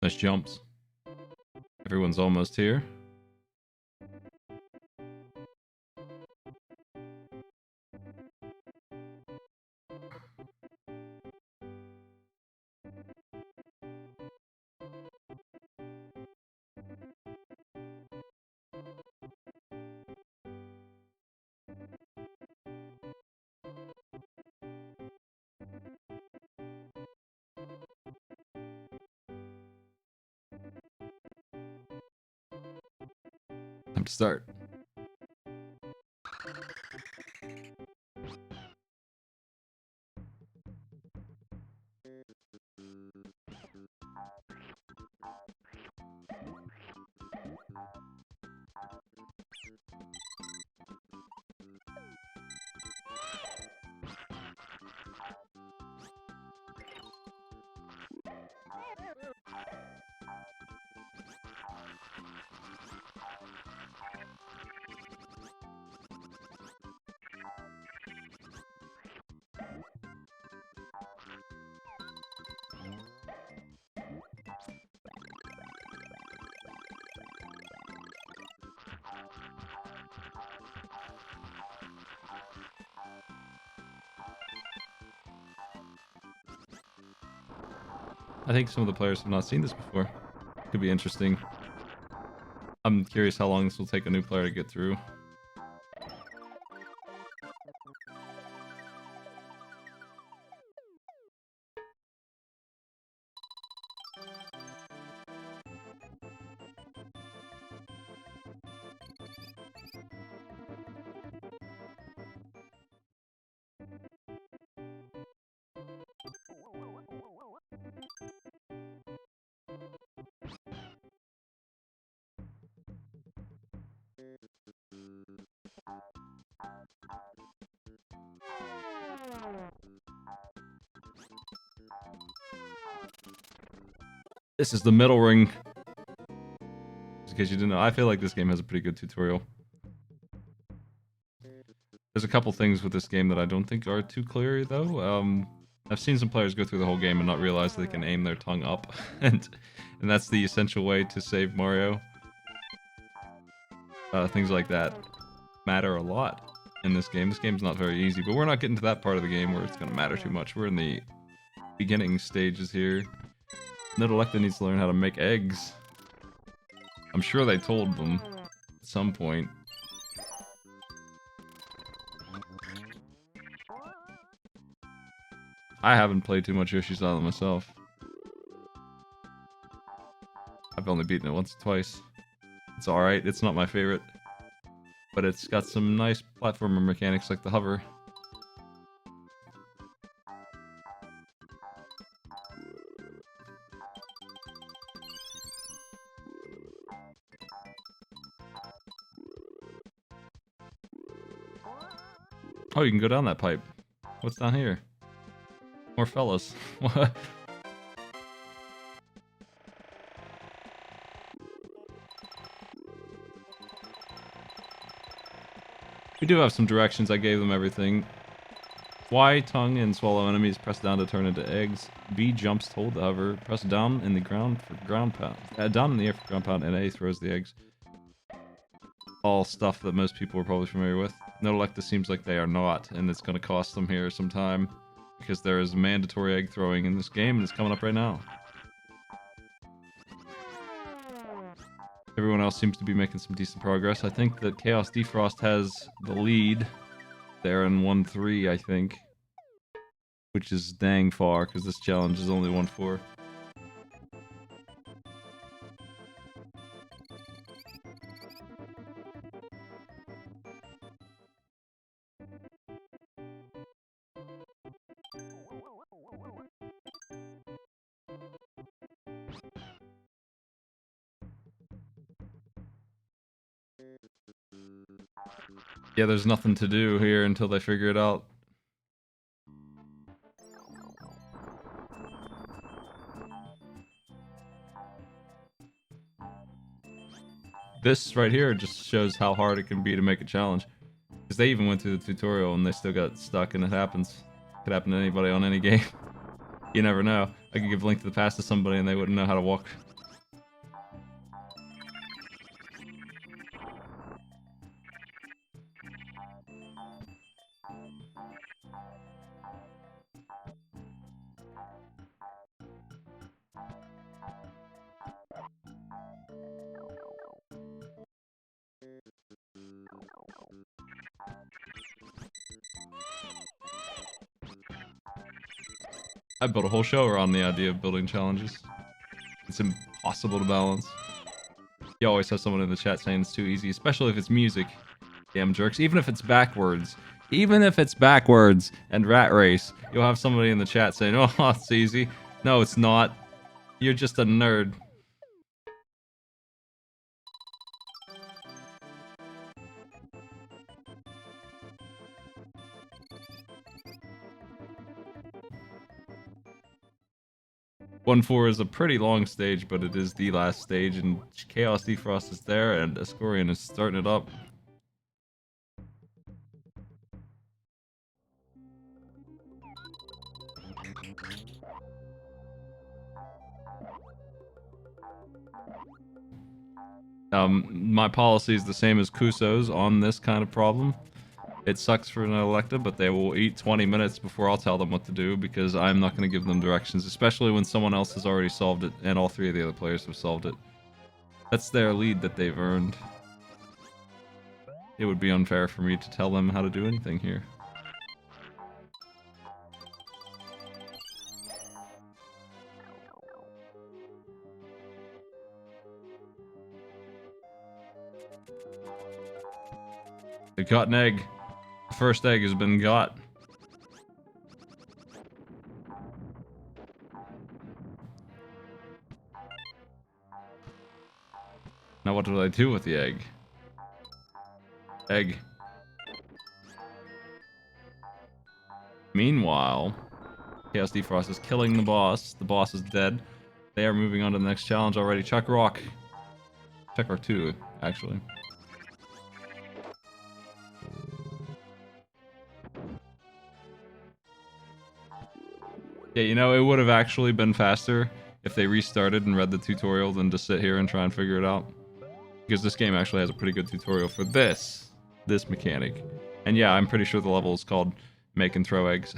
Nice jumps. Everyone's almost here. Time to start. I think some of the players have not seen this before. Could be interesting. I'm curious how long this will take a new player to get through. This is the middle ring. Just in case you didn't know, I feel like this game has a pretty good tutorial. There's a couple things with this game that I don't think are too clear, though. I've seen some players go through the whole game and not realize they can aim their tongue up, and that's the essential way to save Mario. Things like that matter a lot in this game. This game's not very easy, but we're not getting to that part of the game where it's going to matter too much. We're in the beginning stages here. Nodolecta needs to learn how to make eggs. I'm sure they told them at some point. I haven't played too much Yoshi's Island myself. I've only beaten it once or twice. It's alright, it's not my favorite. But it's got some nice platformer mechanics like the hover. Oh, you can go down that pipe. What's down here? More fellas. What? We do have some directions. I gave them everything. Y, tongue, and swallow enemies. Press down to turn into eggs. B, jumps to hold the hover. Press down in the ground for ground pound. Down in the air for ground pound, and A throws the eggs. All stuff that most people are probably familiar with. Nodolecta seems like they are not, and it's going to cost them here some time, because there is mandatory egg throwing in this game, and it's coming up right now. Everyone else seems to be making some decent progress. I think that Chaos Defrost has the lead there in 1-3, I think. Which is dang far, because this challenge is only 1-4. Yeah, there's nothing to do here until they figure it out. This right here just shows how hard it can be to make a challenge. Because they even went through the tutorial and they still got stuck, and it happens. It could happen to anybody on any game. You never know. I could give Link to the Past to somebody and they wouldn't know how to walk I built a whole show around the idea of building challenges. It's impossible to balance. You always have someone in the chat saying it's too easy, especially if it's music. Damn jerks. Even if it's backwards. Even if it's backwards and Rat Race, you'll have somebody in the chat saying, oh, it's easy. No, it's not. You're just a nerd. One 4 is a pretty long stage, but it is the last stage, and Chaos Defrost is there, and Ascorian is starting it up. My policy is the same as Kuso's on this kind of problem. It sucks for an electa, but they will eat 20 minutes before I'll tell them what to do, because I'm not going to give them directions, especially when someone else has already solved it, and all 3 of the other players have solved it. That's their lead that they've earned. It would be unfair for me to tell them how to do anything here. They got an egg. The first egg has been got. Now what do I do with the egg? Egg. Meanwhile, Chaos Defrost is killing the boss. The boss is dead. They are moving on to the next challenge already. Chuck Rock. Chuck Rock 2, actually. Yeah, you know, it would have actually been faster if they restarted and read the tutorial than to sit here and try and figure it out. Because this game actually has a pretty good tutorial for this mechanic. And yeah, I'm pretty sure the level is called Make and Throw Eggs.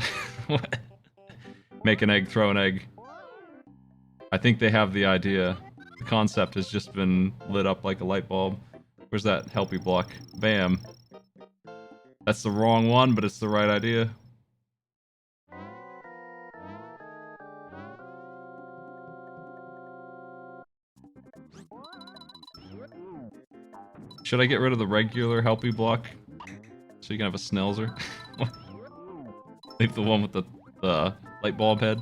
What? Make an egg, throw an egg. I think they have the idea. The concept has just been lit up like a light bulb. Where's that helpy block? Bam. That's the wrong one, but it's the right idea. Should I get rid of the regular helpy block? So you can have a Snelzer? Leave the one with the light bulb head.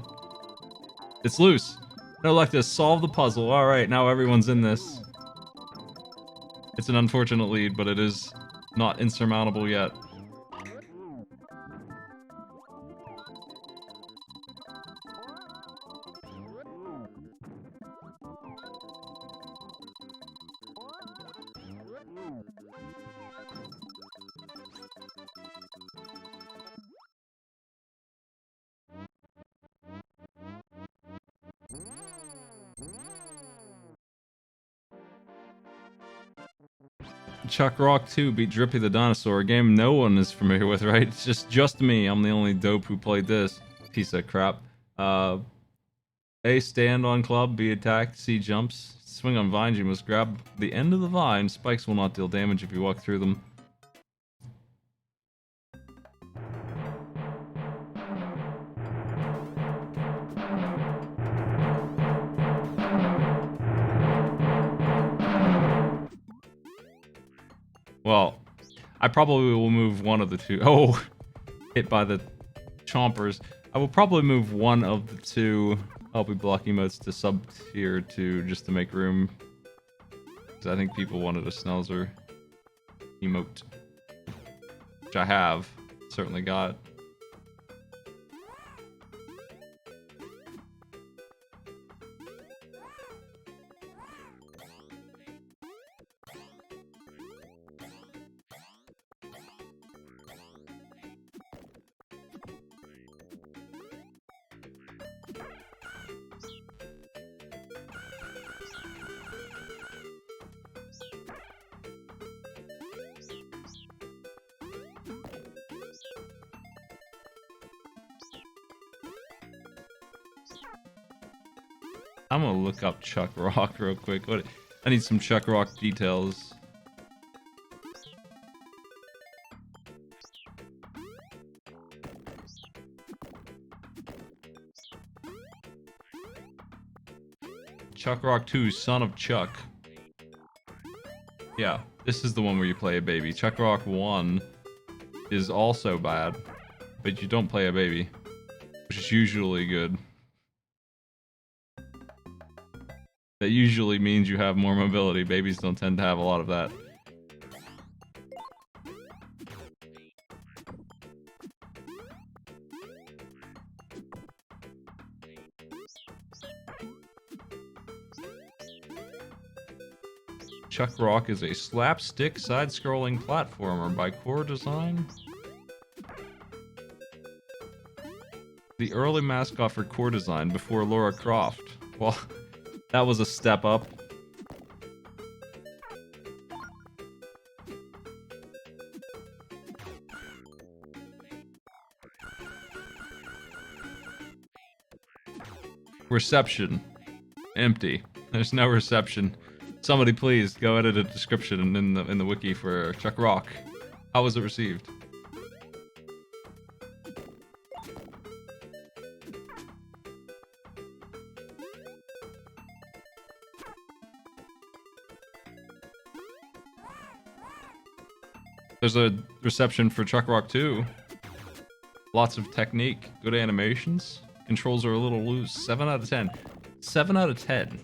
It's loose. No luck to solve the puzzle. Alright, now everyone's in this. It's an unfortunate lead, but it is not insurmountable yet. Chuck Rock 2 beat Drippy the Dinosaur, a game no one is familiar with, right? It's just me. I'm the only dope who played this. Piece of crap. A, stand on club, B, attack, C, jumps. Swing on vines, you must grab the end of the vine. Spikes will not deal damage if you walk through them. Well, I probably will move one of the two. Oh, hit by the chompers. I will probably move one of the two LP block emotes to sub tier 2 just to make room. Because I think people wanted a Snelzer emote. Which I have. Certainly got. I'm gonna look up Chuck Rock real quick. I need some Chuck Rock details. Chuck Rock 2, Son of Chuck. Yeah, this is the one where you play a baby. Chuck Rock 1 is also bad, but you don't play a baby, which is usually good. That usually means you have more mobility. Babies don't tend to have a lot of that. Chuck Rock is a slapstick side-scrolling platformer by Core Design. The early mascot for Core Design before Lara Croft. Well, that was a step up. Reception. Empty. There's no reception. Somebody please go edit a description in the wiki for Chuck Rock. How was it received? There's a reception for Chuck Rock 2. Lots of technique, good animations. Controls are a little loose. 7 out of 10. 7 out of 10.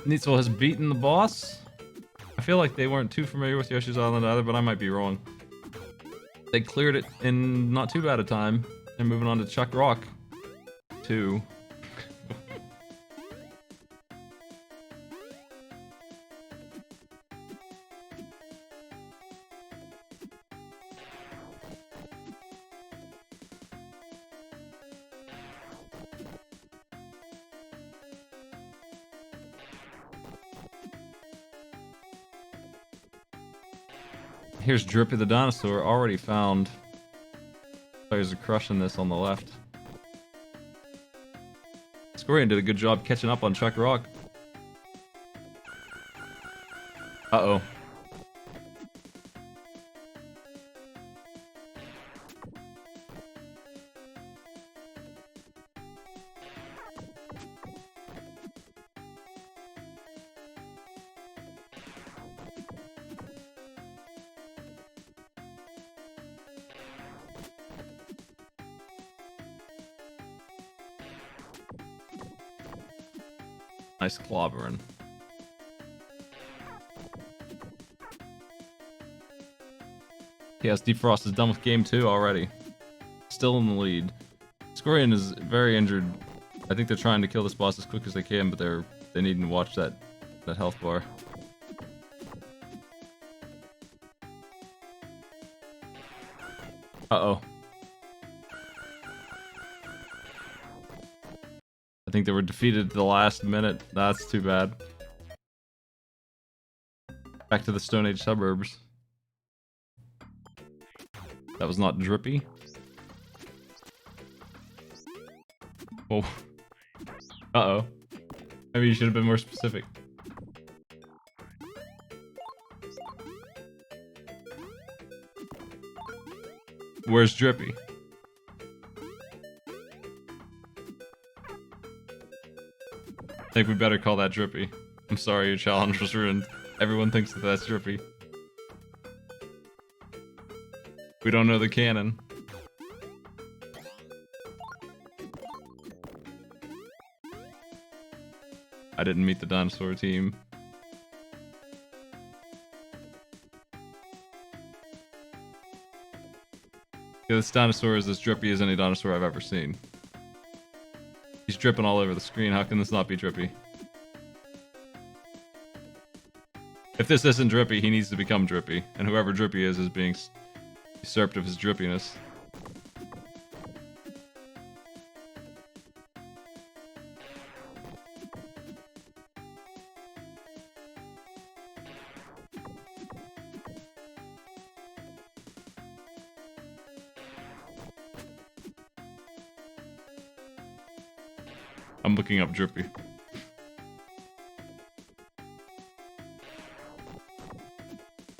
Neitzel has beaten the boss. I feel like they weren't too familiar with Yoshi's Island either, but I might be wrong. They cleared it in not too bad a time. They're moving on to Chuck Rock 2. Here's Drippy the Dinosaur, already found. Players are crushing this on the left. Scorian did a good job catching up on Chuck Rock. Uh-oh. Nice clobbering. Yes, Defrost is done with game 2 already. Still in the lead. Scorian is very injured. I think they're trying to kill this boss as quick as they can, but they need to watch that health bar. Uh-oh. I think they were defeated at the last minute. That's too bad. Back to the Stone Age suburbs. That was not Drippy. Oh. Uh-oh. Maybe you should have been more specific. Where's Drippy? I think we better call that Drippy. I'm sorry your challenge was ruined. Everyone thinks that that's Drippy. We don't know the canon. I didn't meet the dinosaur team. Yeah, this dinosaur is as drippy as any dinosaur I've ever seen. He's dripping all over the screen. How can this not be Drippy? If this isn't Drippy, he needs to become Drippy. And whoever Drippy is being usurped of his drippiness. I'm looking up Drippy.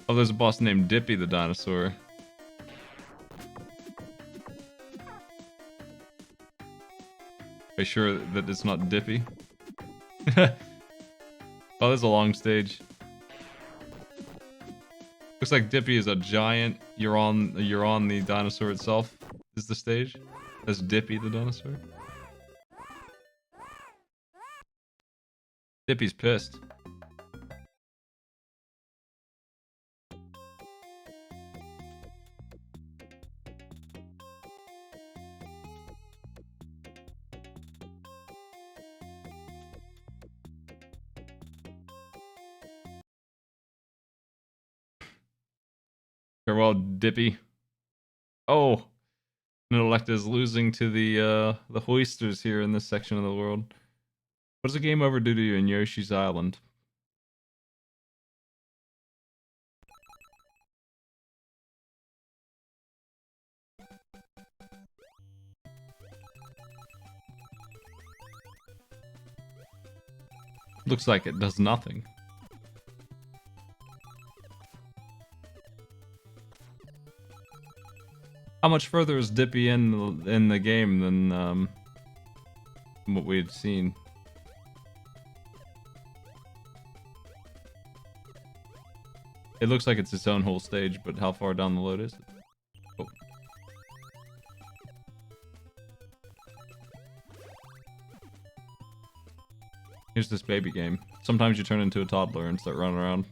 Oh, there's a boss named Dippy the dinosaur. Are you sure that it's not Dippy? Oh, there's a long stage. Looks like Dippy is a giant. You're on the dinosaur itself. Is the stage? That's Dippy the dinosaur. Dippy's pissed. Farewell, Dippy. Oh, Nelecta is losing to the Hoisters here in this section of the world. What does a game over do to you in Yoshi's Island? Looks like it does nothing. How much further is Dippy in the game than what we had seen? It looks like it's its own whole stage, but how far down the load is it? Oh. Here's this baby game. Sometimes you turn into a toddler and start running around.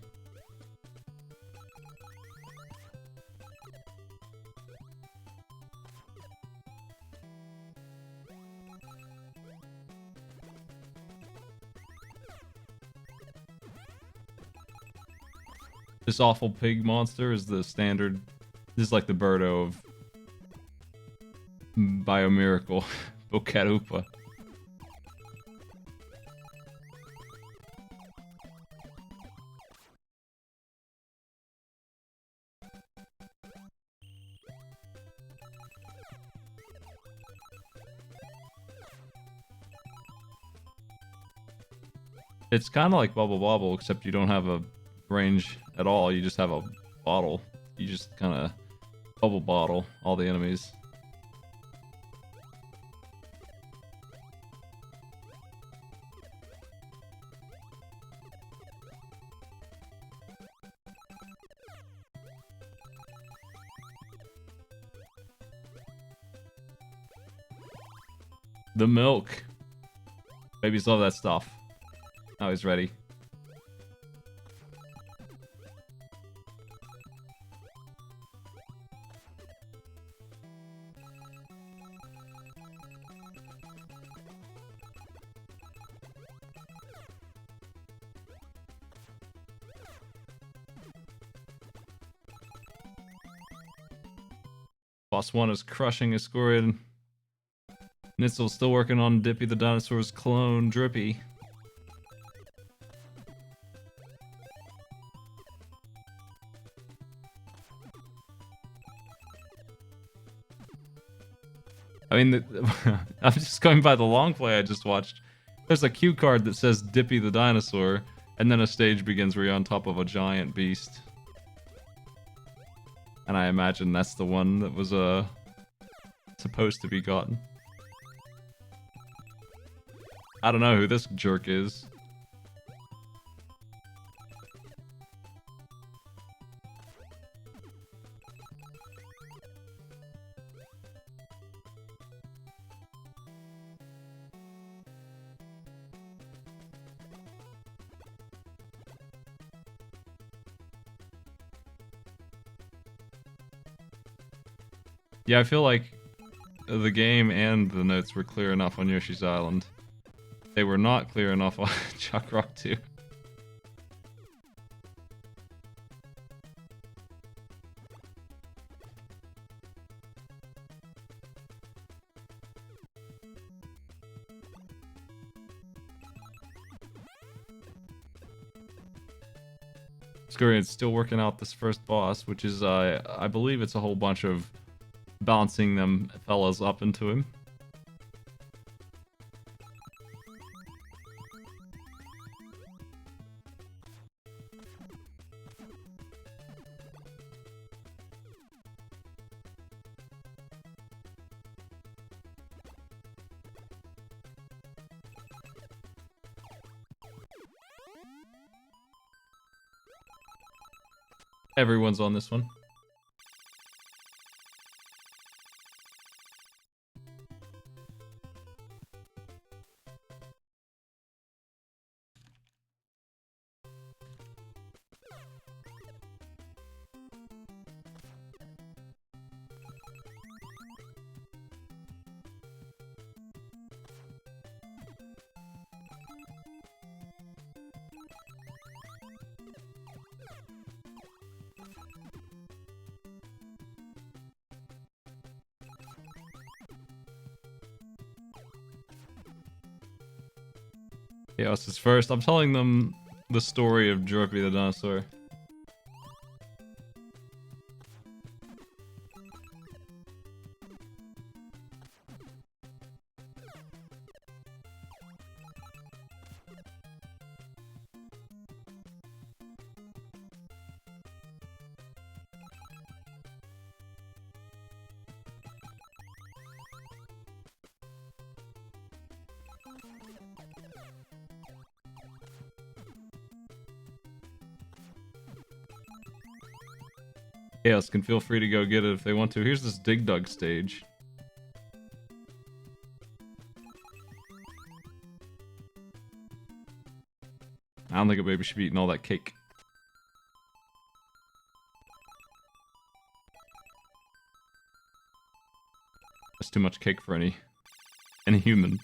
This awful pig monster is the standard. This is like the Birdo of Biomiracle. Bokarupa. It's kind of like Bubble Bobble, except you don't have a range at all. You just have a bottle. You just kind of bubble bottle all the enemies. The milk. Babies love that stuff. Now he's ready. Boss 1 is crushing a Scorid. Nitzel's still working on Dippy the dinosaur's clone, Drippy. I mean, I'm just going by the long play I just watched. There's a cue card that says Dippy the dinosaur, and then a stage begins where you're on top of a giant beast. And I imagine that's the one that was supposed to be gotten. I don't know who this jerk is. Yeah, I feel like the game and the notes were clear enough on Yoshi's Island. They were not clear enough on Chuck Rock 2. Scurry's still working out this first boss, which is, I believe it's a whole bunch of bouncing them fellas up into him. Everyone's on this one. Chaos is first. I'm telling them the story of Drippy the dinosaur. Chaos can feel free to go get it if they want to. Here's this Dig Dug stage. I don't think a baby should be eating all that cake. That's too much cake for any human.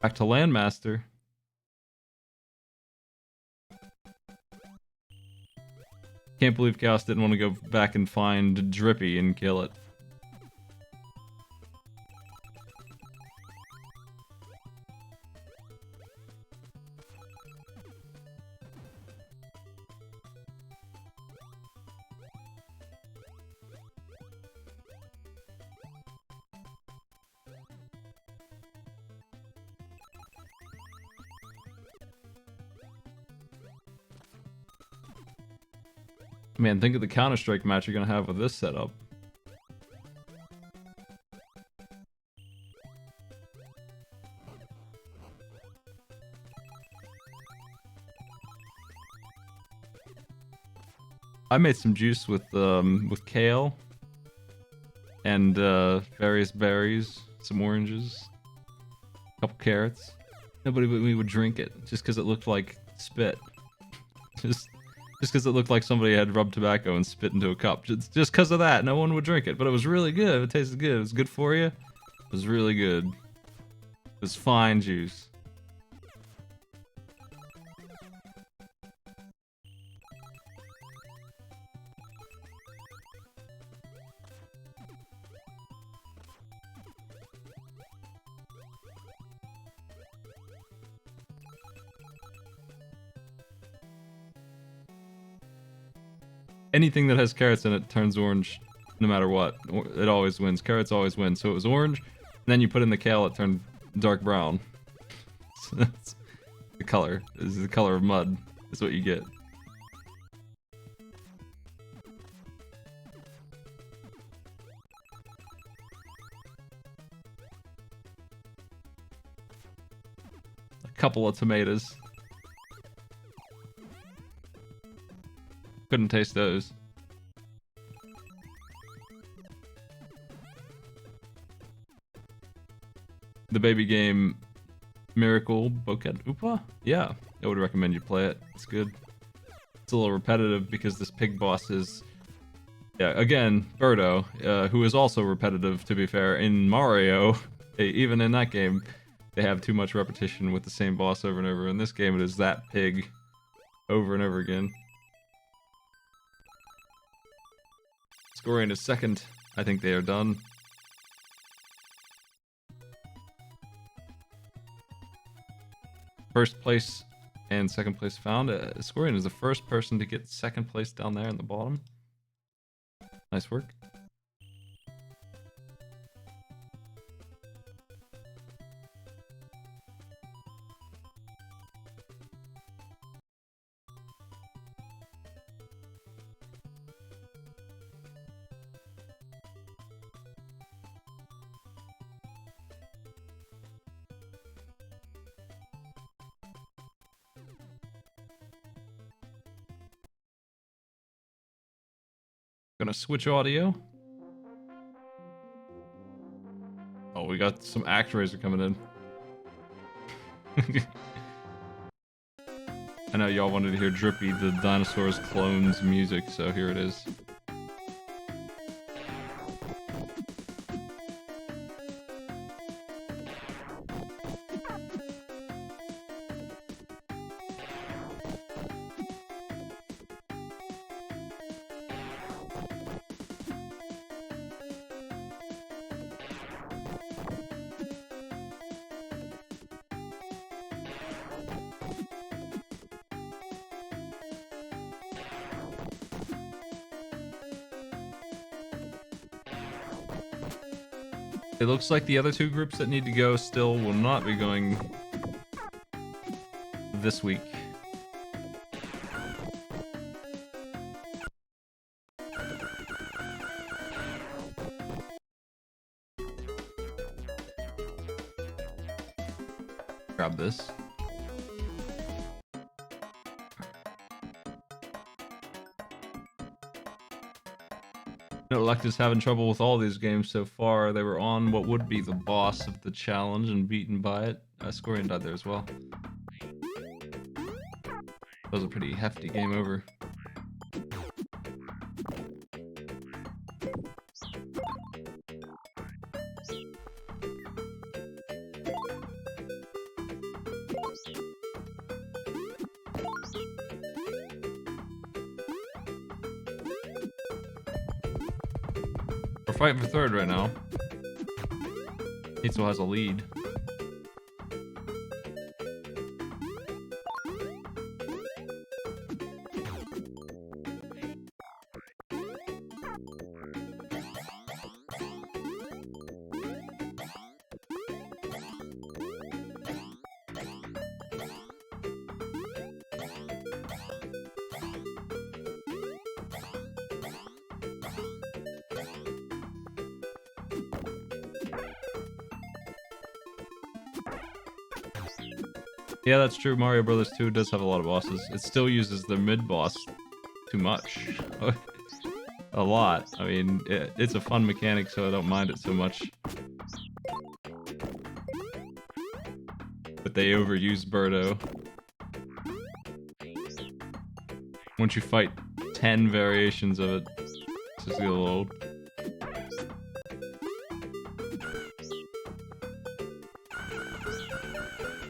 Back to Landmaster. Can't believe Chaos didn't want to go back and find Drippy and kill it. Man, think of the Counter-Strike match you're gonna have with this setup. I made some juice with kale and various berries, some oranges, a couple carrots. Nobody but me would drink it just because it looked like spit. Just because it looked like somebody had rubbed tobacco and spit into a cup. Just because of that, no one would drink it. But it was really good. It tasted good. It was good for you. It was really good. It was fine juice. Anything that has carrots in it turns orange no matter what. It always wins. Carrots always win. So it was orange, and then you put in the kale, it turned dark brown. So that's the color. This is the color of mud. Is what you get. A couple of tomatoes. Couldn't taste those. The baby game Miracle Bouquet Oopa? Yeah, I would recommend you play it. It's good. It's a little repetitive because this pig boss is... Yeah, again, Birdo, who is also repetitive, to be fair. In Mario, even in that game, they have too much repetition with the same boss over and over. In this game, it is that pig over and over again. Scoring is second. I think they are done. First place and second place found. Scoring is the first person to get second place down there in the bottom. Nice work. gonna switch audio. Oh, we got some ActRaiser coming in. I know y'all wanted to hear Drippy, the dinosaurs clones music, so here it is. It looks like the other two groups that need to go still will not be going this week. Grab this. Electa's having trouble with all these games so far. They were on what would be the boss of the challenge and beaten by it. Scorian died there as well. That was a pretty hefty game over. We're fighting for third right now. Hitzel has a lead. Yeah, that's true. Mario Brothers 2 does have a lot of bosses. It still uses the mid-boss too much. A lot. I mean, it's a fun mechanic, so I don't mind it so much. But they overuse Birdo. Once you fight 10 variations of it, it's just a little old.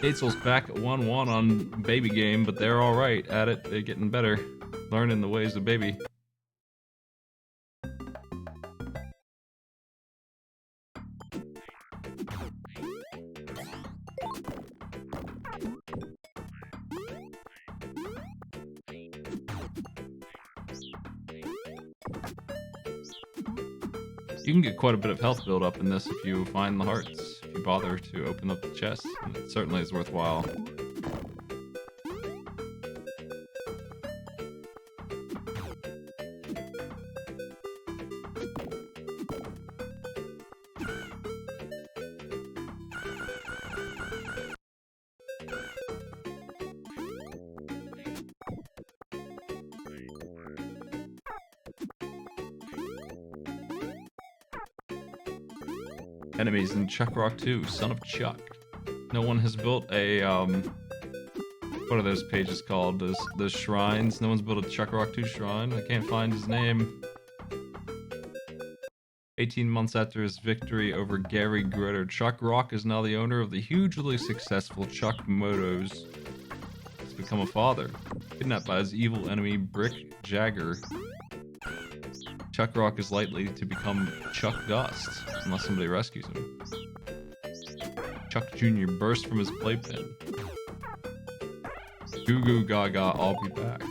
Hitzel's back at 1-1 on Baby Game, but they're alright at it. They're getting better. Learning the ways of Baby. You can get quite a bit of health build up in this if you find the hearts, if you bother to open up the chest, and it certainly is worthwhile. Enemies in Chuck Rock 2, Son of Chuck. No one has built a, what are those pages called? Those shrines? No one's built a Chuck Rock 2 shrine? I can't find his name. 18 months after his victory over Gary Grutter, Chuck Rock is now the owner of the hugely successful Chuck Motos. He's become a father, kidnapped by his evil enemy Brick Jagger. Chuck Rock is likely to become Chuck Dust, unless somebody rescues him. Chuck Jr. burst from his playpen. Goo Goo Gaga, I'll be back.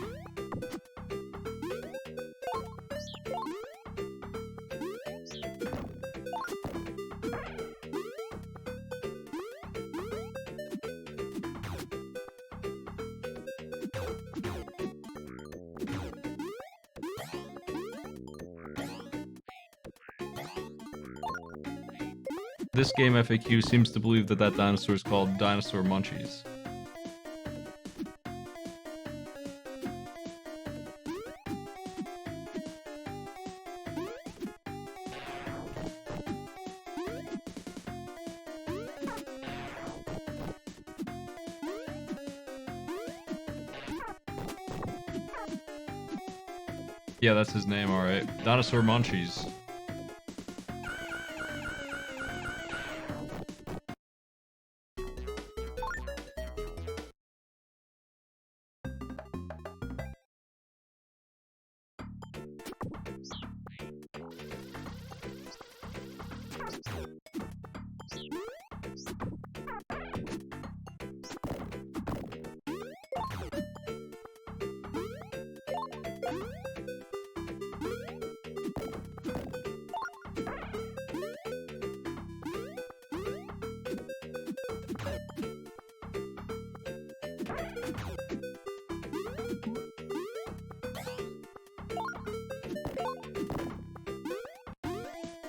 This game FAQ seems to believe that that dinosaur is called Dinosaur Munchies. Yeah, that's his name, alright. Dinosaur Munchies.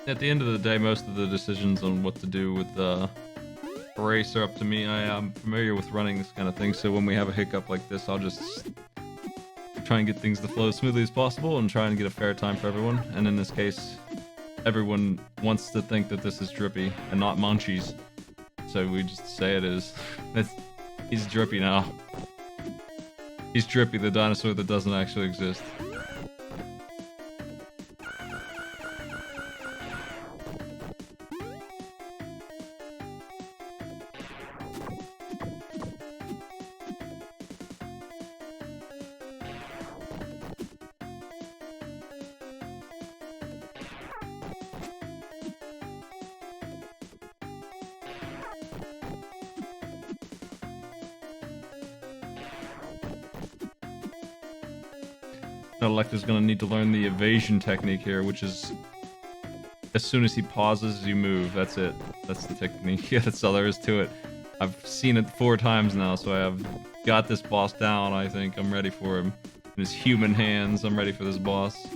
At the end of the day, most of the decisions on what to do with a race are up to me. I am familiar with running this kind of thing, so when we have a hiccup like this, I'll just try and get things to flow as smoothly as possible and try and get a fair time for everyone. And in this case, everyone wants to think that this is Drippy and not Munchies, so we just say it is. He's Drippy now. He's Drippy, the dinosaur that doesn't actually exist. Electa's gonna need to learn the evasion technique here, which is as soon as he pauses, you move. That's it. That's the technique. Yeah, that's all there is to it. I've seen it 4 times now, so I have got this boss down, I think. I'm ready for him. In his human hands, I'm ready for this boss.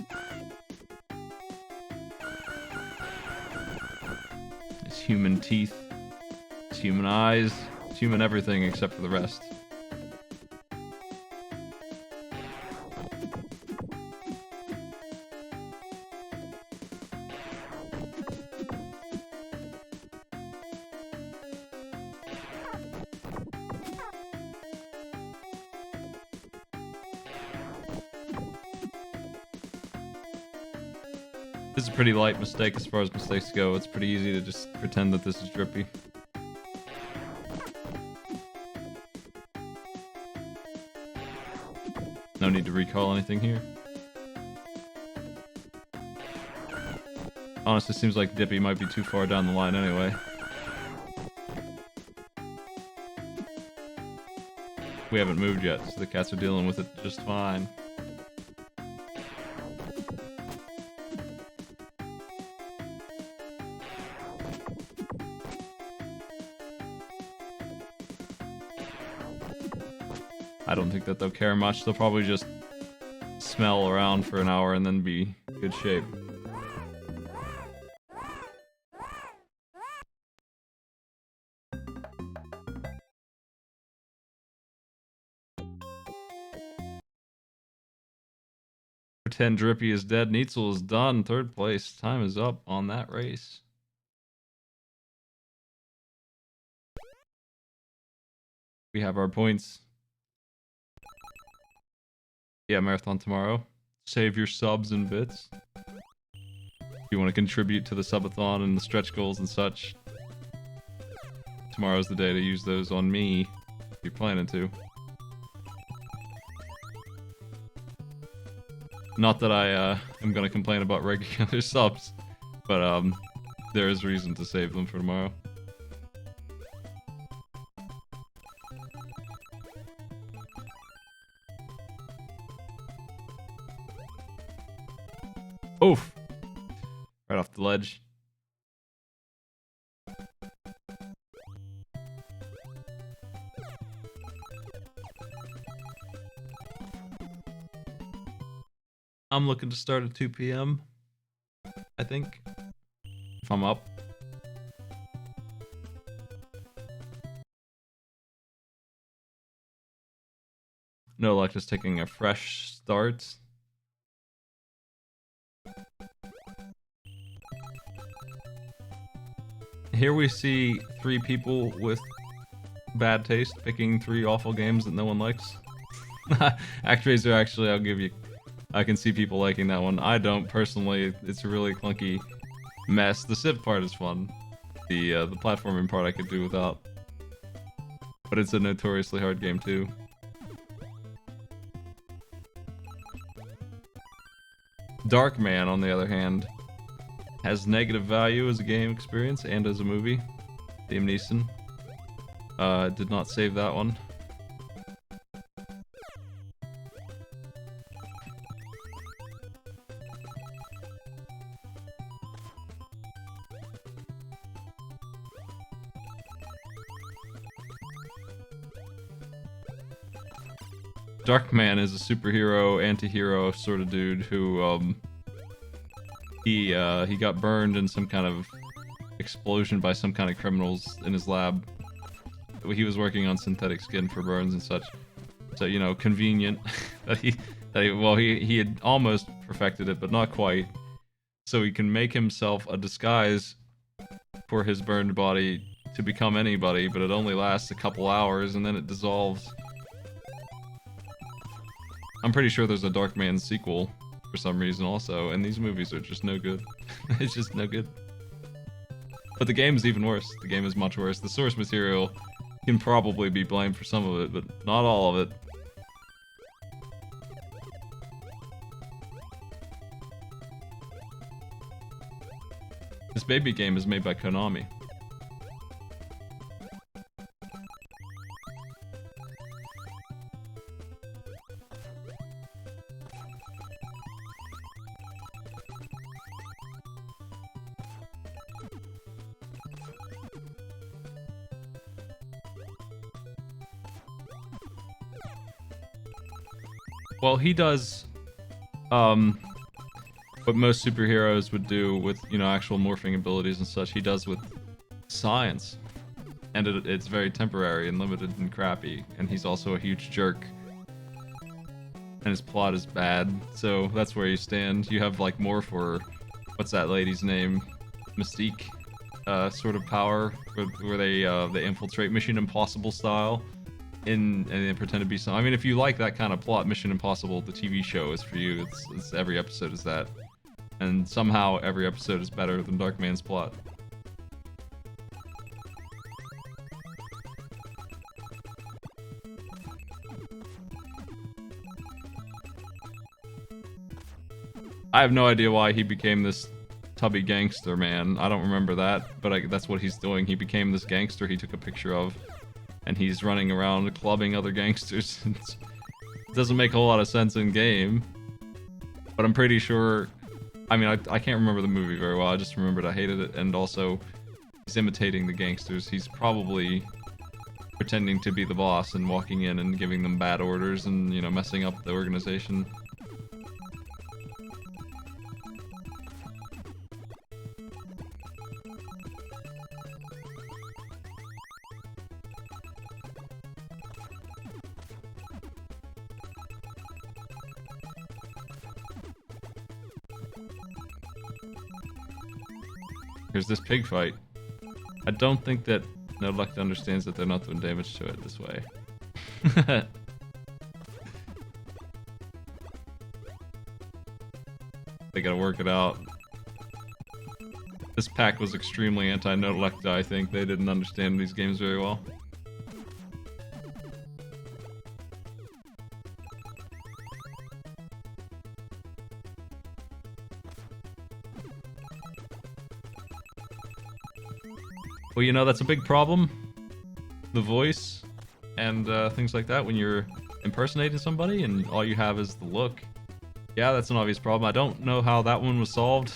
His human teeth, his human eyes, his human everything except for the rest. This is a pretty light mistake as far as mistakes go. It's pretty easy to just pretend that this is Drippy. No need to recall anything here. Honestly, seems like Dippy might be too far down the line anyway. We haven't moved yet, so the cats are dealing with it just fine. I don't think that they'll care much. They'll probably just smell around for an hour and then be in good shape. Pretend Drippy is dead. Neitzel is done. 3rd place. Time is up on that race. We have our points. Yeah, marathon tomorrow. Save your subs and bits. If you want to contribute to the subathon and the stretch goals and such, tomorrow's the day to use those on me, if you're planning to. Not that I am going to complain about regular subs, but there is reason to save them for tomorrow. Oof! Right off the ledge. I'm looking to start at 2 p.m. I think. If I'm up. No, like just taking a fresh start. Here we see 3 people with bad taste picking 3 awful games that no one likes. ActRaiser, actually, I'll give you I can see people liking that one. I don't personally. It's a really clunky mess. The Civ part is fun. The platforming part I could do without. But it's a notoriously hard game too. Darkman, on the other hand, has negative value as a game experience and as a movie. Liam Neeson. Did not save that one. Darkman is a superhero, anti-hero sort of dude who, he got burned in some kind of explosion by some kind of criminals in his lab. He was working on synthetic skin for burns and such. So, you know, convenient that he had almost perfected it, but not quite. So he can make himself a disguise for his burned body to become anybody, but it only lasts a couple hours and then it dissolves. I'm pretty sure there's a Darkman sequel for some reason also, and these movies are just no good. It's just no good. But the game is even worse. The game is much worse. The source material can probably be blamed for some of it, but not all of it. This baby game is made by Konami. Well, he does what most superheroes would do with, you know, actual morphing abilities and such. He does with science. And it's very temporary and limited and crappy. And he's also a huge jerk. And his plot is bad. So that's where you stand. You have like more for, what's that lady's name? Mystique sort of power where they infiltrate Mission Impossible style. And they pretend to be some. I mean, if you like that kind of plot, Mission Impossible, the TV show, is for you. It's every episode is that, and somehow every episode is better than Darkman's plot. I have no idea why he became this tubby gangster man. I don't remember that, but that's what he's doing. He became this gangster he took a picture of. And he's running around clubbing other gangsters. It doesn't make a whole lot of sense in game. But I'm pretty sure... I mean, I can't remember the movie very well. I just remembered I hated it. And also, he's imitating the gangsters. He's probably pretending to be the boss and walking in and giving them bad orders and, you know, messing up the organization. Here's this pig fight. I don't think that No Luck understands that they're not doing damage to it this way. They gotta work it out. This pack was extremely anti-No Luck, I think. They didn't understand these games very well. Well, you know, that's a big problem. The voice and things like that when you're impersonating somebody and all you have is the look. Yeah, that's an obvious problem. I don't know how that one was solved.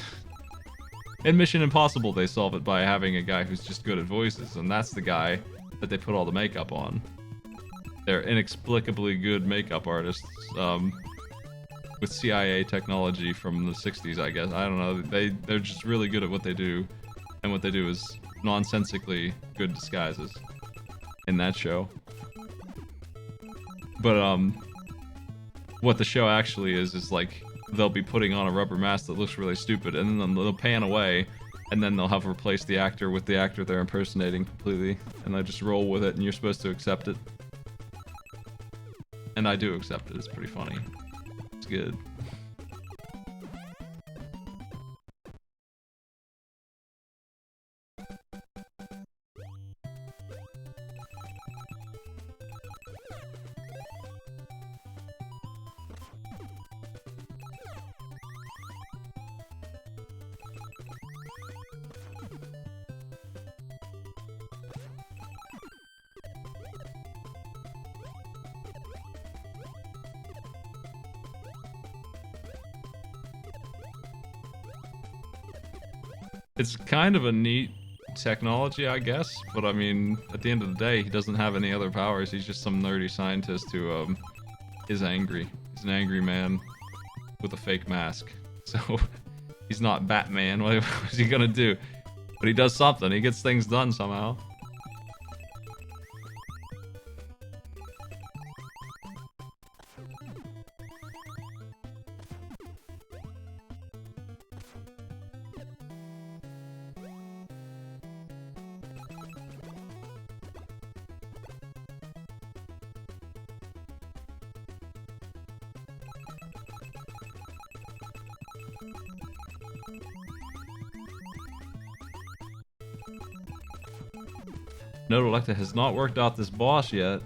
In Mission Impossible, they solve it by having a guy who's just good at voices, and that's the guy that they put all the makeup on. They're inexplicably good makeup artists, with CIA technology from the 60s, I guess. I don't know. They're just really good at what they do, and what they do is nonsensically good disguises in that show. But what the show actually is like they'll be putting on a rubber mask that looks really stupid, and then they'll pan away, and then they'll have replaced the actor with the actor they're impersonating completely, and they just roll with it, and you're supposed to accept it. And I do accept it. It's pretty funny. It's good. It's kind of a neat technology, I guess, but I mean, at the end of the day, he doesn't have any other powers. He's just some nerdy scientist who is angry. He's an angry man with a fake mask. So he's not Batman. What is he gonna do? But he does something. He gets things done somehow. Note Electa has not worked out this boss yet.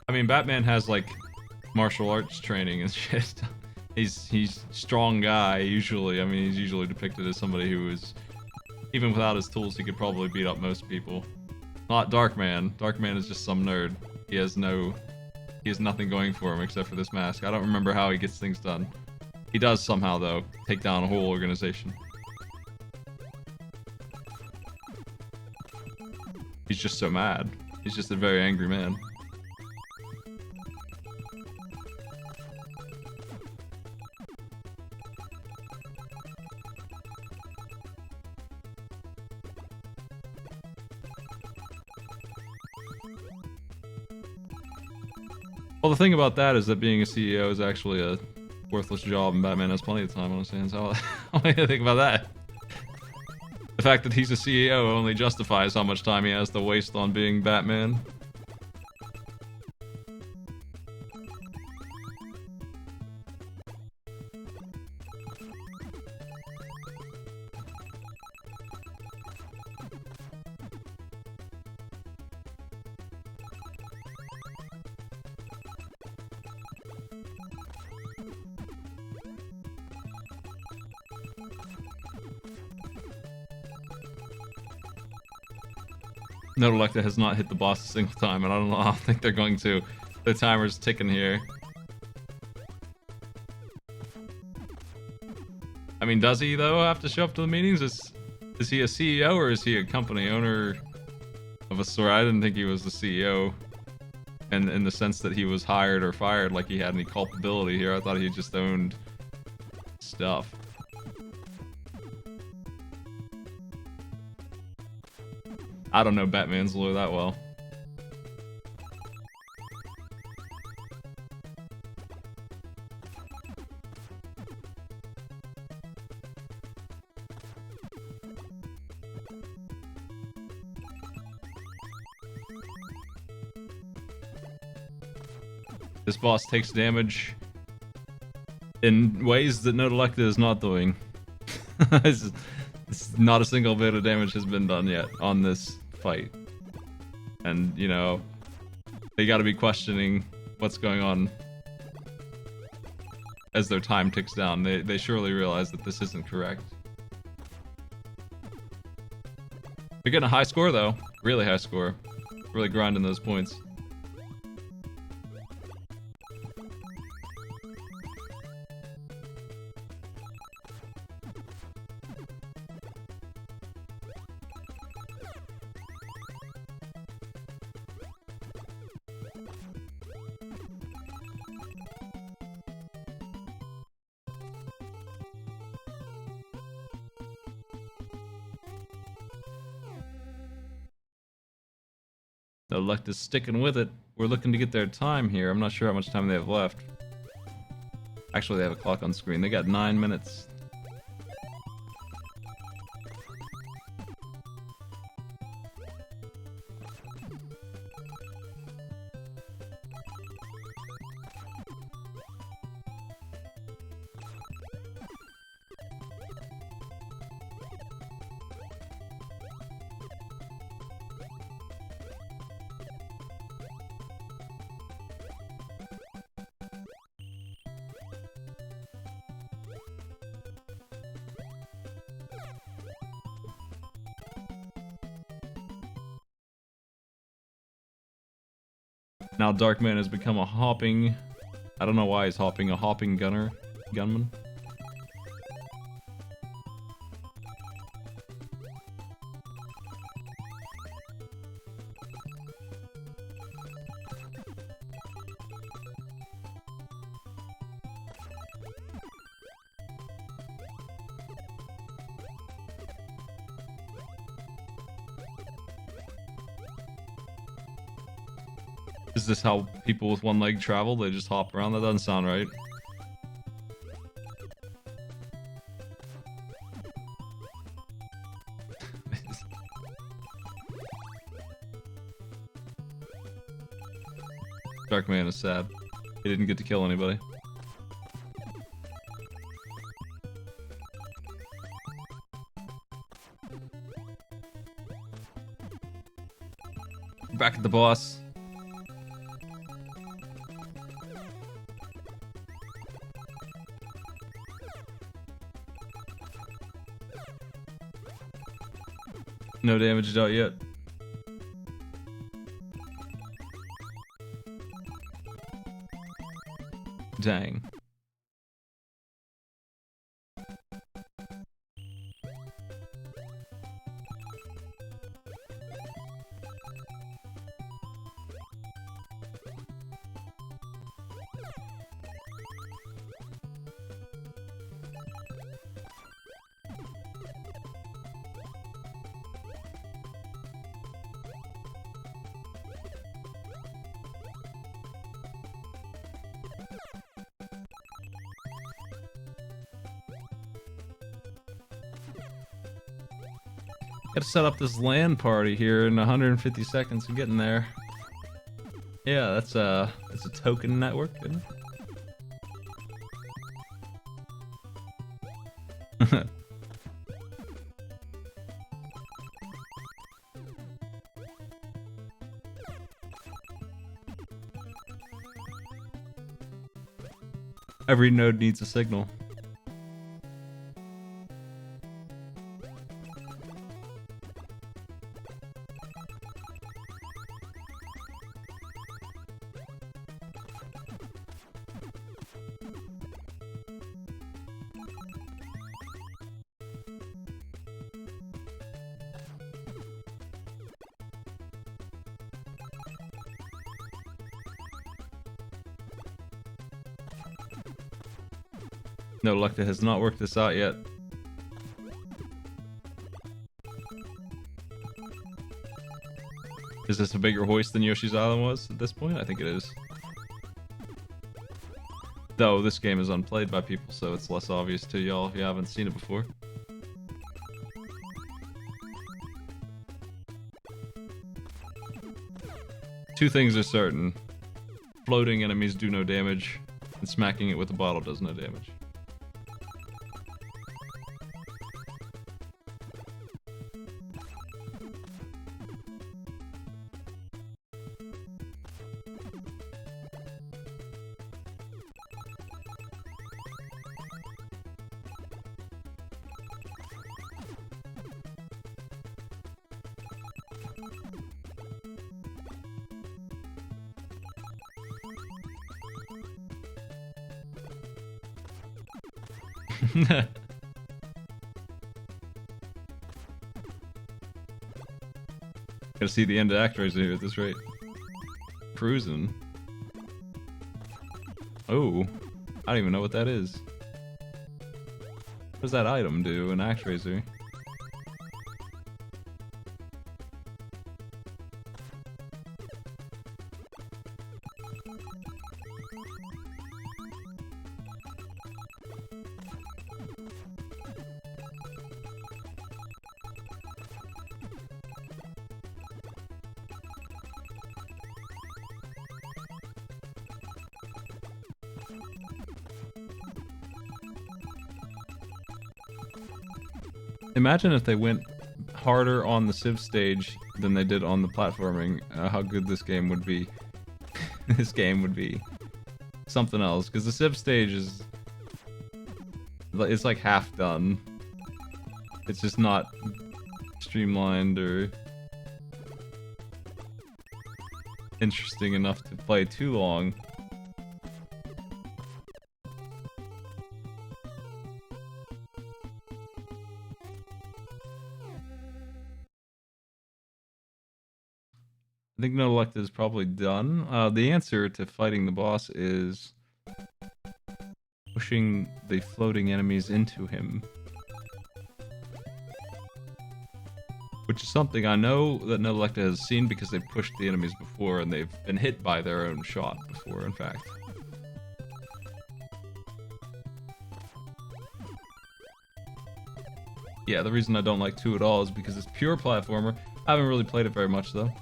I mean, Batman has like martial arts training and shit. He's strong guy usually. I mean, he's usually depicted as somebody who is, even without his tools, he could probably beat up most people. Not Darkman. Darkman is just some nerd. He has nothing going for him except for this mask. I don't remember how he gets things done. He does somehow though, take down a whole organization. He's just so mad. He's just a very angry man. Well, the thing about that is that being a CEO is actually a worthless job, and Batman has plenty of time on his hands. How do you think about that? The fact that he's a CEO only justifies how much time he has to waste on being Batman. Note Electa has not hit the boss a single time, and I don't think they're going to. The timer's ticking here. I mean, does he, though, have to show up to the meetings? Is he a CEO, or is he a company owner of a sort? I didn't think he was the CEO, and in the sense that he was hired or fired, like he had any culpability here. I thought he just owned stuff. I don't know Batman's lore that well. This boss takes damage in ways that Note Electa is not doing. Not a single bit of damage has been done yet on this fight. And, you know, they gotta be questioning what's going on as their time ticks down. They surely realize that this isn't correct. They're getting a high score, though. Really high score. Really grinding those points. Electa's sticking with it. We're looking to get their time here. I'm not sure how much time they have left. Actually, they have a clock on screen. They got 9 minutes. Now Darkman has become a hopping... I don't know why he's hopping, a hopping gunman. Is this how people with one leg travel? They just hop around? That doesn't sound right. Darkman is sad. He didn't get to kill anybody. Back at the boss. No damage out yet. Dang. Gotta set up this LAN party here in 150 seconds. I'm getting there. Yeah, that's a token network, isn't it? Every node needs a signal. No, Lucta has not worked this out yet. Is this a bigger hoist than Yoshi's Island was at this point? I think it is. Though this game is unplayed by people, so it's less obvious to y'all if you haven't seen it before. Two things are certain. Floating enemies do no damage, and smacking it with a bottle does no damage. Gotta see the end of Actraiser here at this rate. Cruising. Oh, I don't even know what that is. What does that item do in Actraiser? Imagine if they went harder on the Civ stage than they did on the platforming, how good this game would be. This game would be something else, because the Civ stage is... it's like half done. It's just not streamlined or... interesting enough to play too long. I think no elect is probably done. The answer to fighting the boss is pushing the floating enemies into him. Which is something I know that no Electa has seen because they've pushed the enemies before and they've been hit by their own shot before, in fact. Yeah, the reason I don't like 2 at all is because it's pure platformer. I haven't really played it very much though.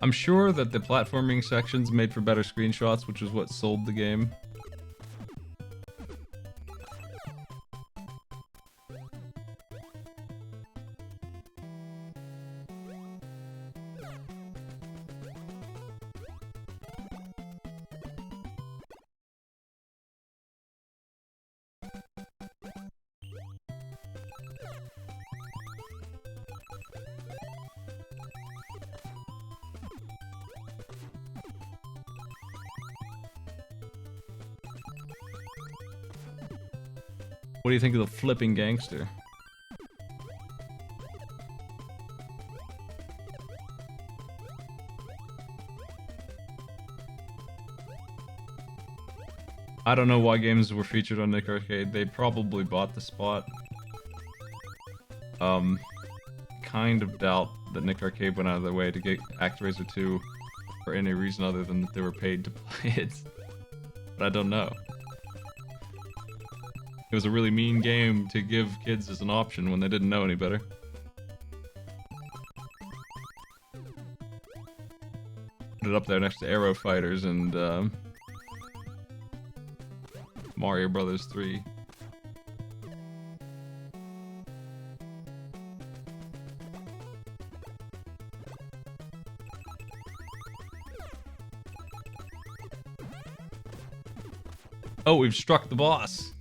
I'm sure that the platforming sections made for better screenshots, which is what sold the game. What do you think of the flipping gangster? I don't know why games were featured on Nick Arcade. They probably bought the spot. Kind of doubt that Nick Arcade went out of their way to get ActRaiser 2 for any reason other than that they were paid to play it. But I don't know. It was a really mean game to give kids as an option when they didn't know any better. Put it up there next to Arrow Fighters and Mario Brothers 3. Oh, we've struck the boss.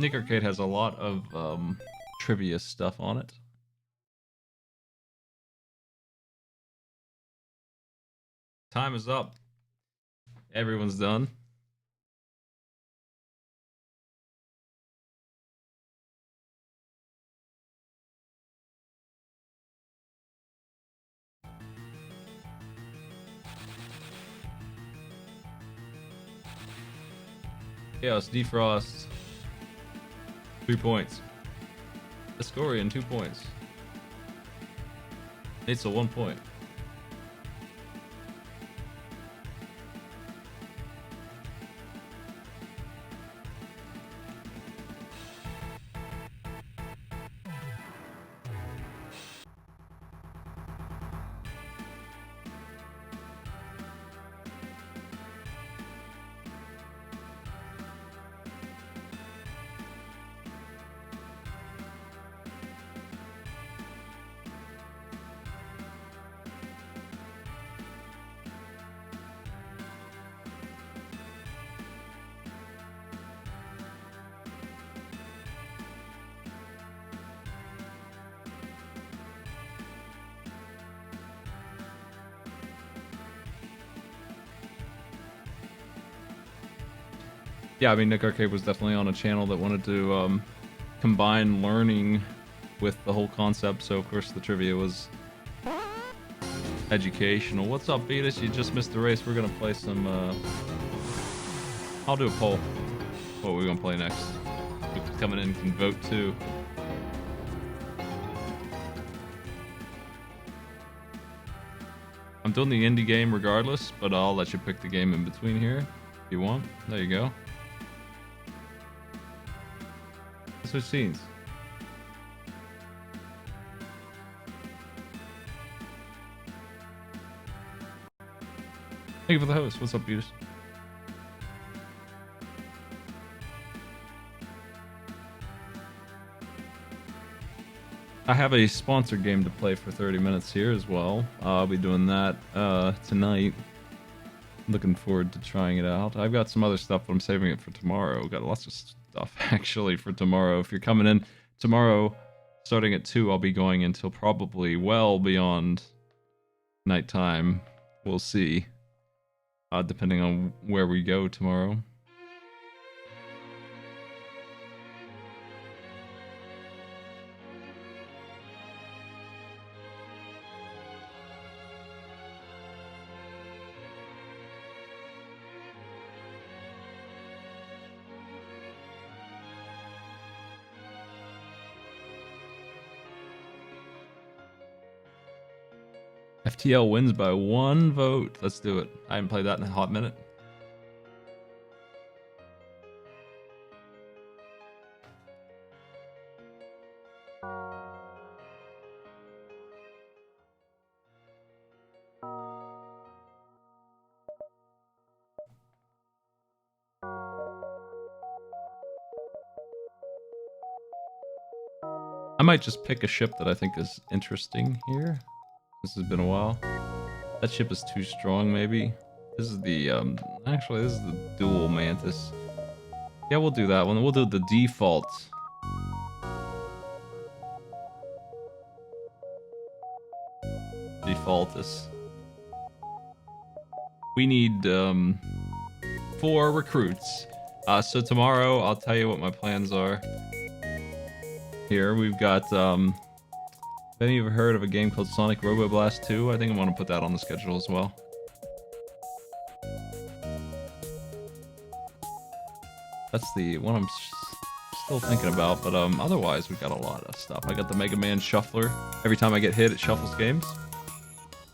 Nick Arcade has a lot of trivia stuff on it. Time is up. Everyone's done. Chaos Defrost. 3 points. Escorian 2 points. It's a 1 point. Yeah, I mean, Nick Arcade was definitely on a channel that wanted to combine learning with the whole concept, so of course the trivia was educational. What's up, Beatus? You just missed the race. We're gonna play some I'll do a poll. What are we gonna play next? Who's coming in can vote too. I'm doing the indie game regardless, but I'll let you pick the game in between here if you want. There you go. Switch scenes. Thank you for the host. What's up, Beatus? I have a sponsored game to play for 30 minutes here as well. I'll be doing that tonight. Looking forward to trying it out. I've got some other stuff, but I'm saving it for tomorrow. Got lots of stuff actually for tomorrow. If you're coming in tomorrow, starting at 2, I'll be going until probably well beyond nighttime. We'll see. Depending on where we go tomorrow. FTL wins by 1 vote. Let's do it. I haven't played that in a hot minute. I might just pick a ship that I think is interesting here. This has been a while. That ship is too strong, maybe. This is the, actually, this is the dual Mantis. Yeah, we'll do that one. We'll do the default. Defaultus. We need, 4 recruits. So tomorrow, I'll tell you what my plans are. Here, we've got, have any of you ever heard of a game called Sonic Robo Blast 2? I think I want to put that on the schedule as well. That's the one I'm still thinking about, but otherwise we've got a lot of stuff. I got the Mega Man Shuffler. Every time I get hit, it shuffles games.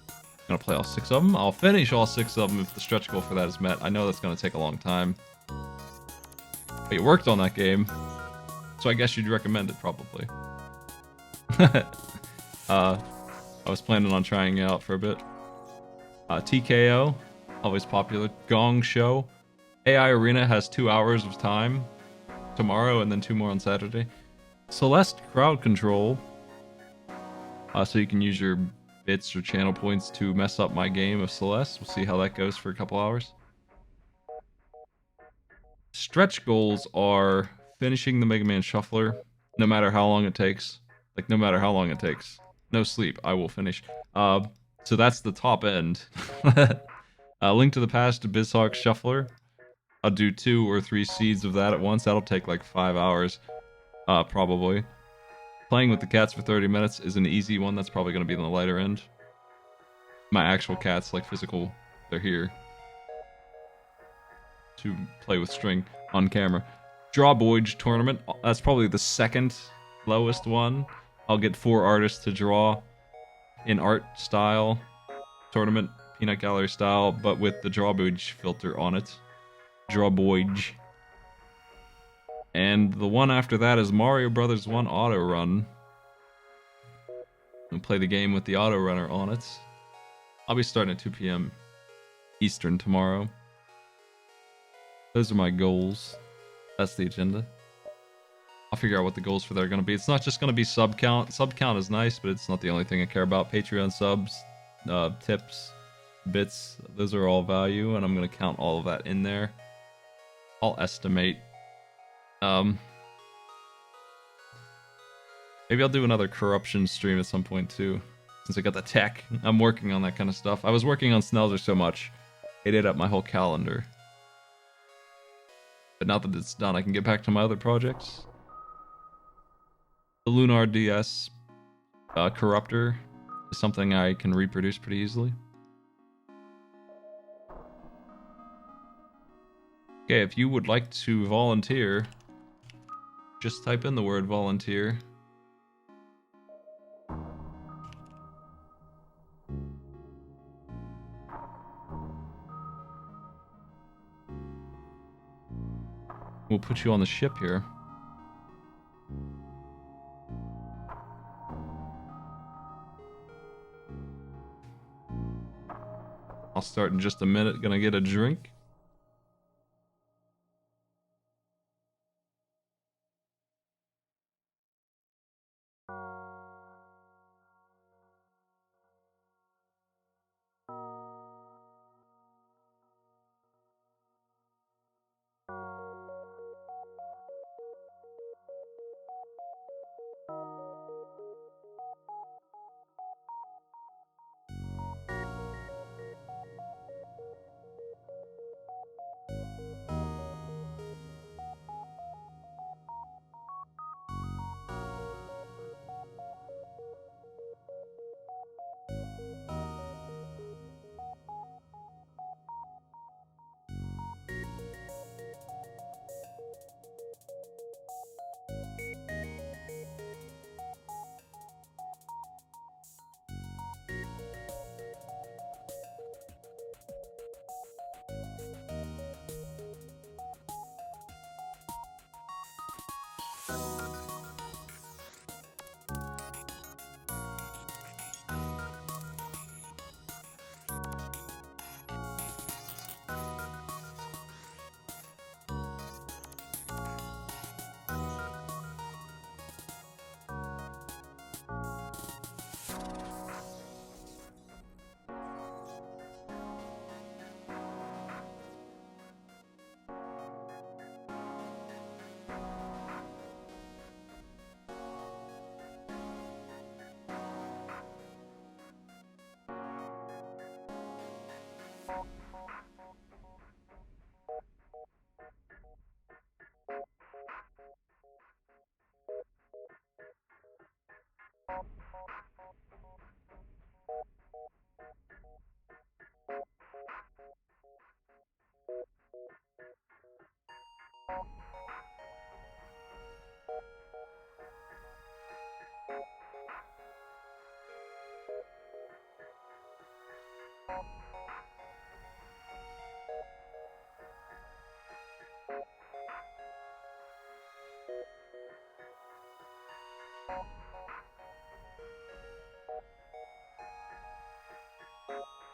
I'm gonna play all 6 of them. I'll finish all 6 of them if the stretch goal for that is met. I know that's gonna take a long time. But you worked on that game, so I guess you'd recommend it probably. I was planning on trying it out for a bit. TKO, always popular. Gong Show. AI Arena has 2 hours of time tomorrow and then 2 more on Saturday. Celeste Crowd Control. So you can use your bits or channel points to mess up my game of Celeste. We'll see how that goes for a couple hours. Stretch goals are finishing the Mega Man Shuffler, no matter how long it takes. Like, no matter how long it takes. No sleep, I will finish. So that's the top end. Link to the Past, Bizhawk Shuffler. I'll do 2 or 3 seeds of that at once. That'll take like 5 hours, probably. Playing with the cats for 30 minutes is an easy one. That's probably going to be on the lighter end. My actual cats, like physical, they're here to play with string on camera. Drawboy Tournament. That's probably the second lowest one. I'll get 4 artists to draw in art style tournament, peanut gallery style, but with the drawboy filter on it. Drawboy. And the one after that is Mario Brothers 1 Auto Run. I'll play the game with the auto runner on it. I'll be starting at 2 p.m. Eastern tomorrow. Those are my goals. That's the agenda. I'll figure out what the goals for that are going to be. It's not just going to be sub count. Sub count is nice, but it's not the only thing I care about. Patreon subs, tips, bits, those are all value, and I'm going to count all of that in there. I'll estimate. Maybe I'll do another corruption stream at some point too, since I got the tech. I'm working on that kind of stuff. I was working on Snelzer so much, it ate up my whole calendar. But now that it's done, I can get back to my other projects. The Lunar DS Corruptor is something I can reproduce pretty easily. Okay, if you would like to volunteer, just type in the word volunteer. We'll put you on the ship here. I'll start in just a minute. Gonna get a drink.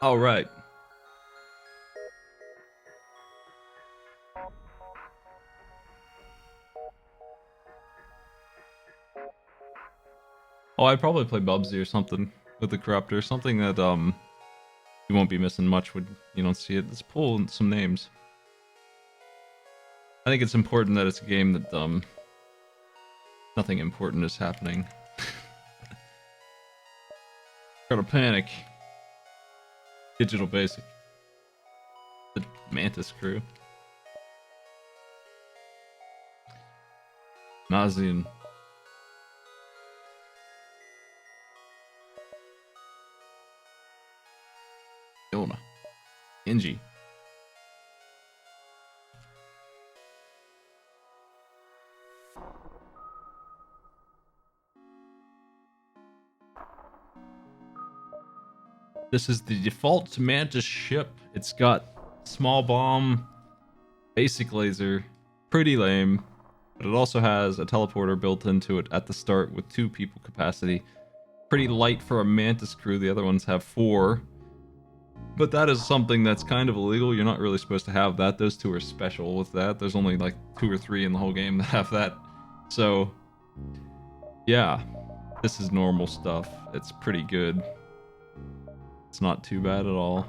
All right. Oh, I'd probably play Bubsy or something with the Corruptor. Something that you won't be missing much when you don't see it. Let's pull some names. I think it's important that it's a game that nothing important is happening. Gotta panic. Digital Basic. The Mantis crew. Nazian. Ilna. Inji. This is the default Mantis ship. It's got small bomb, basic laser, pretty lame, but it also has a teleporter built into it at the start with 2 people capacity. Pretty light for a Mantis crew. The other ones have 4. But that is something that's kind of illegal. You're not really supposed to have that. Those 2 are special with that. There's only like 2 or 3 in the whole game that have that. So, yeah, this is normal stuff. It's pretty good. It's not too bad at all.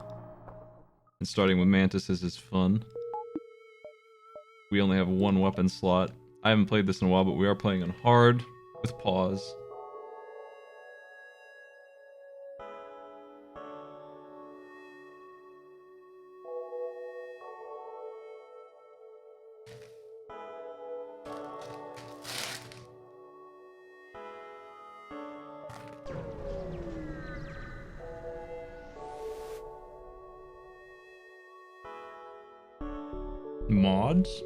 And starting with Mantises is fun. We only have 1 weapon slot. I haven't played this in a while, but we are playing on hard with pause. mods?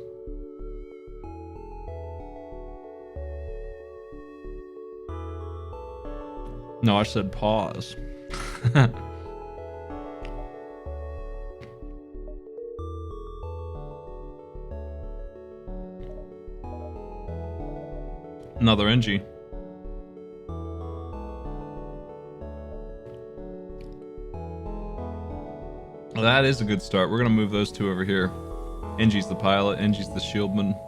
No, I said pause. Another NG. Well, that is a good start. We're gonna move those two over here. NG's the pilot, NG's the shieldman.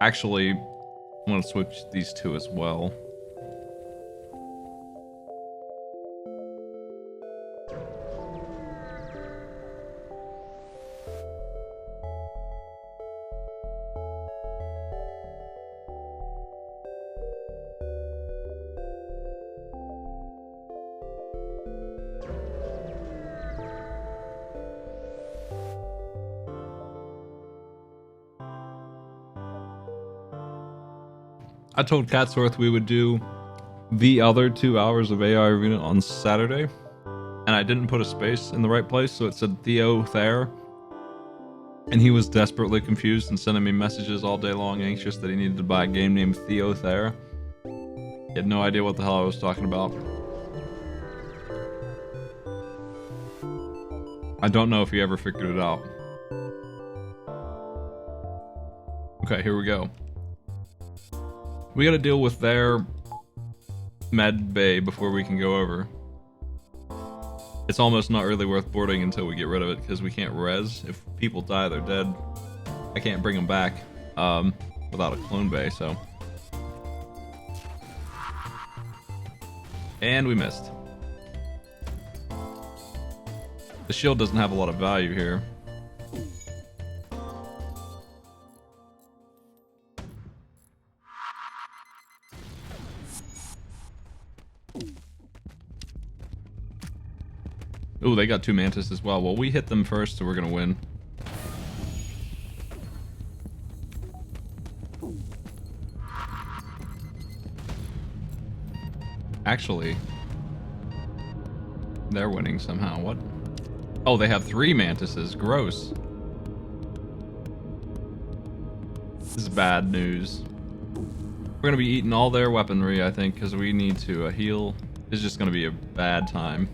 Actually, I'm gonna switch these two as well. I told Catsworth we would do the other 2 hours of AI Arena on Saturday, and I didn't put a space in the right place, so it said Theo Thayer, and he was desperately confused and sending me messages all day long, anxious that he needed to buy a game named Theo Thayer. He had no idea what the hell I was talking about. I don't know if he ever figured it out. Okay, here we go. We gotta deal with their med bay before we can go over. It's almost not really worth boarding until we get rid of it, because we can't res. If people die, they're dead. I can't bring them back without a clone bay, so. And we missed. The shield doesn't have a lot of value here. Ooh, they got 2 mantis as well. Well, we hit them first, so we're gonna win. Actually, they're winning somehow. What? Oh, they have 3 mantises. Gross. This is bad news. We're gonna be eating all their weaponry, I think, because we need to heal. It's just gonna be a bad time.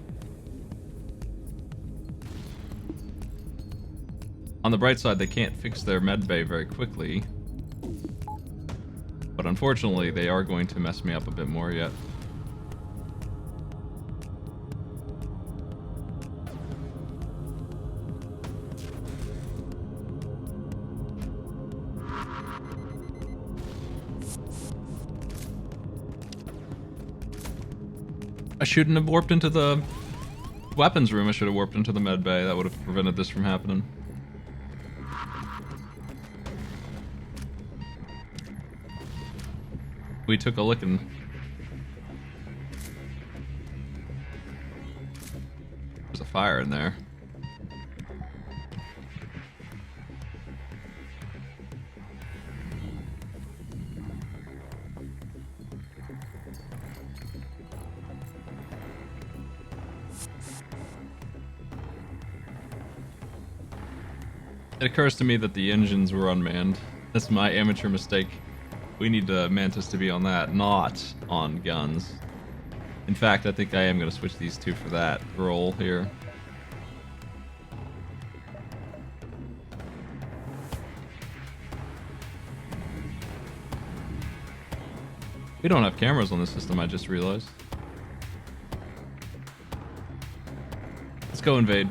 On the bright side, they can't fix their med bay very quickly. But unfortunately, they are going to mess me up a bit more yet. I shouldn't have warped into the weapons room. I should have warped into the med bay. That would have prevented this from happening. We took a licking. There's a fire in there. It occurs to me that the engines were unmanned. That's my amateur mistake. We need Mantis to be on that, not on guns. In fact, I think I am going to switch these two for that role here. We don't have cameras on this system, I just realized. Let's go invade.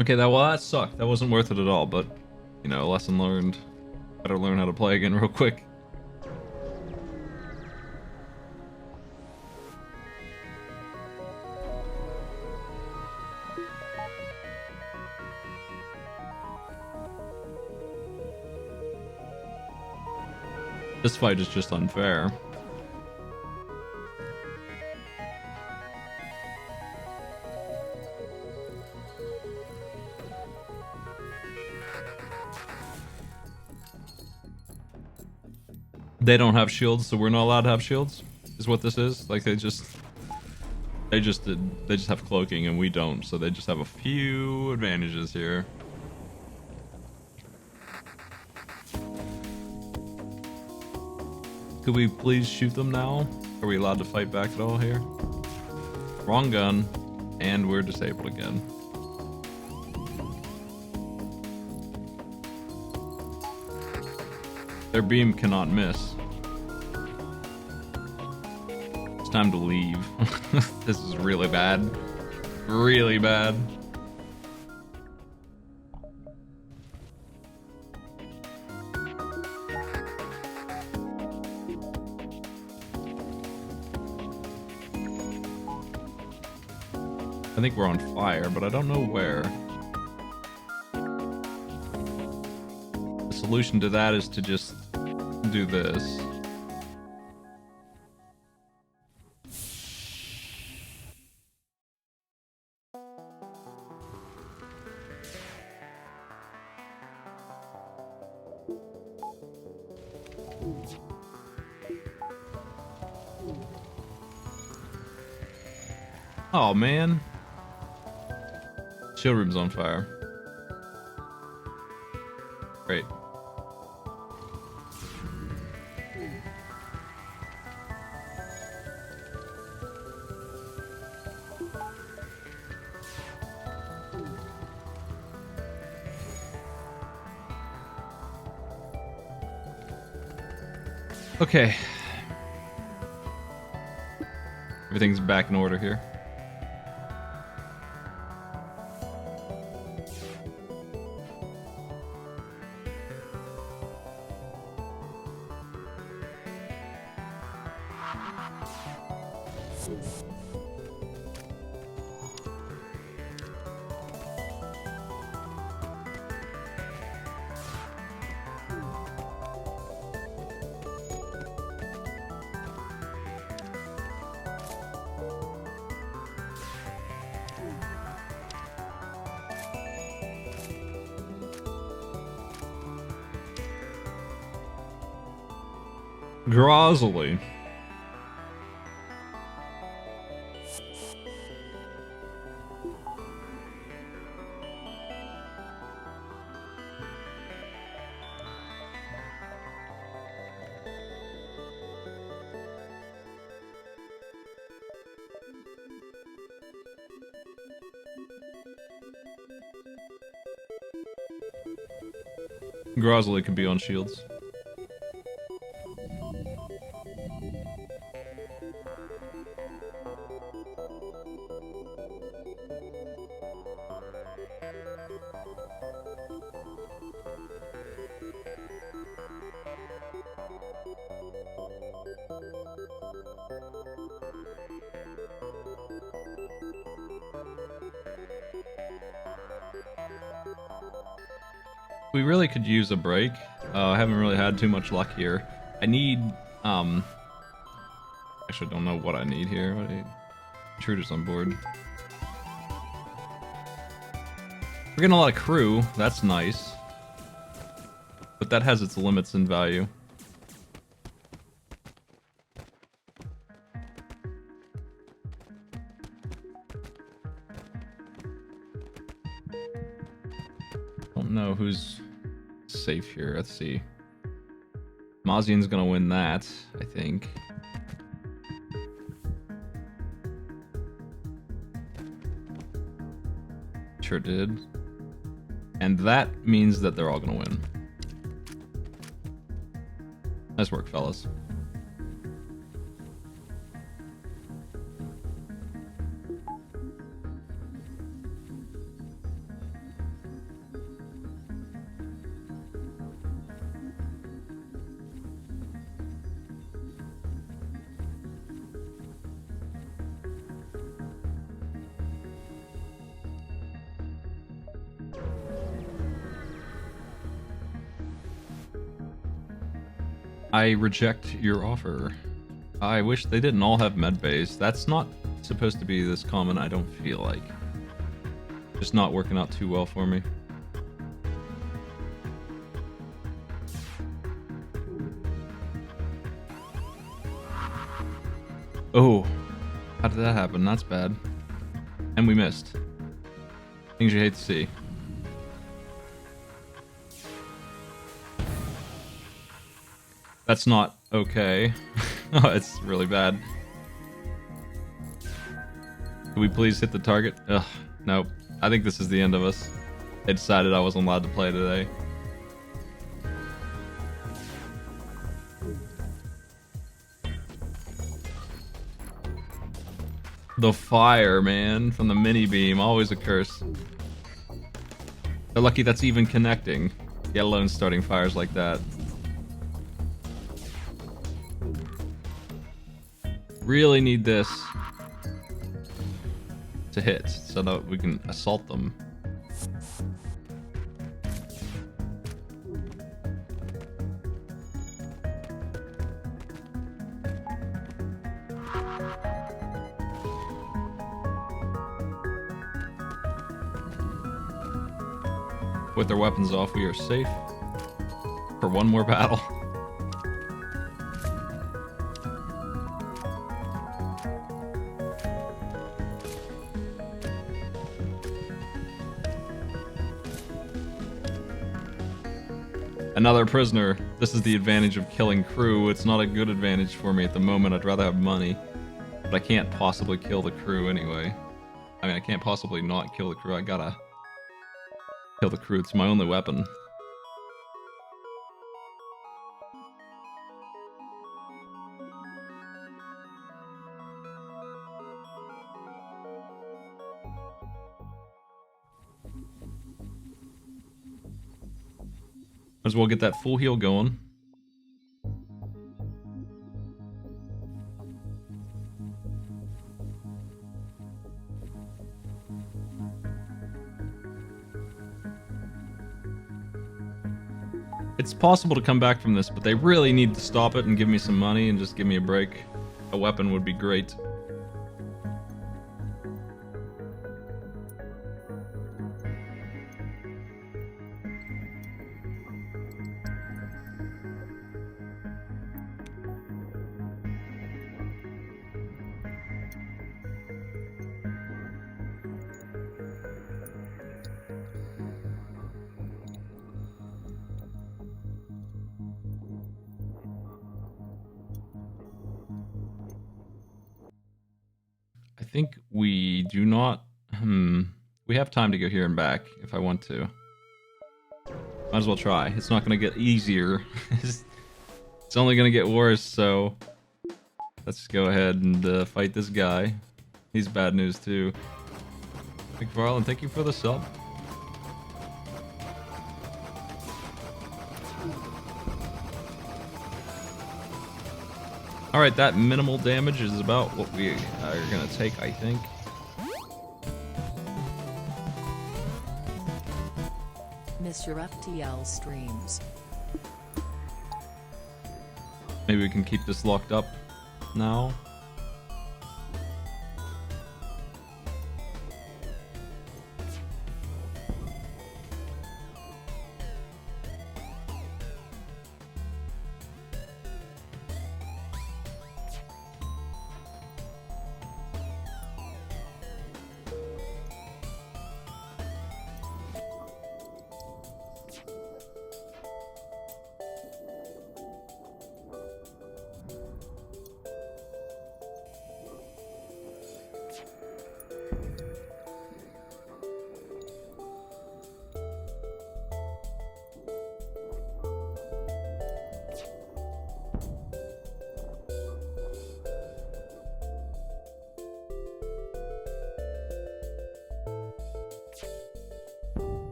Okay, that sucked. That wasn't worth it at all, but, you know, lesson learned. Better learn how to play again real quick. This fight is just unfair. They don't have shields, so we're not allowed to have shields, is what this is. Like they just have cloaking and we don't, so they just have a few advantages here. Could we please shoot them now? Are we allowed to fight back at all here? Wrong gun, and we're disabled again. Their beam cannot miss. It's time to leave. This is really bad. Really bad. I think we're on fire, but I don't know where. The solution to that is to just do this. Oh man. Shield room's on fire. Great. Okay. Everything's back in order here. Grozzly. Grozzly could be on shields. We really could use a break. I haven't really had too much luck here. I need, actually don't know what I need here. What do you... Intruders on board. We're getting a lot of crew. That's nice. But that has its limits in value. Don't know who's safe here. Let's see. Mazian's gonna win that, I think. Sure did. And that means that they're all gonna win. Nice work, fellas. I reject your offer. I wish they didn't all have med bays. That's not supposed to be this common, I don't feel like. Just not working out too well for me. Oh, how did that happen? That's bad. And we missed. Things you hate to see. That's not okay. Oh, it's really bad. Can we please hit the target? Ugh, nope. I think this is the end of us. They decided I wasn't allowed to play today. The fire, man, from the mini beam, always a curse. They're lucky that's even connecting, let alone starting fires like that. Really need this to hit so that we can assault them. With their weapons off, we are safe for one more battle. Another prisoner. This is the advantage of killing crew. It's not a good advantage for me at the moment. I'd rather have money. But I can't possibly kill the crew anyway. I mean, I can't possibly not kill the crew. I gotta kill the crew. It's my only weapon. Might as well get that full heal going. It's possible to come back from this, but they really need to stop it and give me some money and just give me a break. A weapon would be great. I think we do not... We have time to go here and back if I want to. Might as well try. It's not going to get easier. It's only going to get worse, so... Let's go ahead and fight this guy. He's bad news too. McFarlane, thank you for the sub. Alright, that minimal damage is about what we are going to take, I think. Miss your FTL streams. Maybe we can keep this locked up now.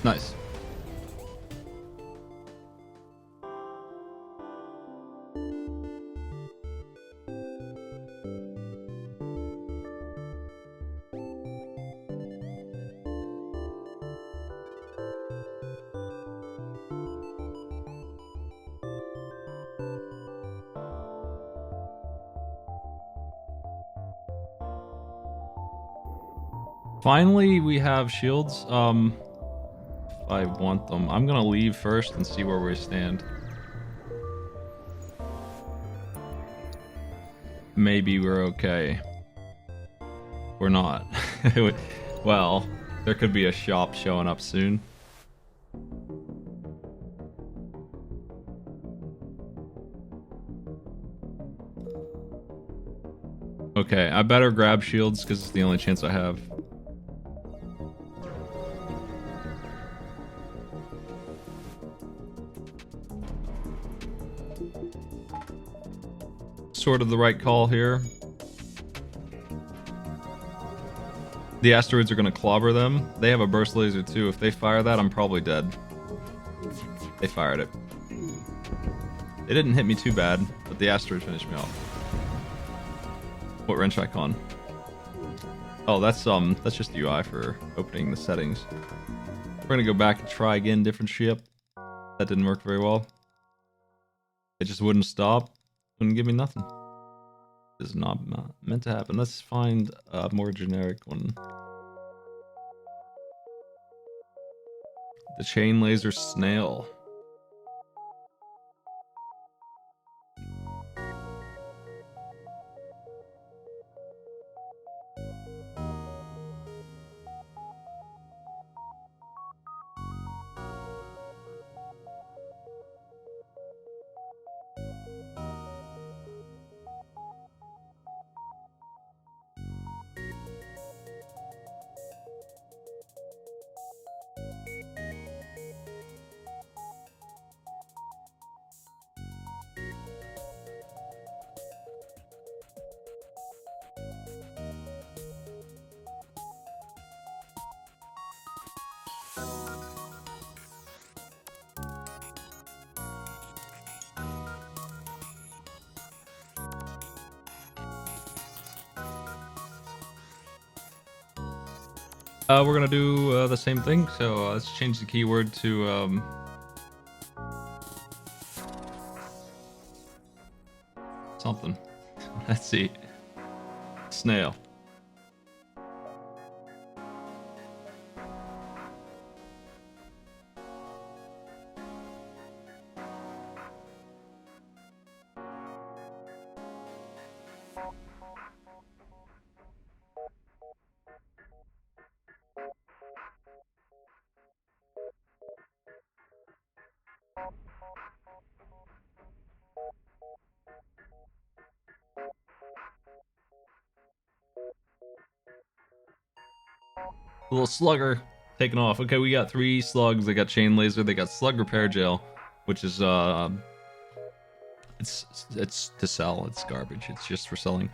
Nice. Finally, we have shields. If I want them. I'm gonna leave first and see where we stand. Maybe we're okay. We're not. Well, there could be a shop showing up soon. Okay, I better grab shields because it's the only chance I have. Sort of the right call here. The asteroids are going to clobber them. They have a burst laser too. If they fire that, I'm probably dead. They fired it. They didn't hit me too bad, but the asteroid finished me off. What wrench icon? Oh, that's just UI for opening the settings. We're gonna go back and try again, different ship. That didn't work very well. It just wouldn't stop. Wouldn't give me nothing. This is not meant to happen. Let's find a more generic one. The chain laser snail. We're gonna do the same thing. So let's change the keyword to something. Let's see. Snail. Little slugger taking off. Okay, we got 3 slugs. They got chain laser. They got slug repair gel, which is it's to sell. It's garbage. It's just for selling.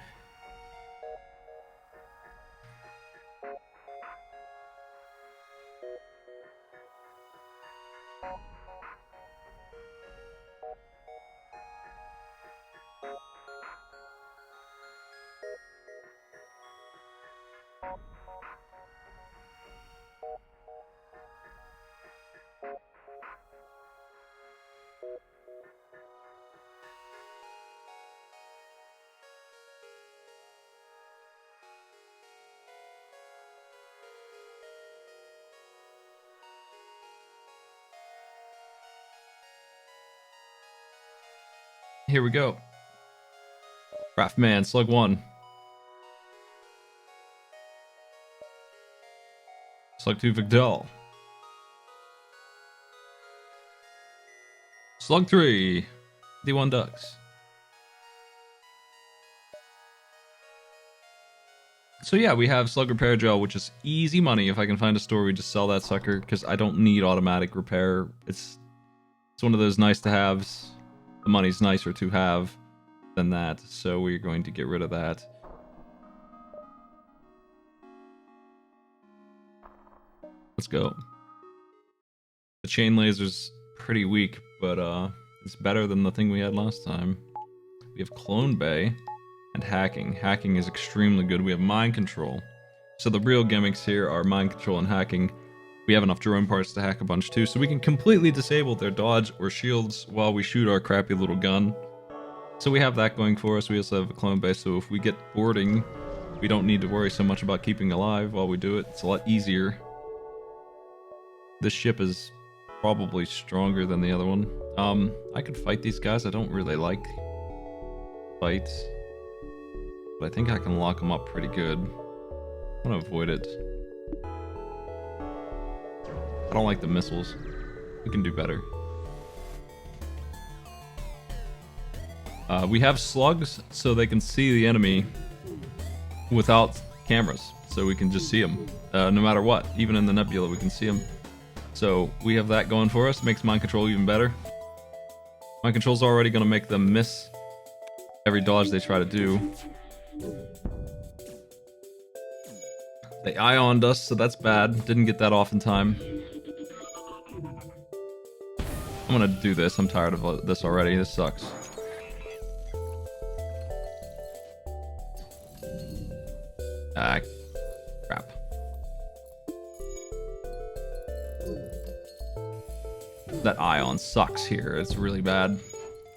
Here we go. Craftman, slug 1. Slug 2, Vigdal. Slug 3, D1 Ducks. So yeah, we have slug repair gel, which is easy money. If I can find a store, we just sell that sucker because I don't need automatic repair. It's one of those nice to haves. The money's nicer to have than that, so we're going to get rid of that. Let's go. The chain laser's pretty weak, but it's better than the thing we had last time. We have Clone Bay and Hacking. Hacking is extremely good. We have Mind Control. So the real gimmicks here are Mind Control and Hacking. We have enough drone parts to hack a bunch too, so we can completely disable their dodge or shields while we shoot our crappy little gun. So we have that going for us. We also have a Clone Bay, so if we get boarding we don't need to worry so much about keeping alive while we do it. It's a lot easier. This ship is probably stronger than the other one. I could fight these guys. I don't really like fights, but I think I can lock them up pretty good. I want to avoid it. I don't like the missiles. We can do better. We have slugs so they can see the enemy without cameras, so we can just see them no matter what. Even in the nebula we can see them, so we have that going for us. Makes mind control even better. Mind control's already going to make them miss every dodge they try to do. They ioned us, so that's bad. Didn't get that off in time. I'm gonna do this. I'm tired of this already. This sucks. Ah, crap. That ion sucks here. It's really bad.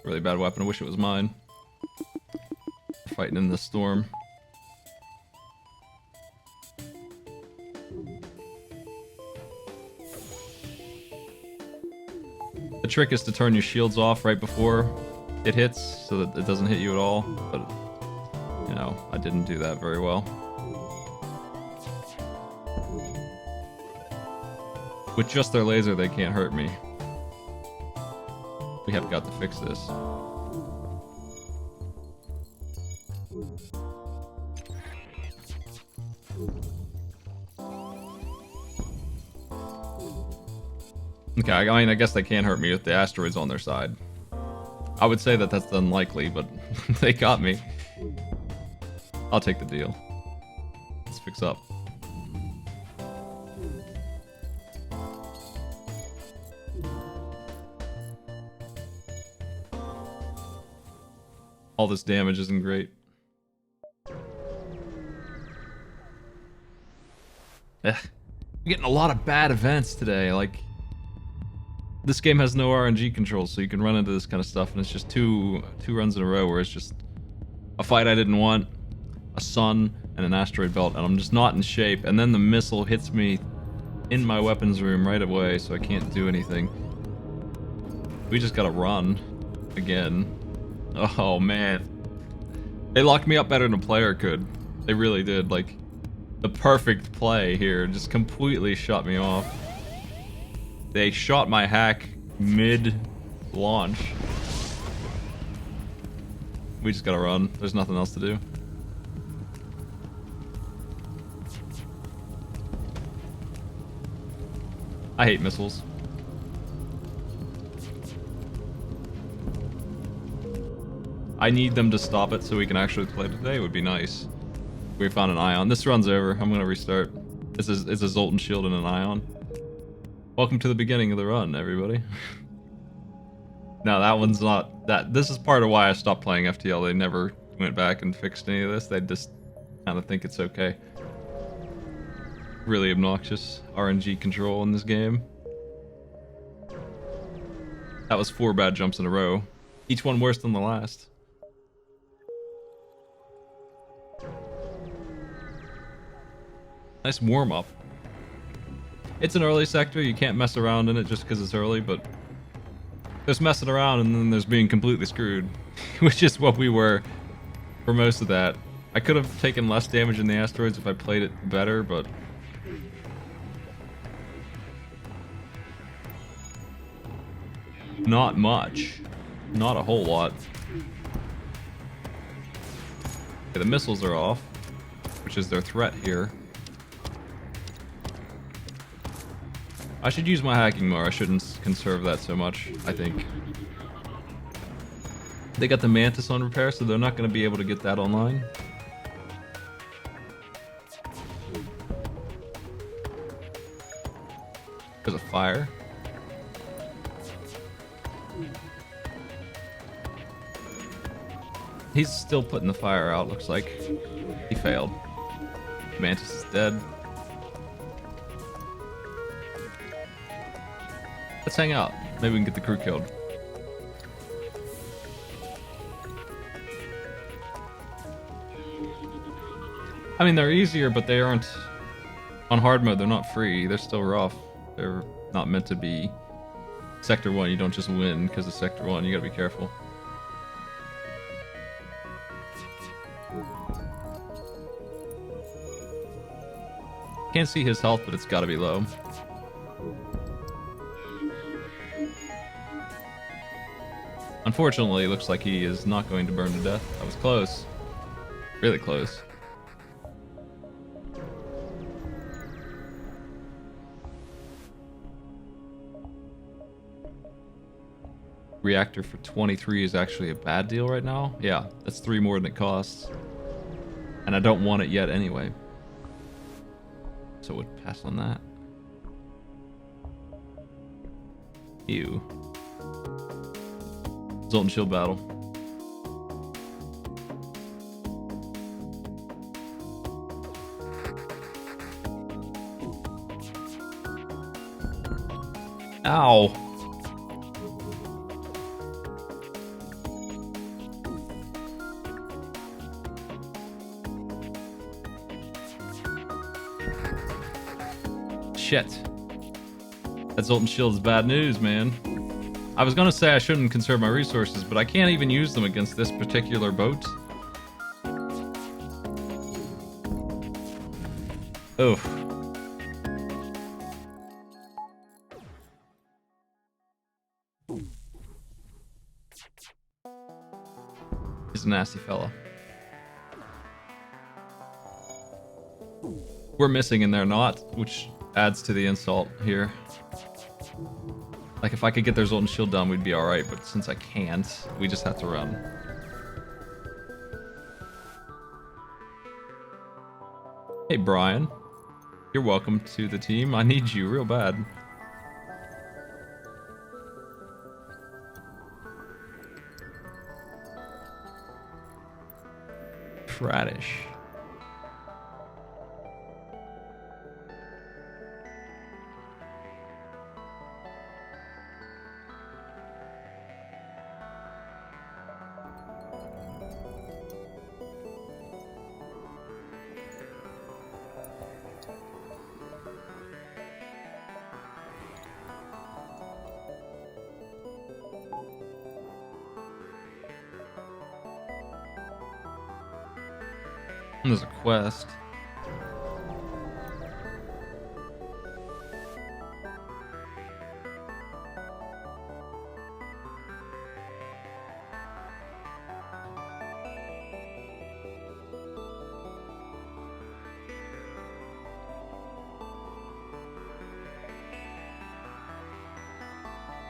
Really bad weapon. I wish it was mine. Fighting in the storm. The trick is to turn your shields off right before it hits so that it doesn't hit you at all, but you know, I didn't do that very well. With just their laser, they can't hurt me. We have got to fix this. Okay, I mean, I guess they can't hurt me with the asteroids on their side. I would say that that's unlikely, but they got me. I'll take the deal. Let's fix up. All this damage isn't great. I'm getting a lot of bad events today, like... This game has no RNG controls, so you can run into this kind of stuff, and it's just two runs in a row where it's just a fight I didn't want, a sun, and an asteroid belt, and I'm just not in shape, and then the missile hits me in my weapons room right away, so I can't do anything. We just gotta run again. Oh man. They locked me up better than a player could. They really did. Like, the perfect play here just completely shut me off. They shot my hack mid-launch. We just gotta run. There's nothing else to do. I hate missiles. I need them to stop it so we can actually play today. It would be nice. We found an ion. This run's over. I'm gonna restart. It's a Zoltan shield and an ion. Welcome to the beginning of the run, everybody. No, that one's not that. This is part of why I stopped playing FTL. They never went back and fixed any of this. They just kind of think it's okay. Really obnoxious RNG control in this game. That was 4 bad jumps in a row. Each one worse than the last. Nice warm-up. It's an early sector, you can't mess around in it just because it's early, but there's messing around and then there's being completely screwed, which is what we were for most of that. I could have taken less damage in the asteroids if I played it better, but not much. Not a whole lot. Okay, the missiles are off, which is their threat here. I should use my hacking more. I shouldn't conserve that so much, I think. They got the Mantis on repair, so they're not going to be able to get that online. There's a fire. He's still putting the fire out, looks like. He failed. Mantis is dead. Let's hang out. Maybe we can get the crew killed. I mean, they're easier, but they aren't on hard mode. They're not free. They're still rough. They're not meant to be Sector 1. You don't just win because of Sector 1. You gotta be careful. Can't see his health, but it's gotta be low. Unfortunately, it looks like he is not going to burn to death. That was close. Really close. Reactor for 23 is actually a bad deal right now. Yeah, that's 3 more than it costs. And I don't want it yet anyway. So would pass on that. Ew. Zoltan Shield battle. Ow. Shit. That Zoltan Shield is bad news, man. I was gonna say I shouldn't conserve my resources, but I can't even use them against this particular boat. Oof. He's a nasty fella. We're missing and they're not, which adds to the insult here. Like, if I could get their Zoltan Shield done, we'd be alright, but since I can't, we just have to run. Hey, Brian. You're welcome to the team. I need you real bad. Radish. There's a quest.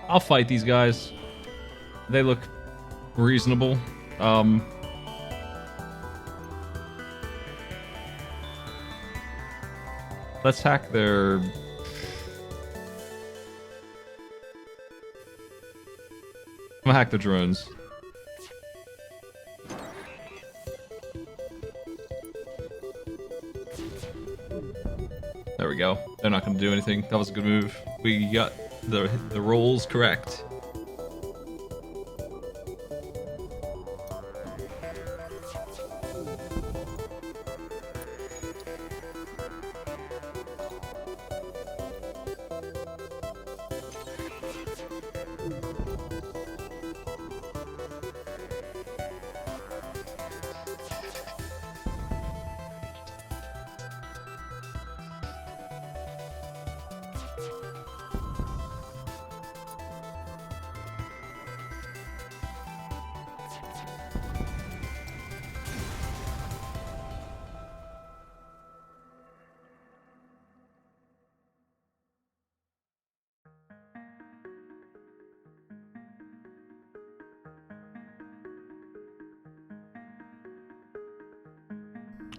I'll fight these guys. They look reasonable. Let's hack their... I'm gonna hack the drones. There we go. They're not gonna do anything. That was a good move. We got the rolls correct.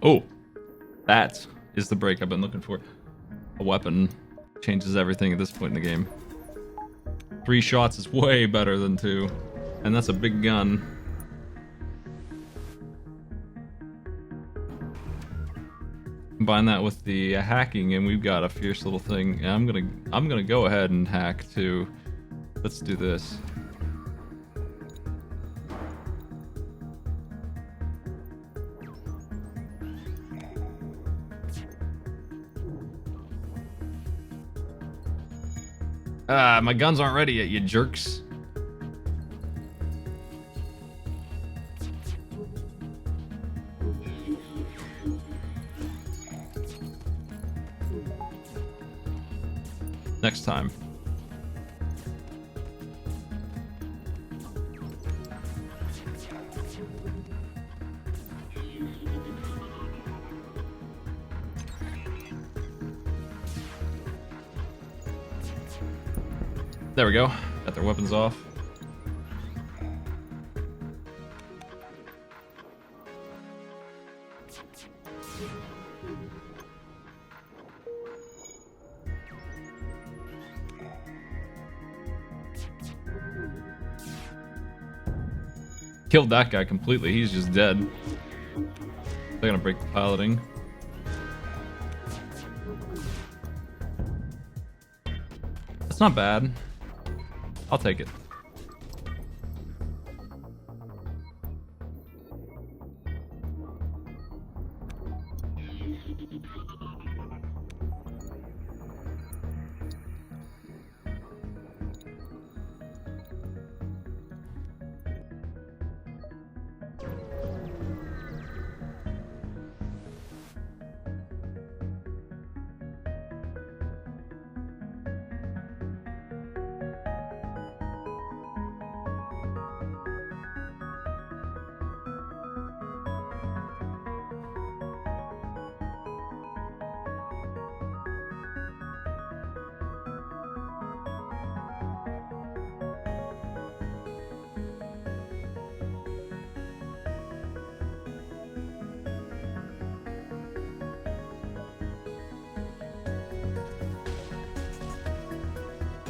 Oh, that is the break I've been looking for. A weapon changes everything at this point in the game. 3 shots is way better than 2, and that's a big gun. Combine that with the hacking, and we've got a fierce little thing. And I'm gonna go ahead and hack too. Let's do this. Ah, my guns aren't ready yet, you jerks. Next time. There we go. Got their weapons off. Killed that guy completely. He's just dead. They're gonna break the piloting. That's not bad. I'll take it.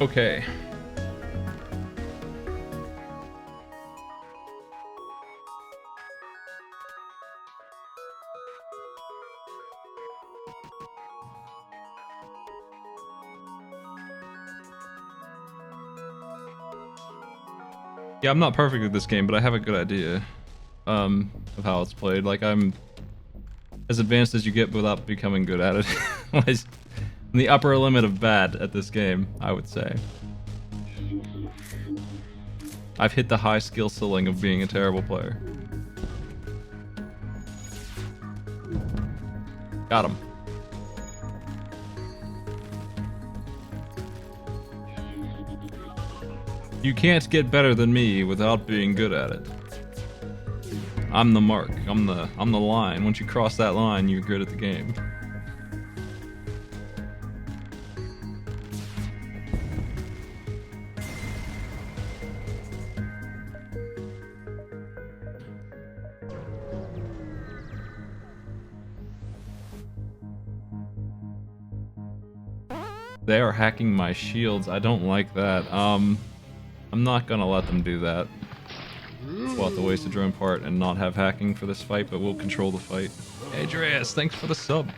Okay. Yeah, I'm not perfect at this game, but I have a good idea of how it's played. Like, I'm as advanced as you get without becoming good at it. I'm the upper limit of bad at this game, I would say. I've hit the high skill ceiling of being a terrible player. Got him. You can't get better than me without being good at it. I'm the mark. I'm the line. Once you cross that line, you're good at the game. They are hacking my shields. I don't like that. I'm not gonna let them do that. We'll have to waste a drone part and not have hacking for this fight, but we'll control the fight. Hey, Dreas, thanks for the sub.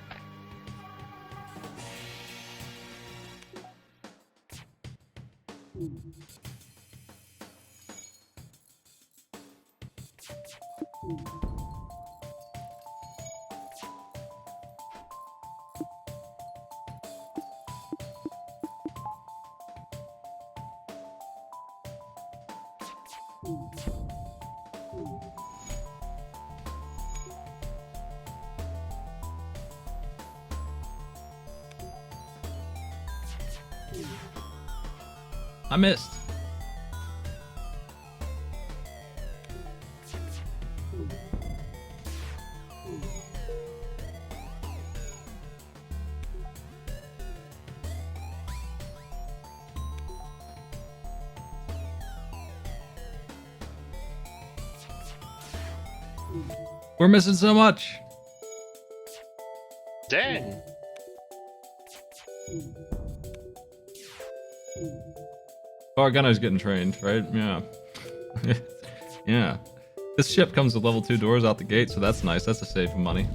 I missed. We're missing so much. Dang. Oh, our gunner's getting trained, right? Yeah. Yeah. This ship comes with level 2 doors out the gate, so that's nice. That's a save of money.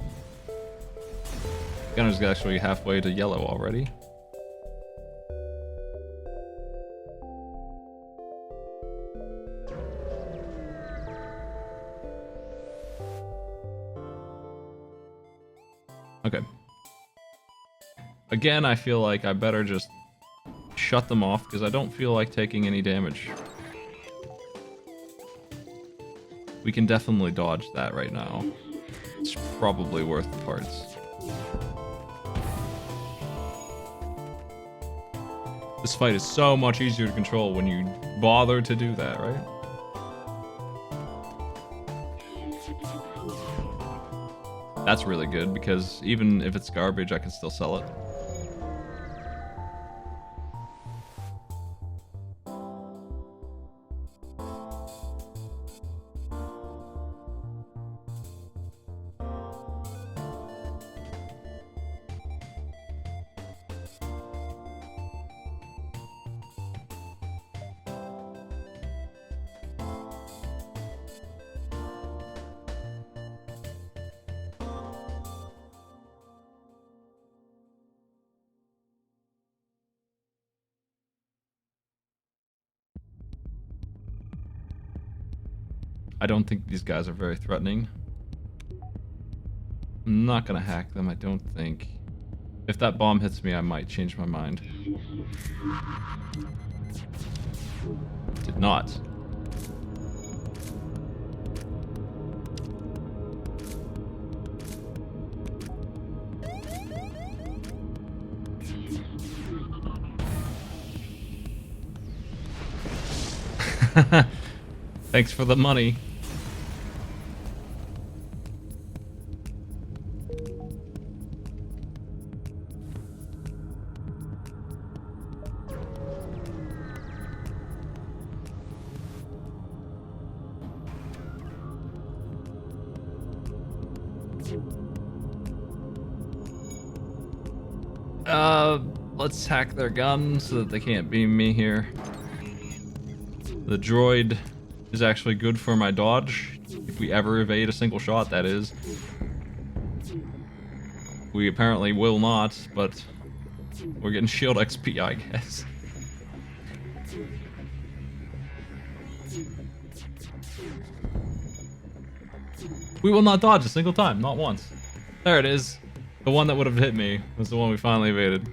Gunner's actually halfway to yellow already. Okay. Again, I feel like I better just shut them off because I don't feel like taking any damage. We can definitely dodge that right now. It's probably worth the parts. This fight is so much easier to control when you bother to do that, right? That's really good because even if it's garbage, I can still sell it. I don't think these guys are very threatening. I'm not gonna hack them, I don't think. If that bomb hits me, I might change my mind. Did not. Thanks for the money. Let's hack their gun so that they can't beam me here. The droid is actually good for my dodge. If we ever evade a single shot, that is. We apparently will not, but we're getting shield XP, I guess. We will not dodge a single time, not once. There it is. The one that would have hit me was the one we finally evaded.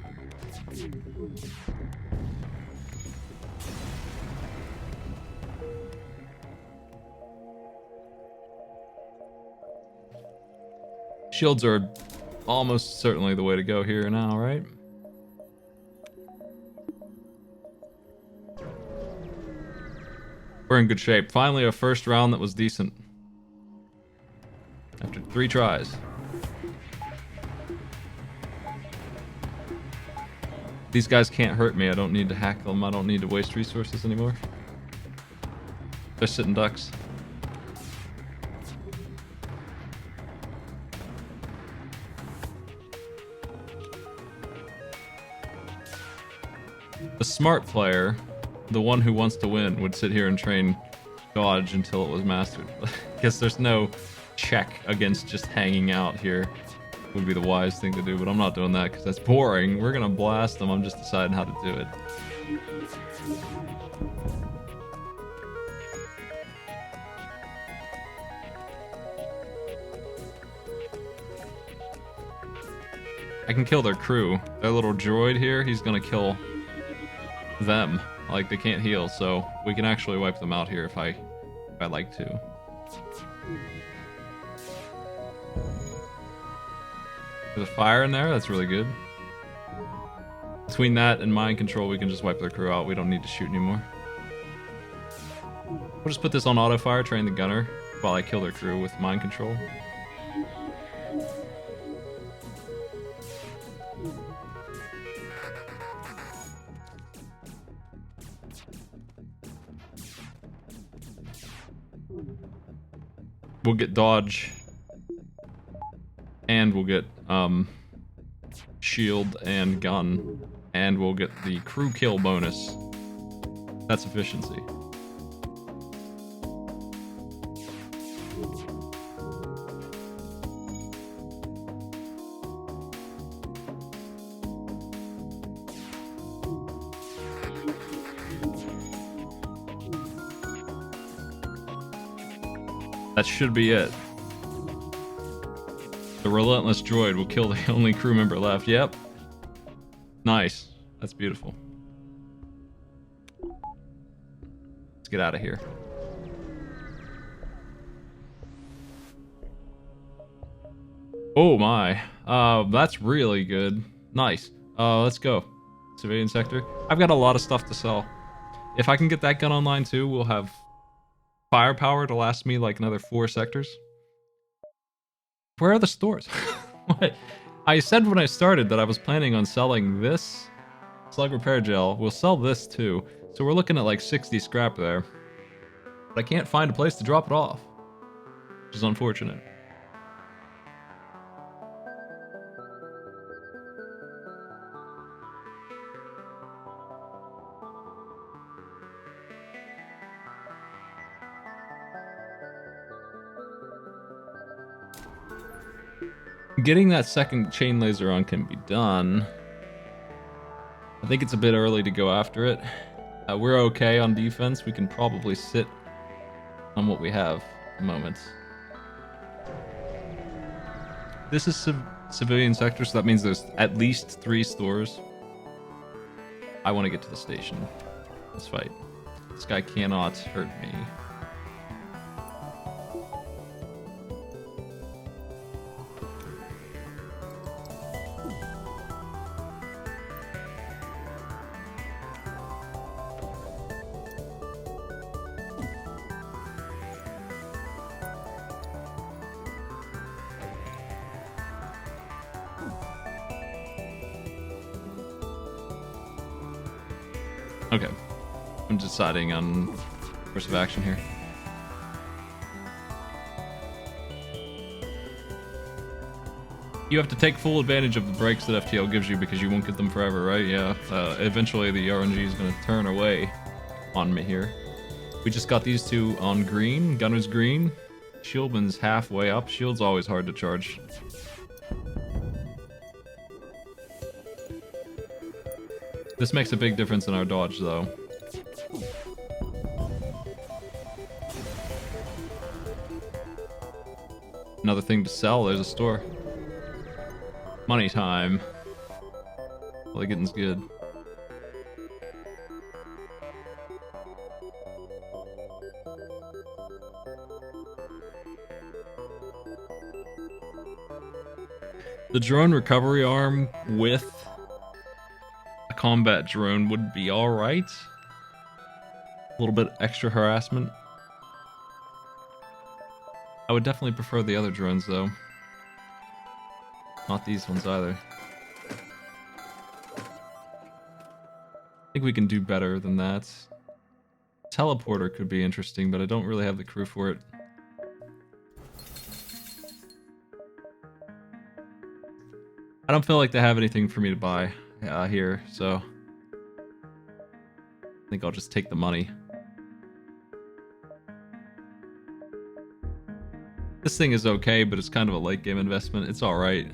Shields are almost certainly the way to go here now, right? We're in good shape. Finally, a first round that was decent. After 3 tries. These guys can't hurt me. I don't need to hack them. I don't need to waste resources anymore. They're sitting ducks. The smart player, the one who wants to win, would sit here and train dodge until it was mastered. Because there's no check against just hanging out here. Would be the wise thing to do, but I'm not doing that because that's boring. We're gonna blast them. I'm just deciding how to do it. I can kill their crew. Their little droid here, he's gonna kill them. Like, they can't heal, so we can actually wipe them out here if I'd like to. There's a fire in there, that's really good. Between that and mind control, we can just wipe their crew out. We don't need to shoot anymore. We'll just put this on auto fire, train the gunner, while I kill their crew with mind control. We'll get dodge. And we'll get shield and gun. And we'll get the crew kill bonus. That's efficiency. That should be it. The relentless droid will kill the only crew member left. Yep. Nice. That's beautiful. get out of here. Oh my. That's really good. Nice. Let's go. Civilian sector. I've got a lot of stuff to sell. If I can get that gun online too, we'll have firepower to last me like another 4 sectors. Where are the stores? What? I said when I started that I was planning on selling this slug repair gel. We'll sell this too. So we're looking at like 60 scrap there. But I can't find a place to drop it off, which is unfortunate. Getting that second chain laser on can be done. I think it's a bit early to go after it. We're okay on defense. We can probably sit on what we have at the moment. This is civilian sector, so that means there's at least 3 stores. I want to get to the station. Let's fight. This guy cannot hurt me. Okay. I'm deciding on course of action here. You have to take full advantage of the breaks that FTL gives you because you won't get them forever, right? Yeah. Eventually the RNG is going to turn away on me here. We just got these 2 on green. Gunner's green. Shieldman's halfway up. Shield's always hard to charge. This makes a big difference in our dodge, though. Another thing to sell, there's a store. Money time. Well, the getting's good. The drone recovery arm with a combat drone would be alright. A little bit extra harassment. I would definitely prefer the other drones though. Not these ones either. I think we can do better than that. Teleporter could be interesting, but I don't really have the crew for it. I don't feel like they have anything for me to buy here, so I think I'll just take the money. This thing is okay, but it's kind of a late game investment. It's alright.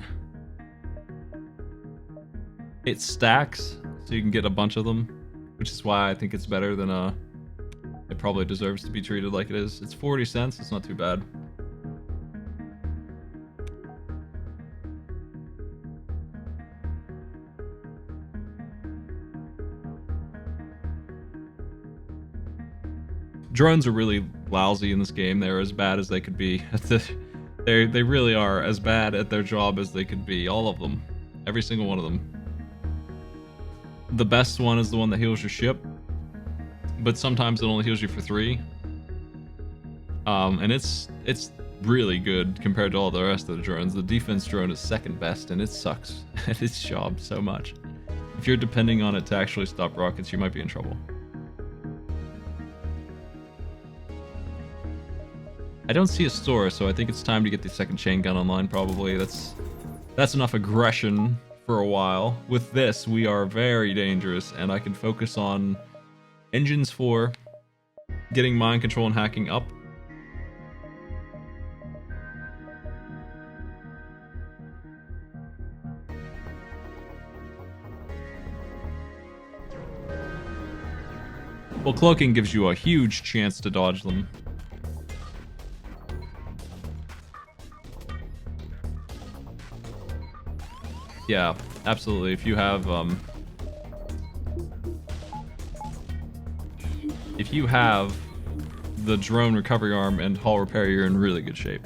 It stacks, so you can get a bunch of them, which is why I think it's better than it probably deserves to be treated like it is. It's 40 cents, it's not too bad. Drones are really lousy in this game. They're as bad as they could be. They really are as bad at their job as they could be. All of them. Every single one of them. The best one is the one that heals your ship. But sometimes it only heals you for 3. And it's really good compared to all the rest of the drones. The defense drone is second best and it sucks at its job so much. If you're depending on it to actually stop rockets, you might be in trouble. I don't see a store, so I think it's time to get the second chain gun online, probably. That's enough aggression for a while. With this, we are very dangerous, and I can focus on engines 4, getting mind control and hacking up. Well, cloaking gives you a huge chance to dodge them. Yeah, absolutely. If you have the drone recovery arm and hull repair, you're in really good shape.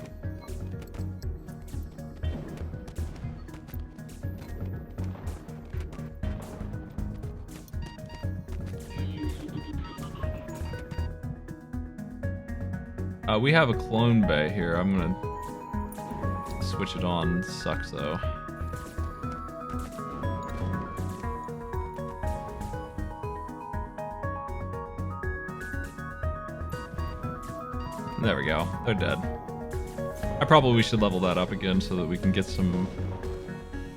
We have a clone bay here. I'm gonna switch it on. Sucks though. There we go. They're dead. I probably should level that up again so that we can get some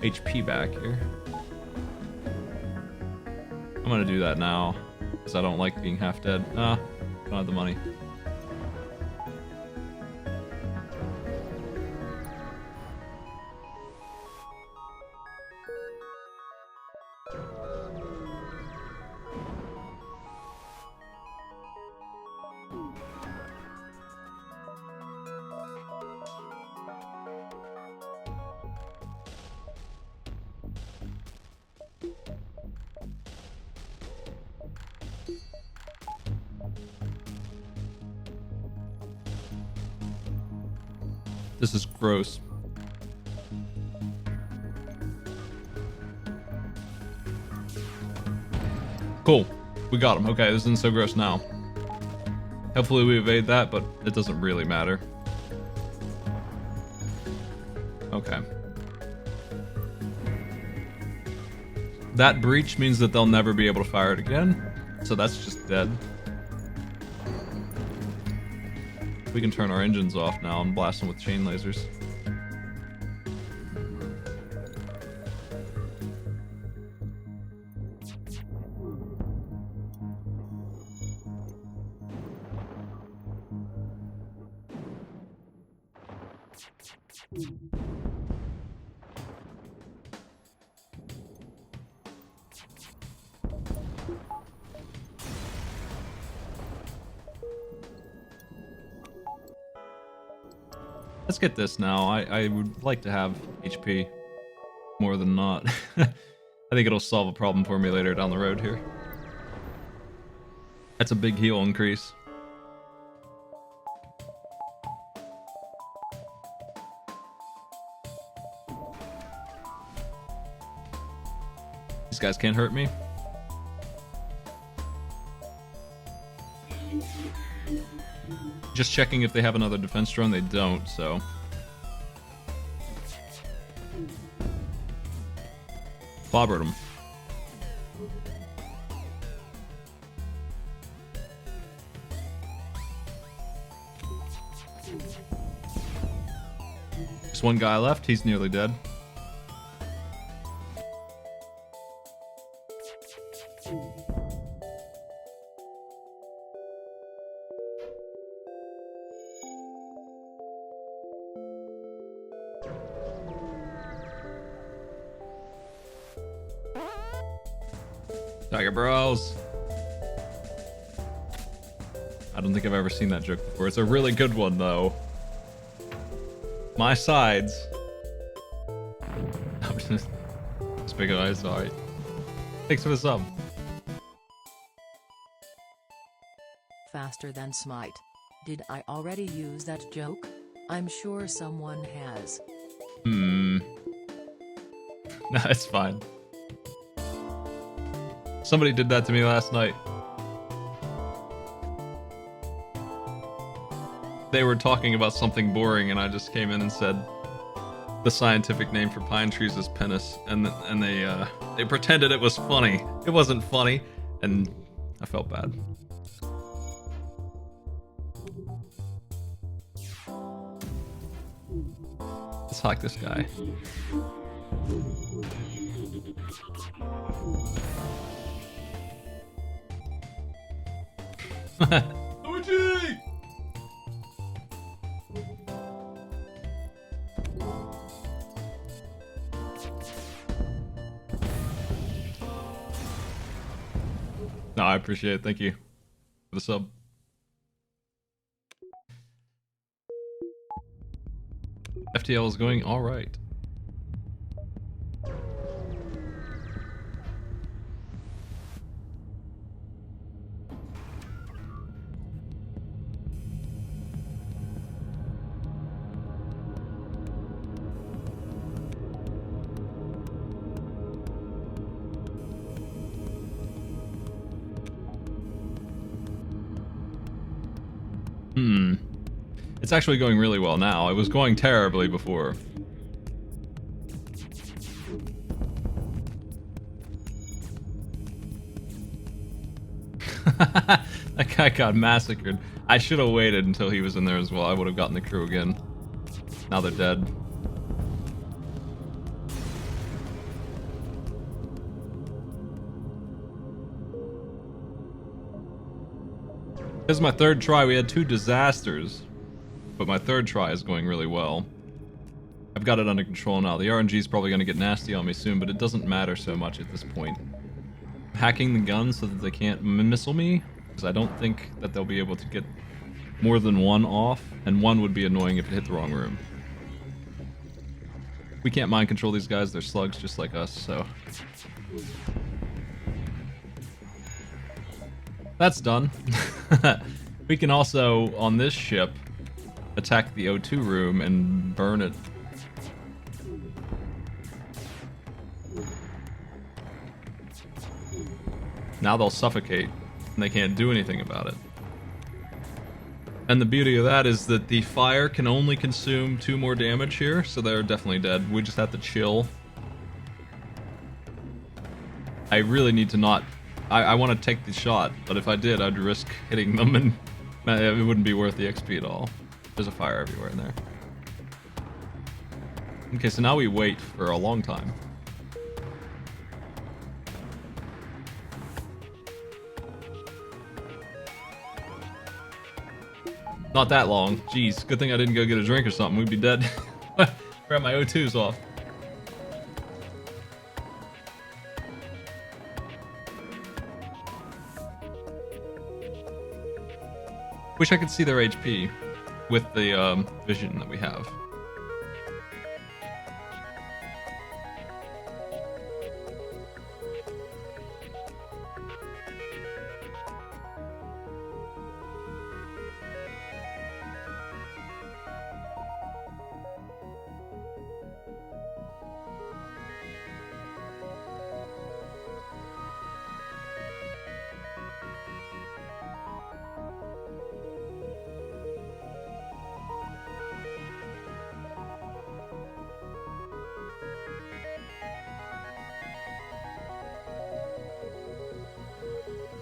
HP back here. I'm gonna do that now because I don't like being half dead. Nah, don't have the money. This is gross. Cool. We got him. Okay, this isn't so gross now. Hopefully we evade that, but it doesn't really matter. Okay. That breach means that they'll never be able to fire it again. So that's just dead. We can turn our engines off now and blast them with chain lasers. Let's get this now. I would like to have HP more than not. I think it'll solve a problem for me later down the road here. That's a big heal increase. These guys can't hurt me. Just checking if they have another defense drone. They don't, so. Clobbered them. There's one guy left. He's nearly dead. Tiger Bros. I don't think I've ever seen that joke before. It's a really good one, though. My sides. I'm just big eyes. Alright. Thanks for the sub. Faster than Smite. Did I already use that joke? I'm sure someone has. No, it's fine. Somebody did that to me last night. They were talking about something boring, and I just came in and said the scientific name for pine trees is penis, and they pretended it was funny. It wasn't funny, and I felt bad. Let's hack this guy. Luigi! No, I appreciate it. Thank you for the sub. FTL is going all right. It's actually going really well now. It was going terribly before. That guy got massacred. I should have waited until he was in there as well. I would have gotten the crew again. Now they're dead. This is my third try. We had 2 disasters, but my third try is going really well. I've got it under control now. The RNG is probably going to get nasty on me soon, but it doesn't matter so much at this point. Hacking the gun so that they can't missile me, because I don't think that they'll be able to get more than 1 off, and 1 would be annoying if it hit the wrong room. We can't mind control these guys. They're slugs just like us, so... That's done. We can also, on this ship, attack the O2 room and burn it. Now they'll suffocate, and they can't do anything about it. And the beauty of that is that the fire can only consume 2 more damage here, so they're definitely dead. We just have to chill. I really need to not... I want to take the shot, but if I did, I'd risk hitting them, and it wouldn't be worth the XP at all. There's a fire everywhere in there. Okay, so now we wait for a long time. Not that long. Jeez, good thing I didn't go get a drink or something. We'd be dead. Grab my O2s off. Wish I could see their HP with the vision that we have.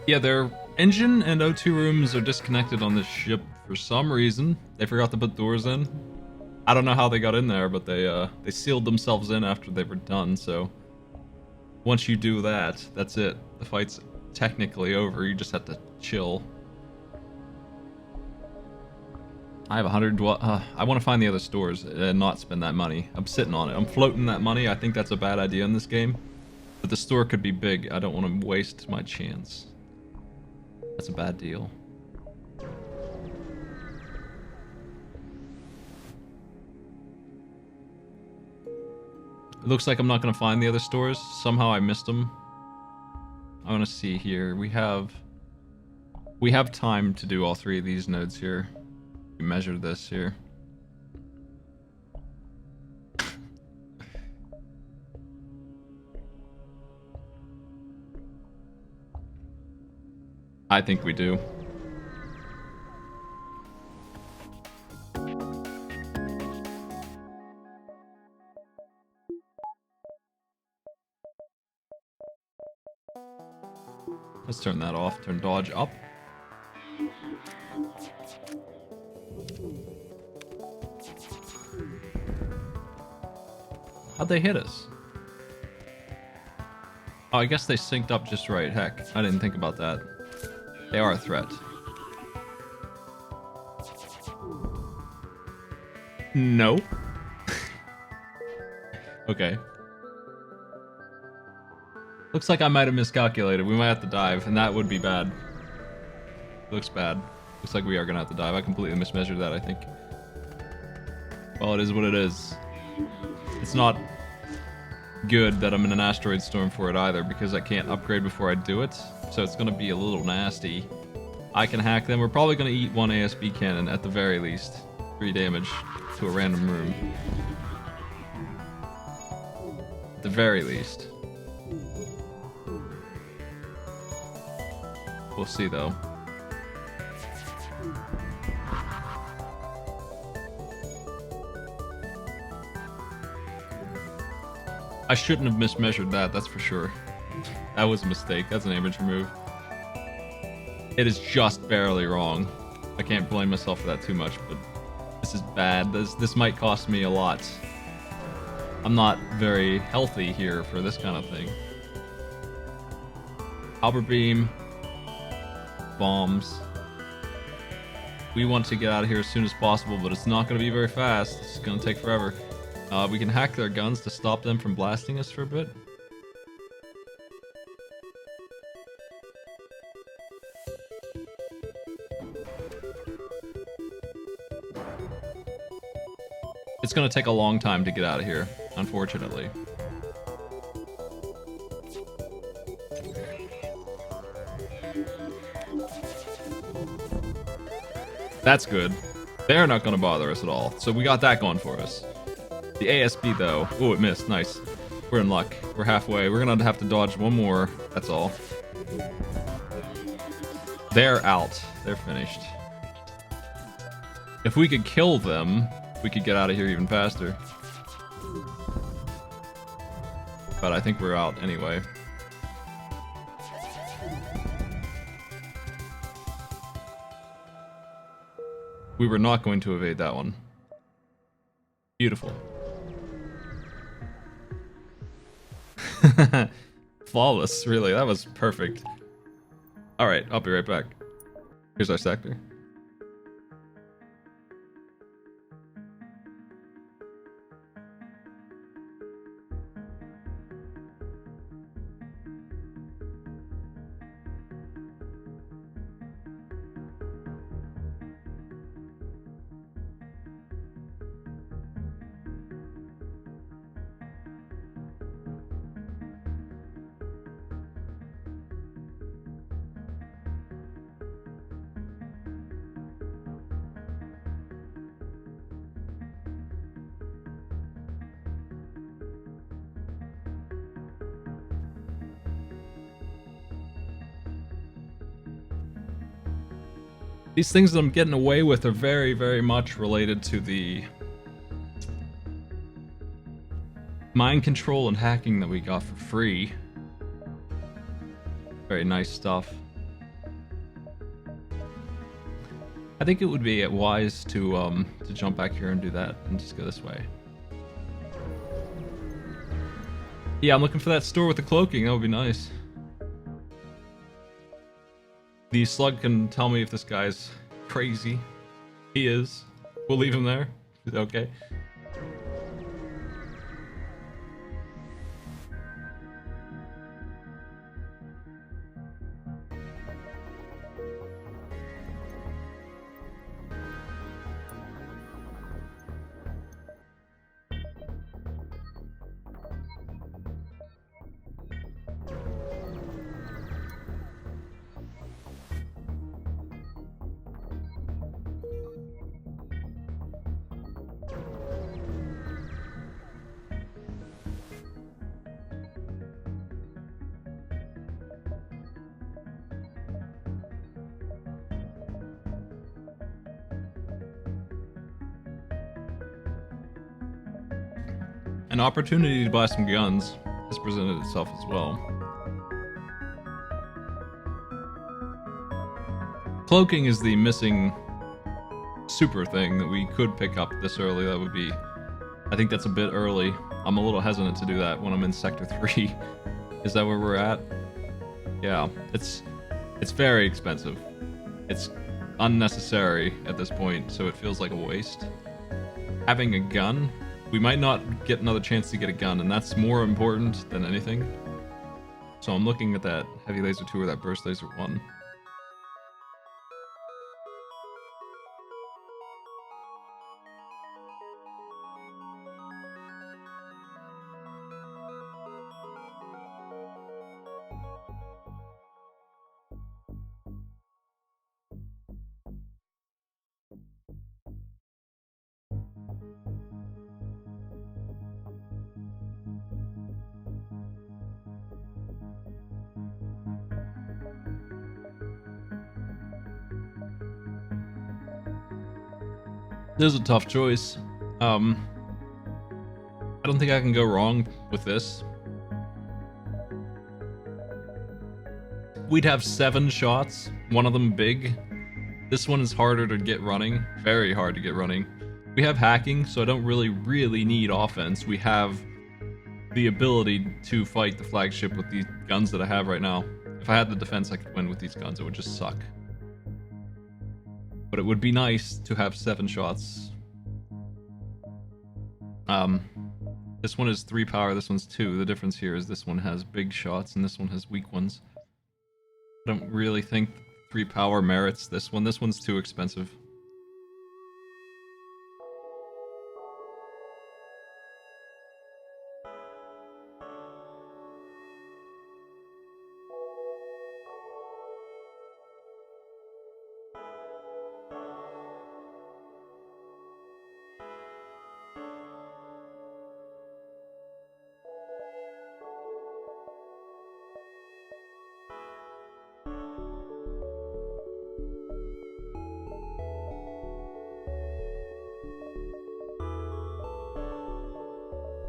Yeah, their engine and O2 rooms are disconnected on this ship for some reason. They forgot to put doors in. I don't know how they got in there, but they sealed themselves in after they were done, so... Once you do that, that's it. The fight's technically over, you just have to chill. I have 100 I want to find the other stores and not spend that money. I'm sitting on it. I'm floating that money. I think that's a bad idea in this game. But the store could be big. I don't want to waste my chance. That's a bad deal. It looks like I'm not going to find the other stores. Somehow I missed them. I want to see here. We have time to do all 3 of these nodes here. We measure this here. I think we do. Let's turn that off. Turn dodge up. How'd they hit us? Oh, I guess they synced up just right. Heck, I didn't think about that. They are a threat. No. Okay. Looks like I might have miscalculated. We might have to dive, and that would be bad. Looks bad. Looks like we are gonna have to dive. I completely mismeasured that, I think. Well, it is what it is. It's not good that I'm in an asteroid storm for it either, because I can't upgrade before I do it. So it's gonna be a little nasty. I can hack them. We're probably gonna eat 1 ASB cannon at the very least. 3 damage to a random room. At the very least. We'll see though. I shouldn't have mismeasured that, that's for sure. That was a mistake. That's an image remove. It is just barely wrong. I can't blame myself for that too much, but this is bad. This might cost me a lot. I'm not very healthy here for this kind of thing. Halberd beam. Bombs. We want to get out of here as soon as possible, but it's not going to be very fast. It's going to take forever. We can hack their guns to stop them from blasting us for a bit. It's going to take a long time to get out of here, unfortunately. That's good. They're not going to bother us at all, so we got that going for us. The ASB, though. Oh, it missed. Nice. We're in luck. We're halfway. We're going to have to dodge one more. That's all. They're out. They're finished. If we could kill them, we could get out of here even faster. But I think we're out anyway. We were not going to evade that one. Beautiful. Flawless, really. That was perfect. Alright, I'll be right back. Here's our sector. These things that I'm getting away with are very, very much related to the mind control and hacking that we got for free. Very nice stuff. I think it would be wise to jump back here and do that and just go this way. Yeah, I'm looking for that store with the cloaking. That would be nice. The slug can tell me if this guy's crazy. He is. We'll leave him there. Okay. An opportunity to buy some guns has presented itself as well. Cloaking is the missing super thing that we could pick up this early. That would be... I think that's a bit early. I'm a little hesitant to do that when I'm in Sector 3. Is that where we're at? Yeah, it's very expensive. It's unnecessary at this point, so it feels like a waste. Having a gun... We might not get another chance to get a gun, and that's more important than anything. So I'm looking at that Heavy Laser 2 or that Burst Laser 1. This is a tough choice. I I don't think I can go wrong with this. We'd have 7 shots, one of them big. This one is harder to get running, very hard to get running. We have hacking, so I don't really need offense. We have the ability to fight the flagship with these guns that I have right now. If I had the defense, I could win with these guns. It would just suck. But it would be nice to have 7 shots. This one is 3 power, this one's 2. The difference here is this one has big shots and this one has weak ones. I don't really think 3 power merits this one. This one's too expensive.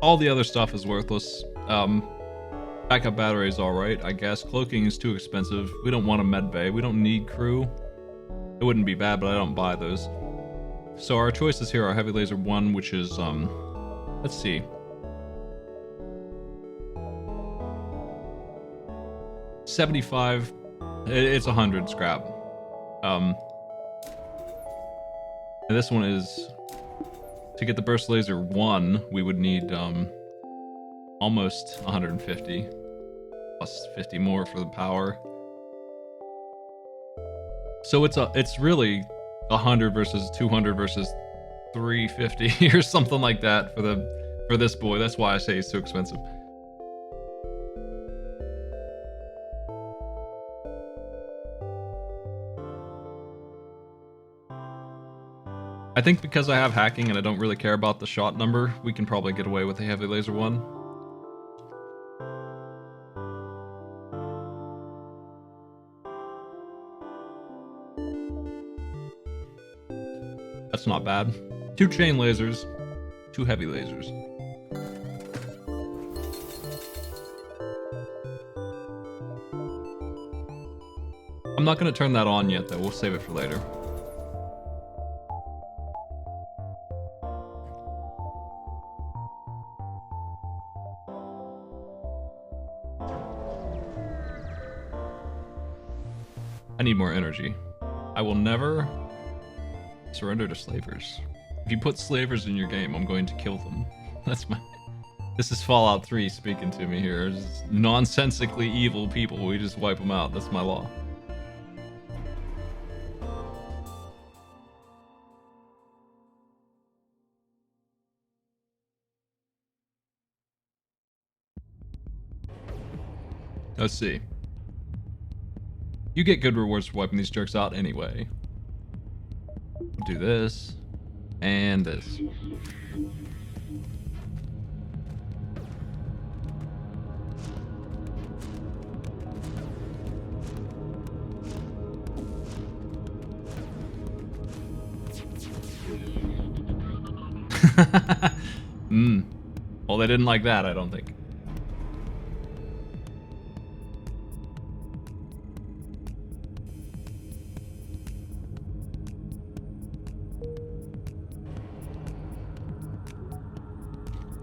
All the other stuff is worthless. Backup battery is alright, I guess. Cloaking is too expensive. We don't want a med bay. We don't need crew. It wouldn't be bad, but I don't buy those. So our choices here are Heavy Laser 1, which is, let's see. $75. It's 100 scrap. And this one is... To get the Burst Laser 1, we would need almost 150. Plus 50 more for the power. So it's really 100 versus 200 versus 350 or something like that for this boy. That's why I say it's too expensive. I think because I have hacking and I don't really care about the shot number, we can probably get away with a Heavy Laser 1. That's not bad. 2 chain lasers, 2 heavy lasers. I'm not going to turn that on yet though, we'll save it for later. I need more energy. I will never surrender to slavers. If you put slavers in your game, I'm going to kill them. That's my... This is Fallout 3 speaking to me here. Just nonsensically evil people, we just wipe them out. That's my law. Let's see. You get good rewards for wiping these jerks out anyway. Do this. And this. Well, they didn't like that, I don't think.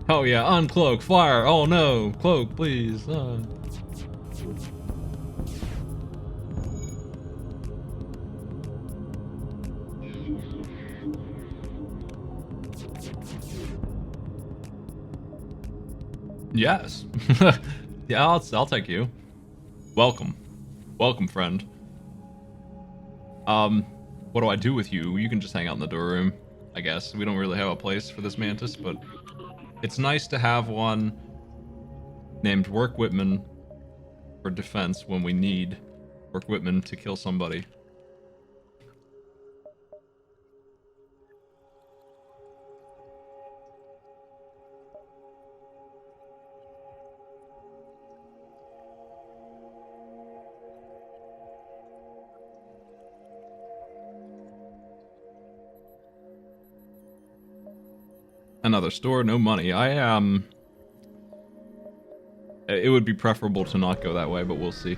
Oh yeah, uncloak, fire, oh no, cloak, please. Yes. Yeah, I'll take you. Welcome. Welcome, friend. What do I do with you? You can just hang out in the door room, I guess. We don't really have a place for this mantis, but it's nice to have one named Work Whitman for defense when we need Work Whitman to kill somebody. Another store, no money. It would be preferable to not go that way, but we'll see.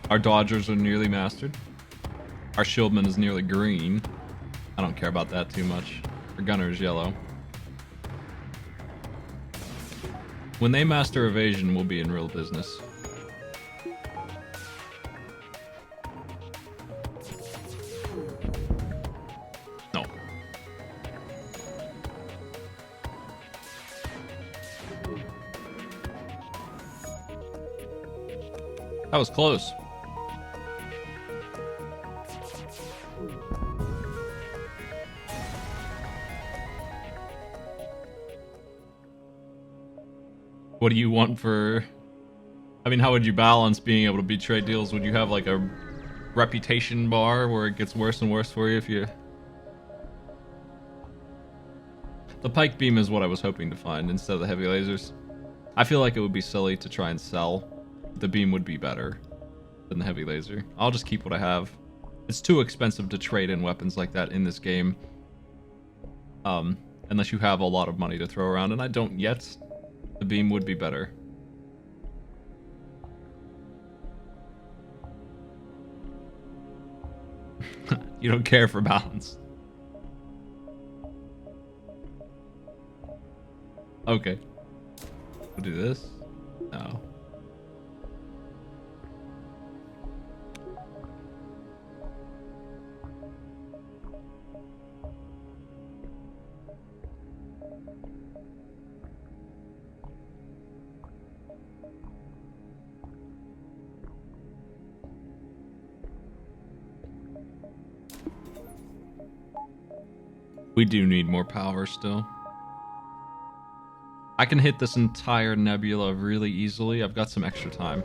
Our Dodgers are nearly mastered. Our Shieldman is nearly green. I don't care about that too much. Our Gunner is yellow. When they master evasion, we'll be in real business. No. That was close. What do you want for... I mean, how would you balance being able to beat trade deals? Would you have like a reputation bar where it gets worse and worse for you if you... The pike beam is what I was hoping to find instead of the heavy lasers. I feel like it would be silly to try and sell. The beam would be better than the heavy laser. I'll just keep what I have. It's too expensive to trade in weapons like that in this game. Unless you have a lot of money to throw around, and I don't yet. The beam would be better. You don't care for balance. Okay. We'll do this. No. We do need more power still. I can hit this entire nebula really easily. I've got some extra time.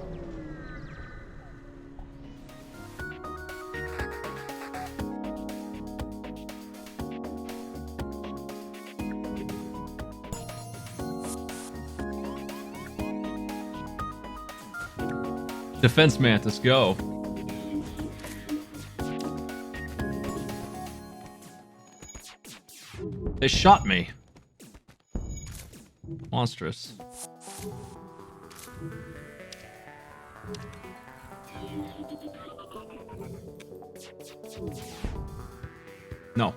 Defense Mantis, go. They shot me. Monstrous. No.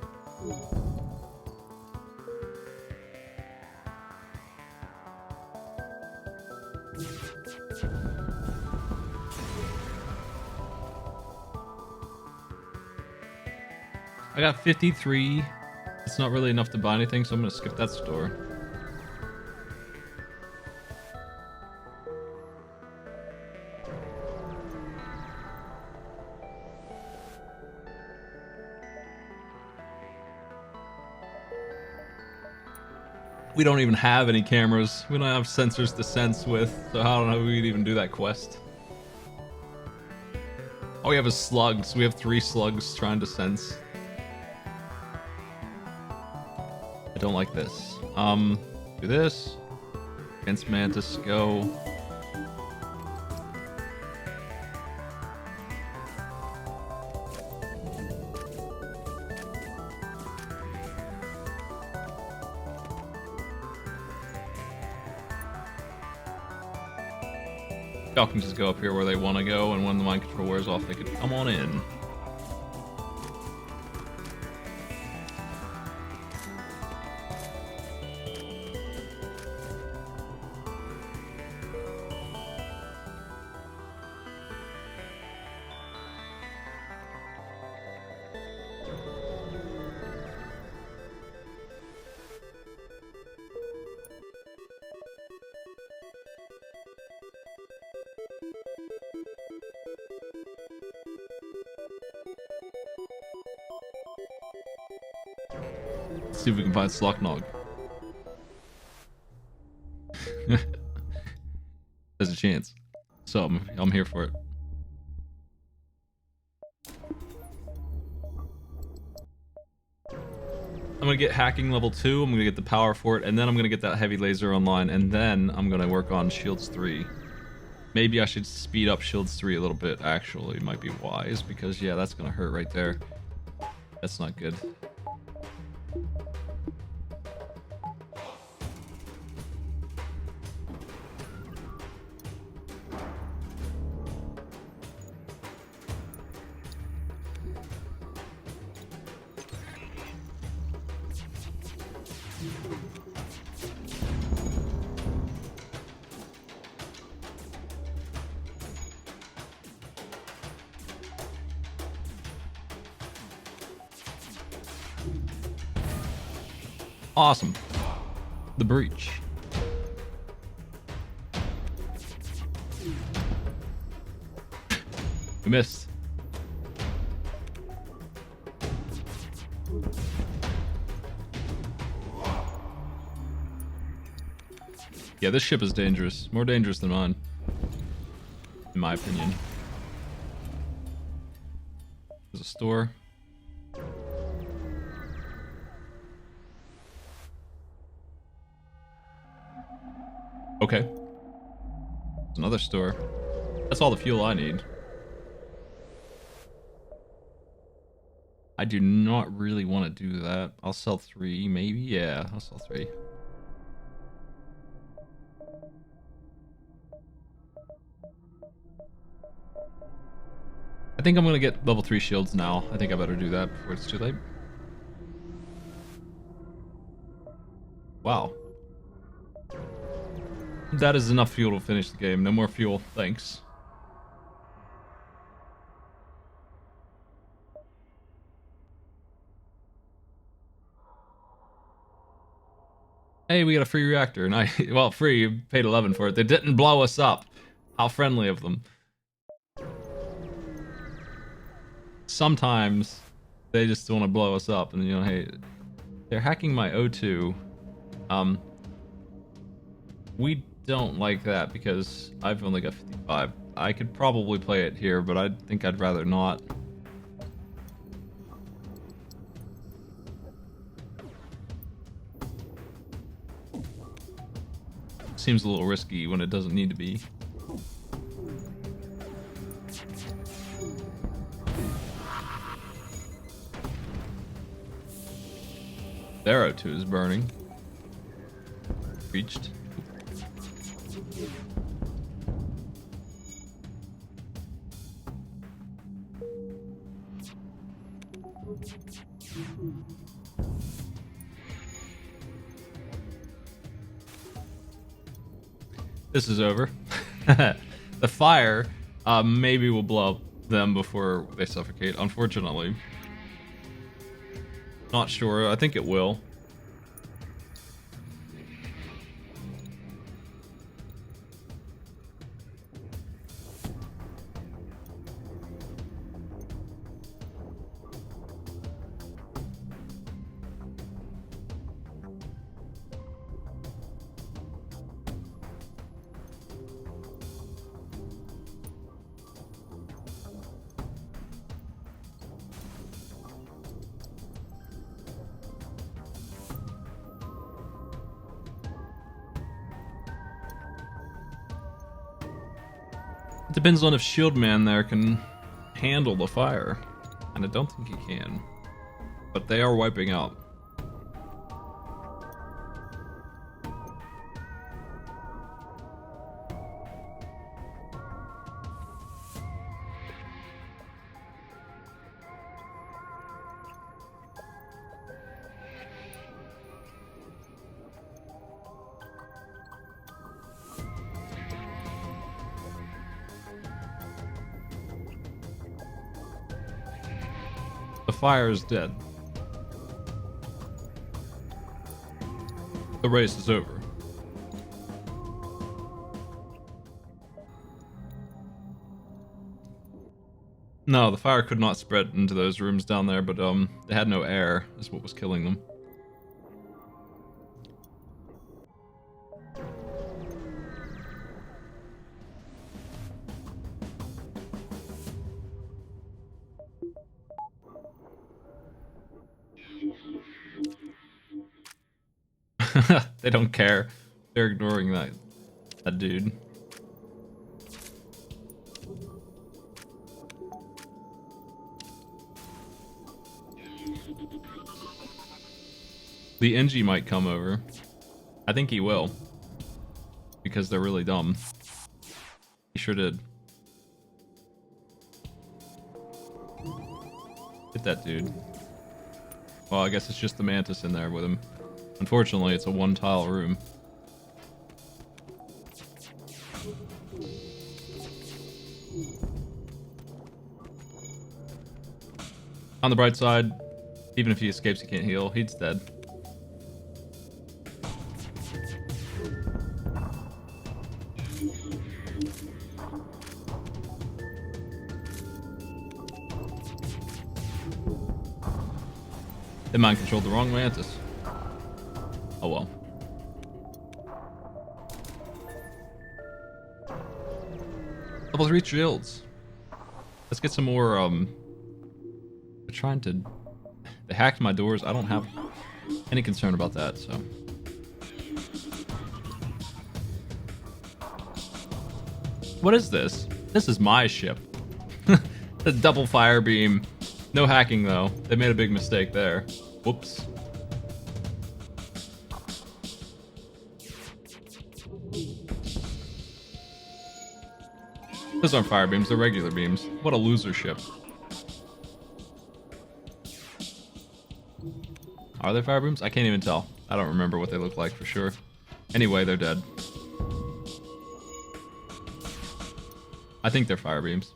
I got 53. It's not really enough to buy anything, so I'm gonna skip that store. We don't even have any cameras. We don't have sensors to sense with, so I don't know if we could even do that quest. All we have is slugs. We have 3 slugs trying to sense. I don't like this. Do this. Against Mantis, go. Y'all can just go up here where they want to go, and when the mind control wears off, they can come on in. See if we can find Slocknog. There's a chance. So I'm here for it. I'm gonna get hacking level 2, I'm gonna get the power for it, and then I'm gonna get that heavy laser online, and then I'm gonna work on shields 3. Maybe I should speed up Shields 3 a little bit, actually. Might be wise, because, yeah, that's gonna hurt right there. That's not good. Awesome. The breach. We missed. Yeah, this ship is dangerous. More dangerous than mine. In my opinion. There's a store. Okay. There's another store. That's all the fuel I need. I do not really want to do that. I'll sell 3, maybe? Yeah, I'll sell 3. I think I'm going to get level 3 shields now. I think I better do that before it's too late. Wow. That is enough fuel to finish the game. No more fuel, thanks. Hey, we got a free reactor. And well, free, you paid 11 for it. They didn't blow us up. How friendly of them. Sometimes they just want to blow us up, and you know, hey, they're hacking my O2. We don't like that because I've only got 55. I could probably play it here, but I think I'd rather not. Seems a little risky when it doesn't need to be. Their O2 is burning. Reached. This is over. The fire maybe will blow up them before they suffocate, unfortunately. Not sure. I think it will. It depends on if Shield Man there can handle the fire. And I don't think he can. But they are wiping out. The fire is dead. The race is over. No, the fire could not spread into those rooms down there, but they had no air, is what was killing them. They don't care. They're ignoring that dude. The NG might come over. I think he will. Because they're really dumb. He sure did. Hit that dude. Well, I guess it's just the mantis in there with him. Unfortunately, it's a one-tile room. On the bright side, even if he escapes, he can't heal. He's dead. They mind controlled the wrong mantis. Oh well. Level 3 shields. Let's get some more, they're trying to... They hacked my doors. I don't have any concern about that, so... What is this? This is my ship. The double fire beam. No hacking, though. They made a big mistake there. Whoops. Those aren't fire beams, they're regular beams. What a loser ship. Are they fire beams? I can't even tell. I don't remember what they look like for sure. Anyway, they're dead. I think they're fire beams.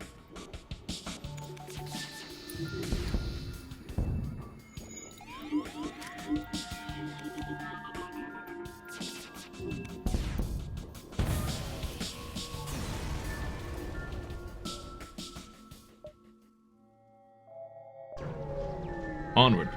Onward.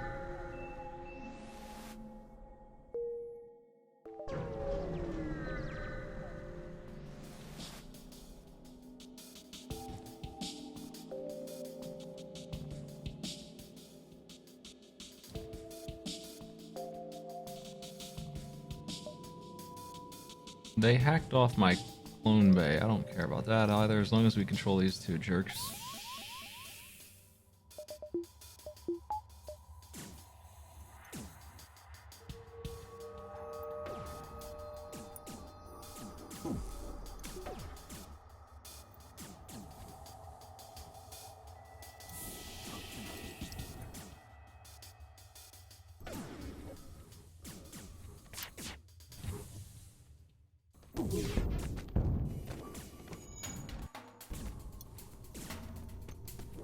They hacked off my clone bay. I don't care about that either, as long as we control these two jerks.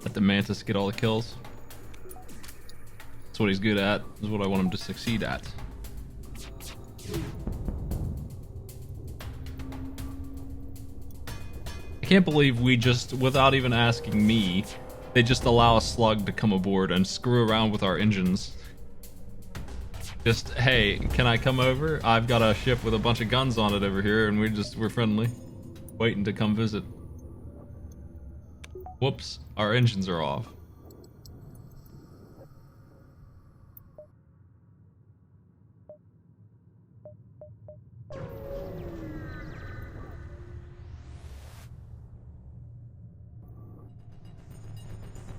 Let the mantis get all the kills. That's what he's good at. That's what I want him to succeed at. I can't believe we just, without even asking me, they just allow a slug to come aboard and screw around with our engines. Just, hey, can I come over? I've got a ship with a bunch of guns on it over here, and we're friendly. Waiting to come visit. Whoops, our engines are off.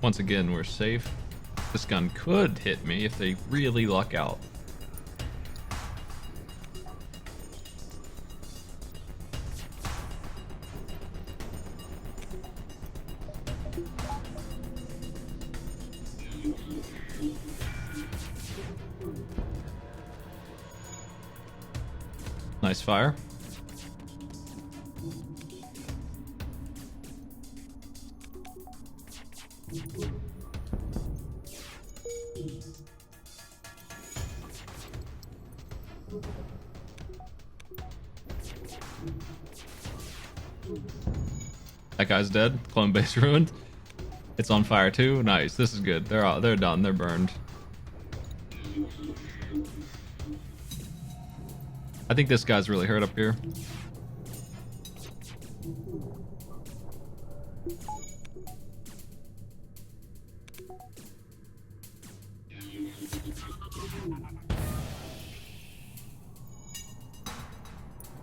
Once again, we're safe. This gun could hit me if they really luck out. Nice fire. That guy's dead. Clone base ruined. It's on fire too. Nice. This is good. They're done. They're burned. I think this guy's really hurt up here.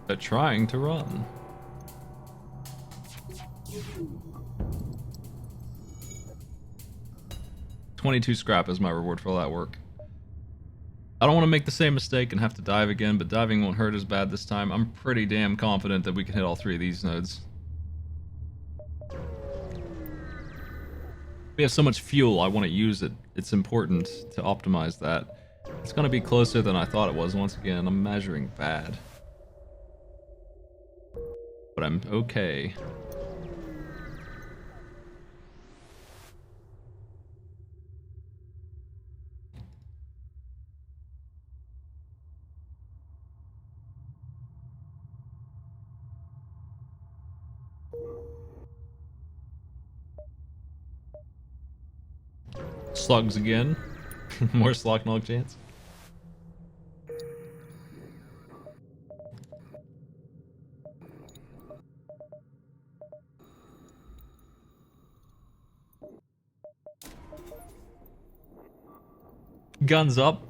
They're trying to run. $22 scrap is my reward for all that work. I don't want to make the same mistake and have to dive again, but diving won't hurt as bad this time. I'm pretty damn confident that we can hit all 3 of these nodes. We have so much fuel, I want to use it. It's important to optimize that. It's going to be closer than I thought it was. Once again, I'm measuring bad. But I'm okay. Slugs again. More slug nog chance. Guns up.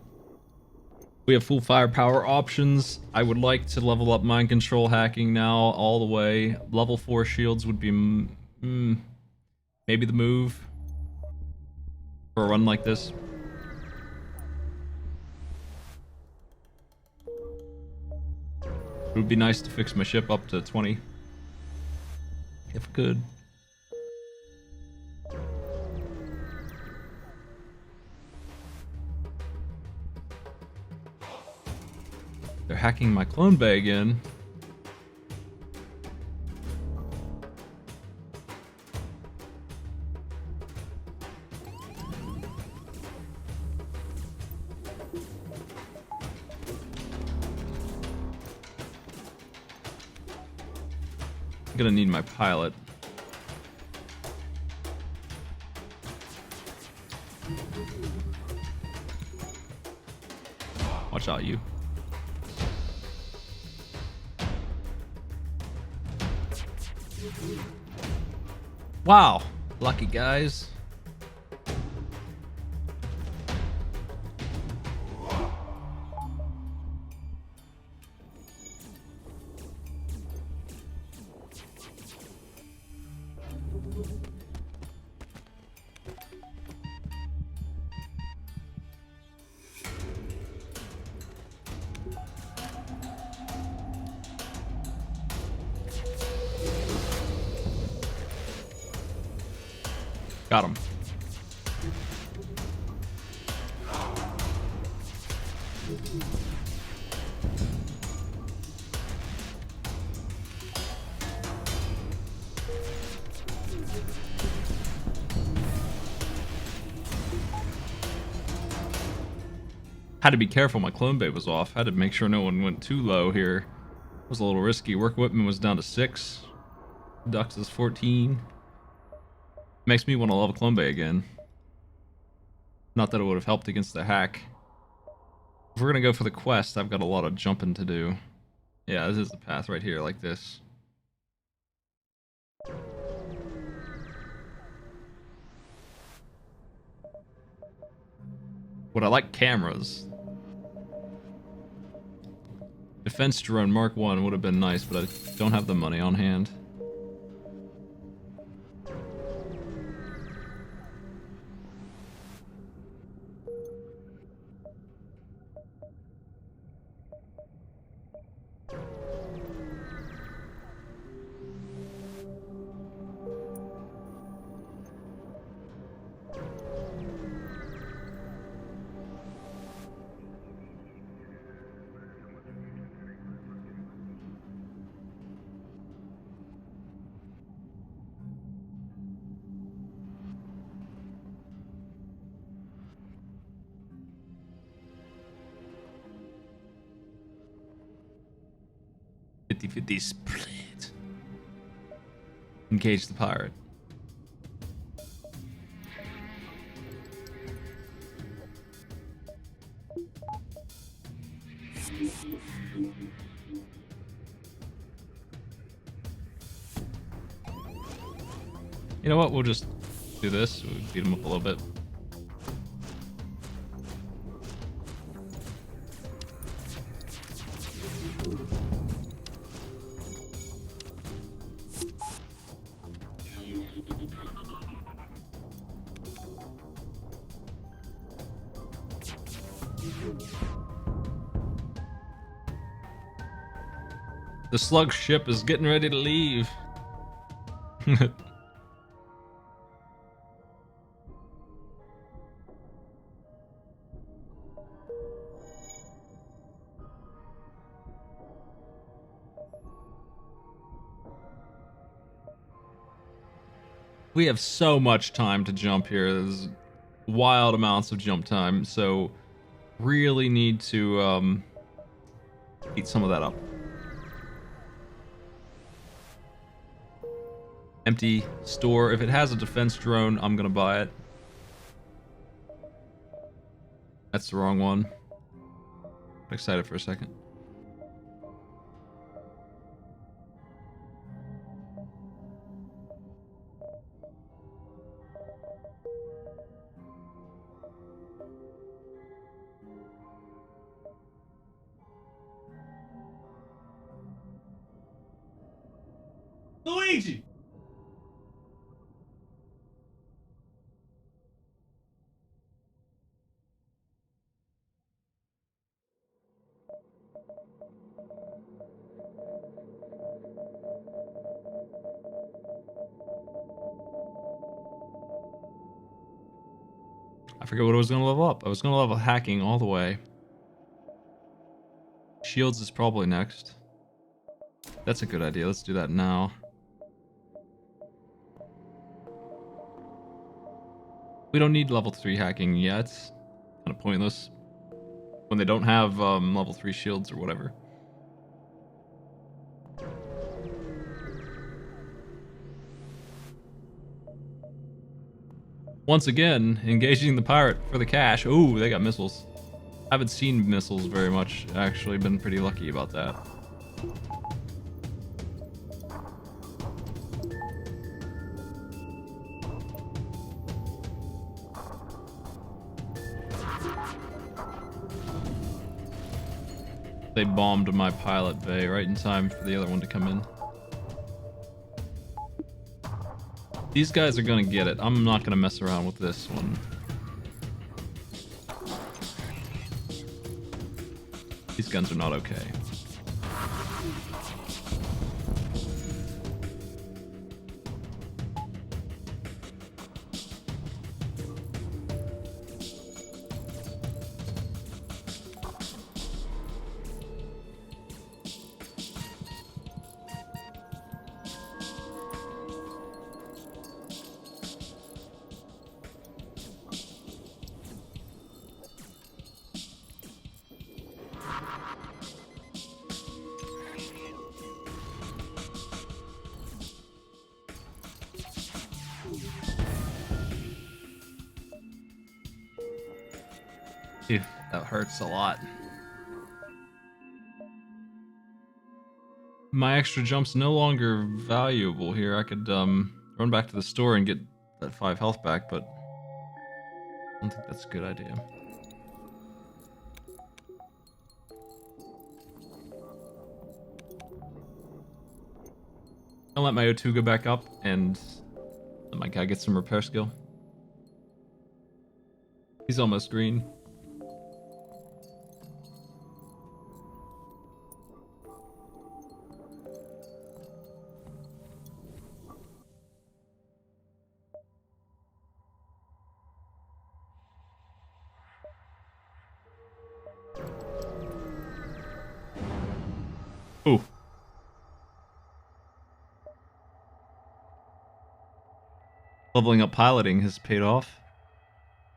We have full firepower options. I would like to level up mind control hacking now all the way. Level 4 shields would be maybe the move for a run like this. It would be nice to fix my ship up to 20. If I could. They're hacking my clone bay again. I'm gonna need my pilot. Watch out, you. Wow, lucky guys. Got him. Had to be careful, my clone bay was off. Had to make sure no one went too low here. It was a little risky. Work equipment was down to 6. Ducks is 14. Makes me want to level clone bay again. Not that it would have helped against the hack. If we're gonna go for the quest, I've got a lot of jumping to do. Yeah, this is the path right here, like this. Would I like cameras? Defense drone Mark 1 would have been nice, but I don't have the money on hand. Fifty split. Engage the pirate. You know what? We'll just do this. We'll beat him up a little bit. The slug ship is getting ready to leave. We have so much time to jump here. There's wild amounts of jump time, so really need to eat some of that up. Empty store. If it has a defense drone, I'm gonna buy it. That's the wrong one. I'm excited for a second. Luigi! I forget what I was gonna level up. I was gonna level hacking all the way. Shields is probably next. That's a good idea. Let's do that now. We don't need level 3 hacking yet. Kind of pointless when they don't have level 3 shields or whatever. Once again, engaging the pirate for the cash. Ooh, they got missiles. I haven't seen missiles very much, actually. Been pretty lucky about that. They bombed my pilot bay right in time for the other one to come in. These guys are gonna get it. I'm not gonna mess around with this one. These guns are not okay. Ew, that hurts a lot. My extra jump's no longer valuable here. I could run back to the store and get that 5 health back, but I don't think that's a good idea. I'll let my O2 go back up and let my guy get some repair skill. He's almost green. Ooh. Leveling up piloting has paid off.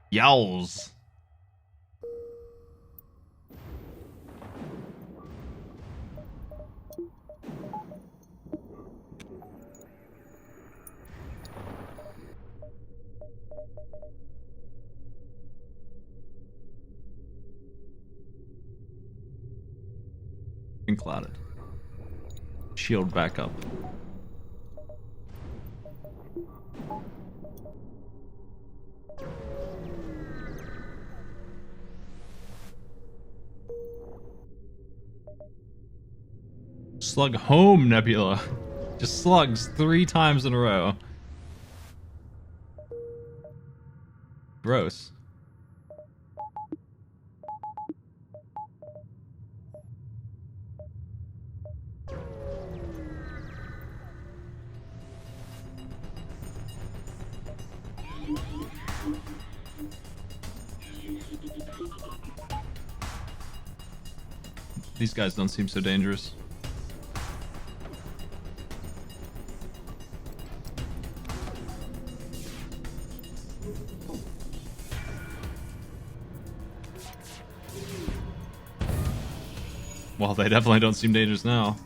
Yowls. And clouded. Shield back up. Slug home, Nebula. Just slugs 3 times in a row. Gross. These guys don't seem so dangerous. Well, they definitely don't seem dangerous now.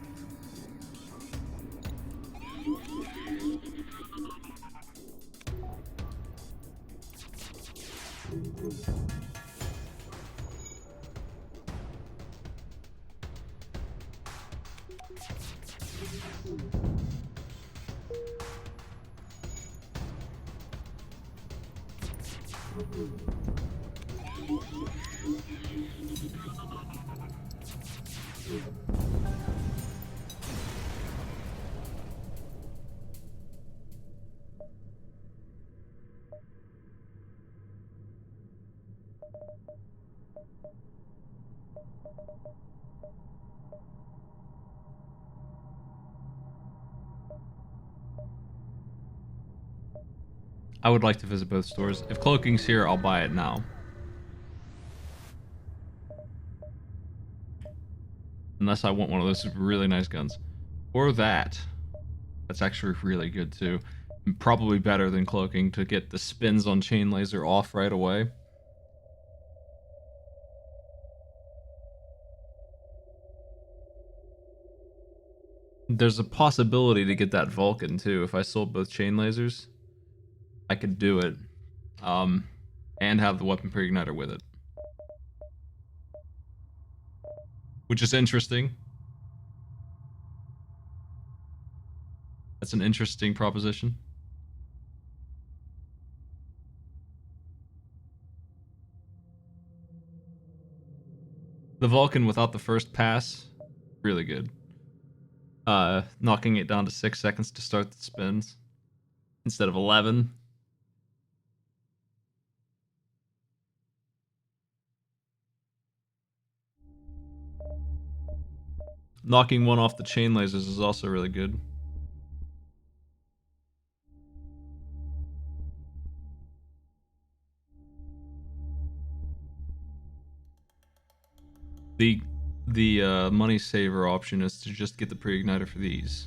I would like to visit both stores. If cloaking's here, I'll buy it now. Unless I want one of those really nice guns. Or that. That's actually really good too. And probably better than cloaking to get the spins on chain laser off right away. There's a possibility to get that Vulcan too. If I sold both chain lasers, I could do it. And have the weapon pre-igniter with it. Which is interesting. That's an interesting proposition. The Vulcan without the first pass, really good. Knocking it down to 6 seconds to start the spins instead of 11. Knocking one off the chain lasers is also really good. The money saver option is to just get the pre-igniter for these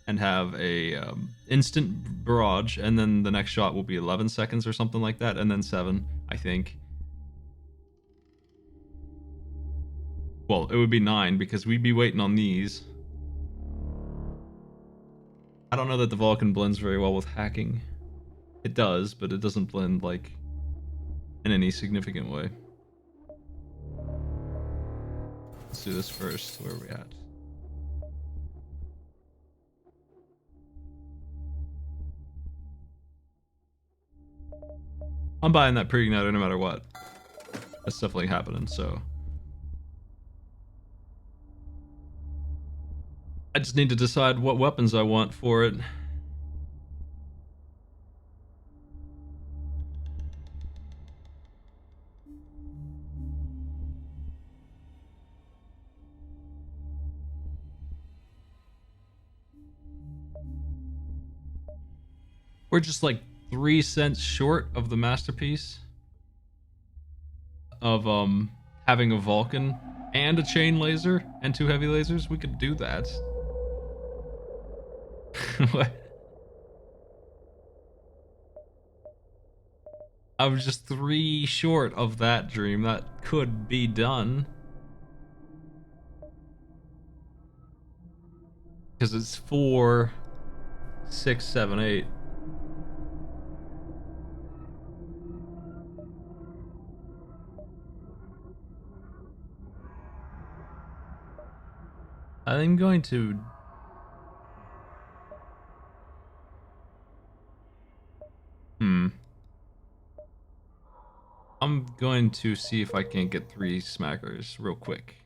and have a instant barrage, and then the next shot will be 11 seconds or something like that, and then 7, I think. Well, it would be 9 because we'd be waiting on these. I don't know that the Vulcan blends very well with hacking. It does, but it doesn't blend like in any significant way. Let's do this first. Where are we at? I'm buying that pre-igniter no matter what. That's definitely happening, so. I just need to decide what weapons I want for it. We're just like 3 cents short of the masterpiece of having a Vulcan and a chain laser and 2 heavy lasers. We could do that. What? I was just 3 short of that dream. That could be done. Because it's 4, 6, 7, 8. I'm going to... I'm going to see if I can't get 3 smackers real quick.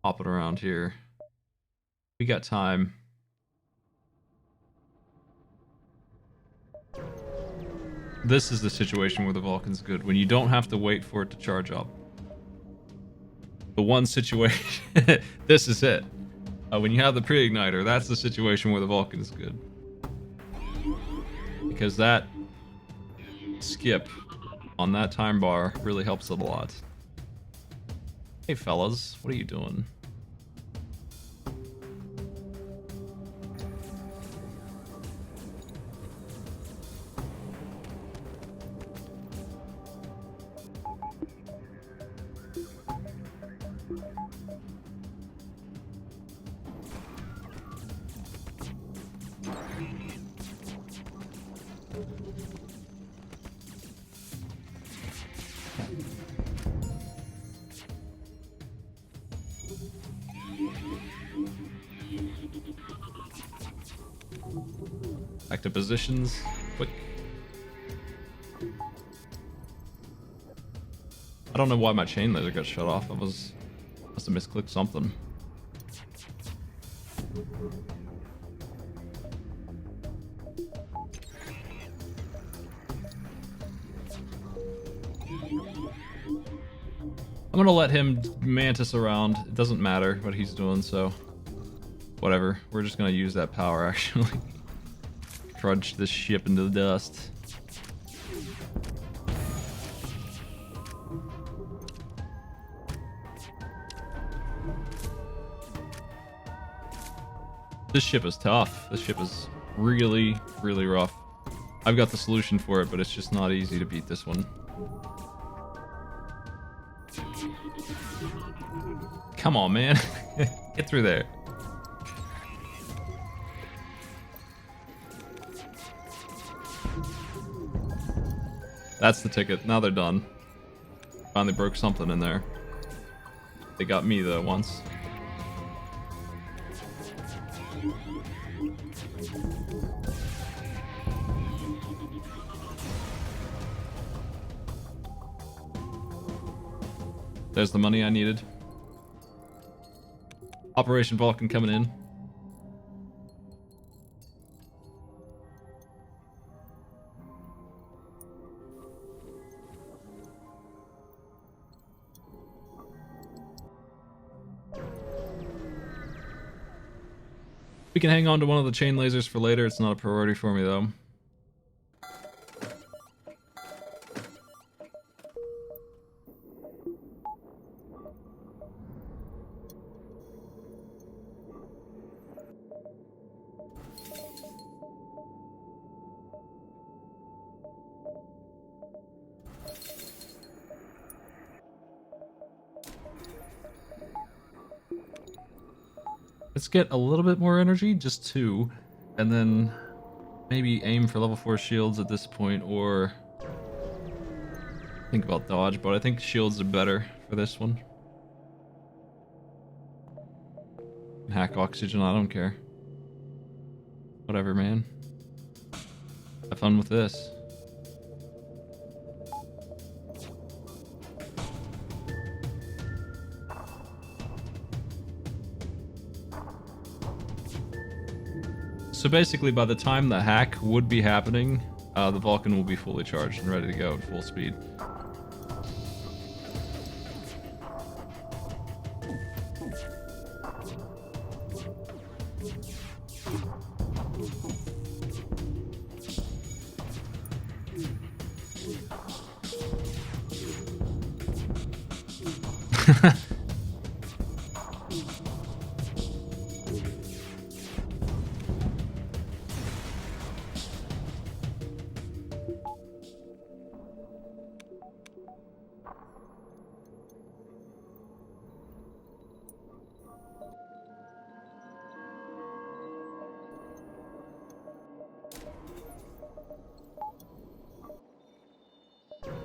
Hopping around here. We got time. This is the situation where the Vulcan's good, when you don't have to wait for it to charge up. The one situation... This is it. When you have the pre-igniter, that's the situation where the Vulcan is good. Because that skip on that time bar really helps it a lot. Hey fellas, what are you doing? Back to positions. Quick. I don't know why my chain laser got shut off. Must have misclicked something. I'm gonna let him mantis around. It doesn't matter what he's doing, so whatever. We're just gonna use that power actually. Trudge this ship into the dust. This ship is tough. This ship is really, really rough. I've got the solution for it, but it's just not easy to beat this one. Come on, man. Get through there. That's the ticket. Now they're done. Finally broke something in there. They got me, though, once. There's the money I needed. Operation Vulcan coming in. We can hang on to one of the chain lasers for later. It's not a priority for me, though. Let's get a little bit more energy, just 2, and then maybe aim for level 4 shields at this point, or think about dodge, but I think shields are better for this one. Hack oxygen, I don't care. Whatever, man. Have fun with this. So basically, by the time the hack would be happening, the Vulcan will be fully charged and ready to go at full speed.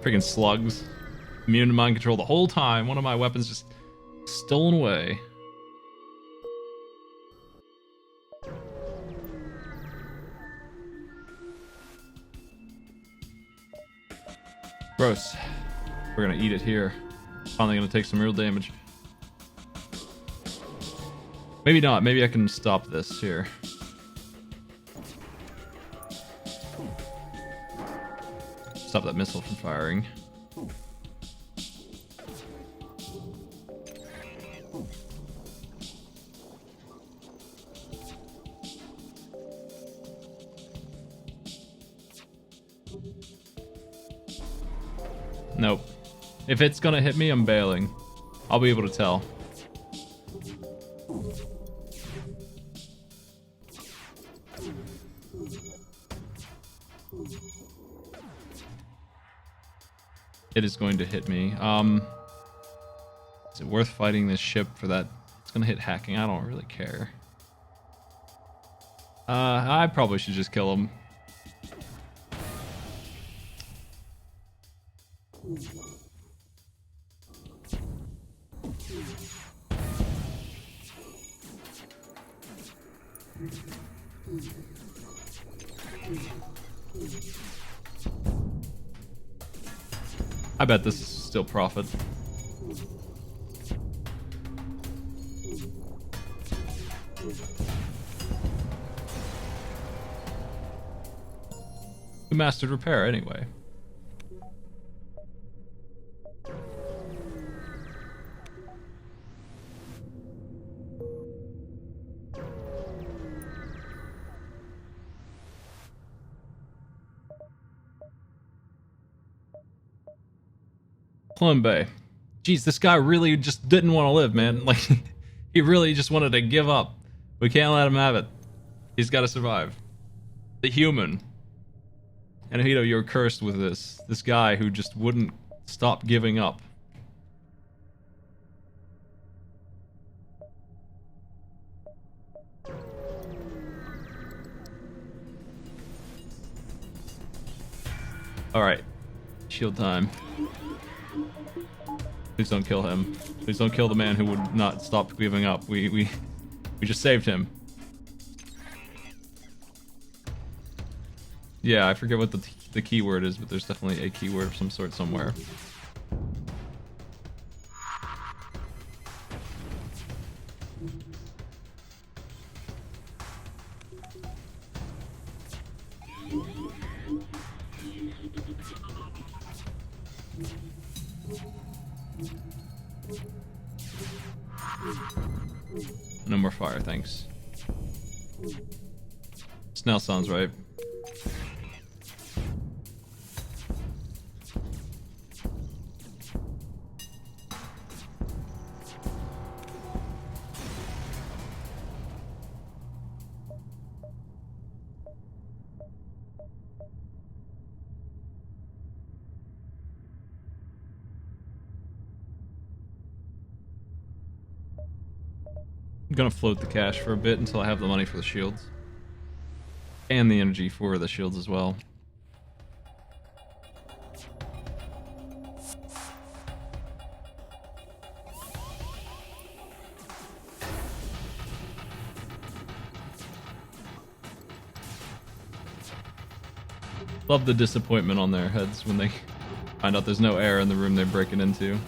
Freaking slugs. Immune to mind control the whole time. One of my weapons just stolen away. Gross. We're gonna eat it here. Finally gonna take some real damage. Maybe not. Maybe I can stop this here. Stop that missile from firing. Nope. If it's gonna hit me, I'm bailing. I'll be able to tell. It is going to hit me. Is it worth fighting this ship for that? It's gonna hit hacking. I don't really care. I probably should just kill him. I bet this is still profit. We mastered repair anyway. Plum Bay. Jeez, this guy really just didn't want to live, man. Like, he really just wanted to give up. We can't let him have it. He's got to survive. The human. And Hito, you're cursed with this. This guy who just wouldn't stop giving up. Alright. Shield time. Please don't kill him. Please don't kill the man who would not stop giving up. We just saved him. Yeah, I forget what the keyword is, but there's definitely a keyword of some sort somewhere. No more fire, thanks. Snell sounds right. I'm gonna float the cash for a bit until I have the money for the shields. And the energy for the shields as well. Love the disappointment on their heads when they find out there's no air in the room they're breaking into.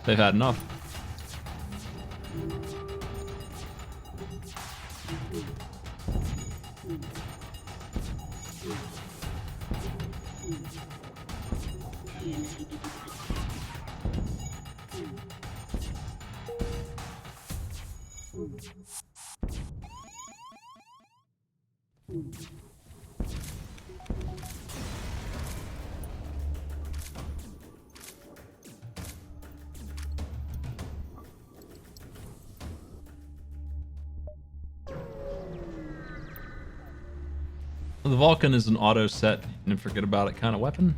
They've had enough. The Vulcan is an auto set and forget about it kind of weapon.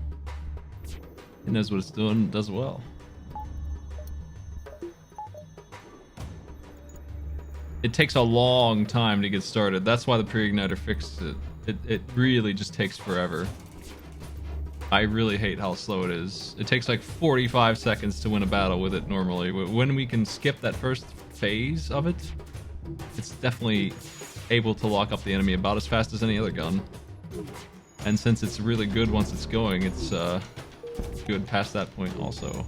It knows what it's doing, does it well. It takes a long time to get started. That's why the pre-igniter fixed it. It really just takes forever. I really hate how slow it is. It takes like 45 seconds to win a battle with it normally. When we can skip that first phase of it, it's definitely able to lock up the enemy about as fast as any other gun. And since it's really good once it's going, it's good past that point also.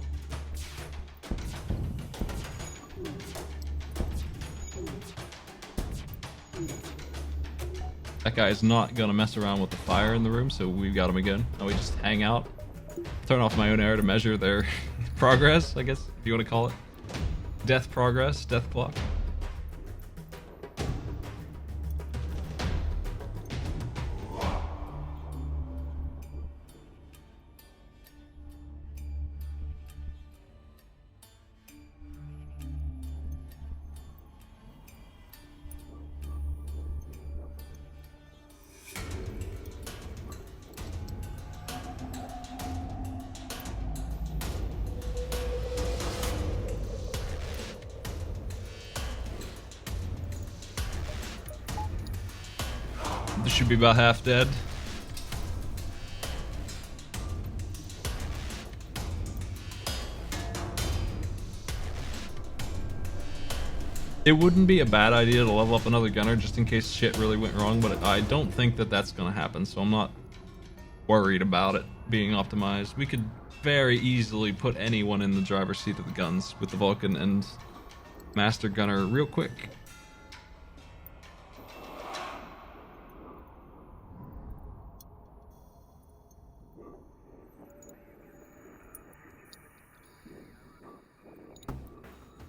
That guy is not gonna mess around with the fire in the room, so we've got him again. Now we just hang out, turn off my own air to measure their progress, I guess, if you want to call it. Death progress, death clock. This should be about half dead. It wouldn't be a bad idea to level up another gunner just in case shit really went wrong, but I don't think that that's going to happen, so I'm not worried about it being optimized. We could very easily put anyone in the driver's seat of the guns with the Vulcan and Master Gunner real quick.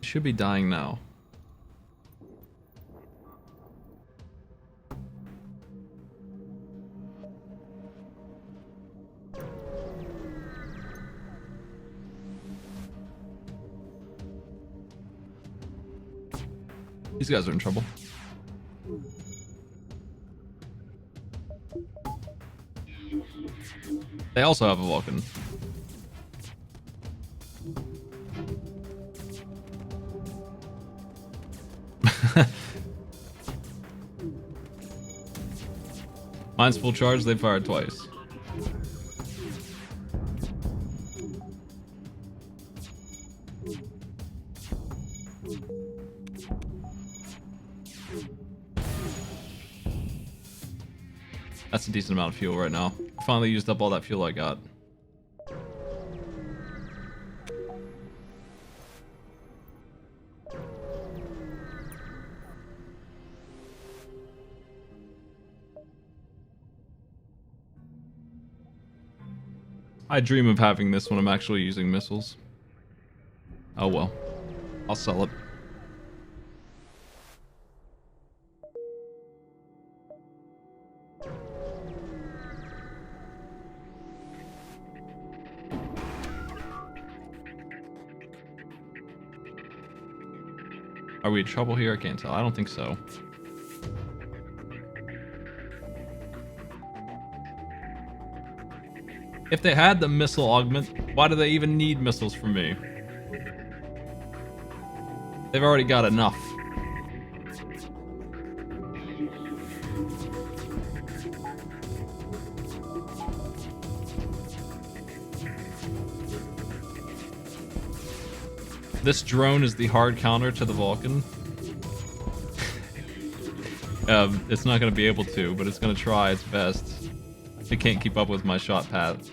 Should be dying now. These guys are in trouble. They also have a Vulcan. Mine's full charge, they fired twice. That's a decent amount of fuel right now. I finally used up all that fuel I got. I dream of having this when I'm actually using missiles. Oh well. I'll sell it. Are we in trouble here? I can't tell. I don't think so. If they had the missile augment, why do they even need missiles from me? They've already got enough. This drone is the hard counter to the Vulcan. It's not going to be able to, but it's going to try its best. It can't keep up with my shot path.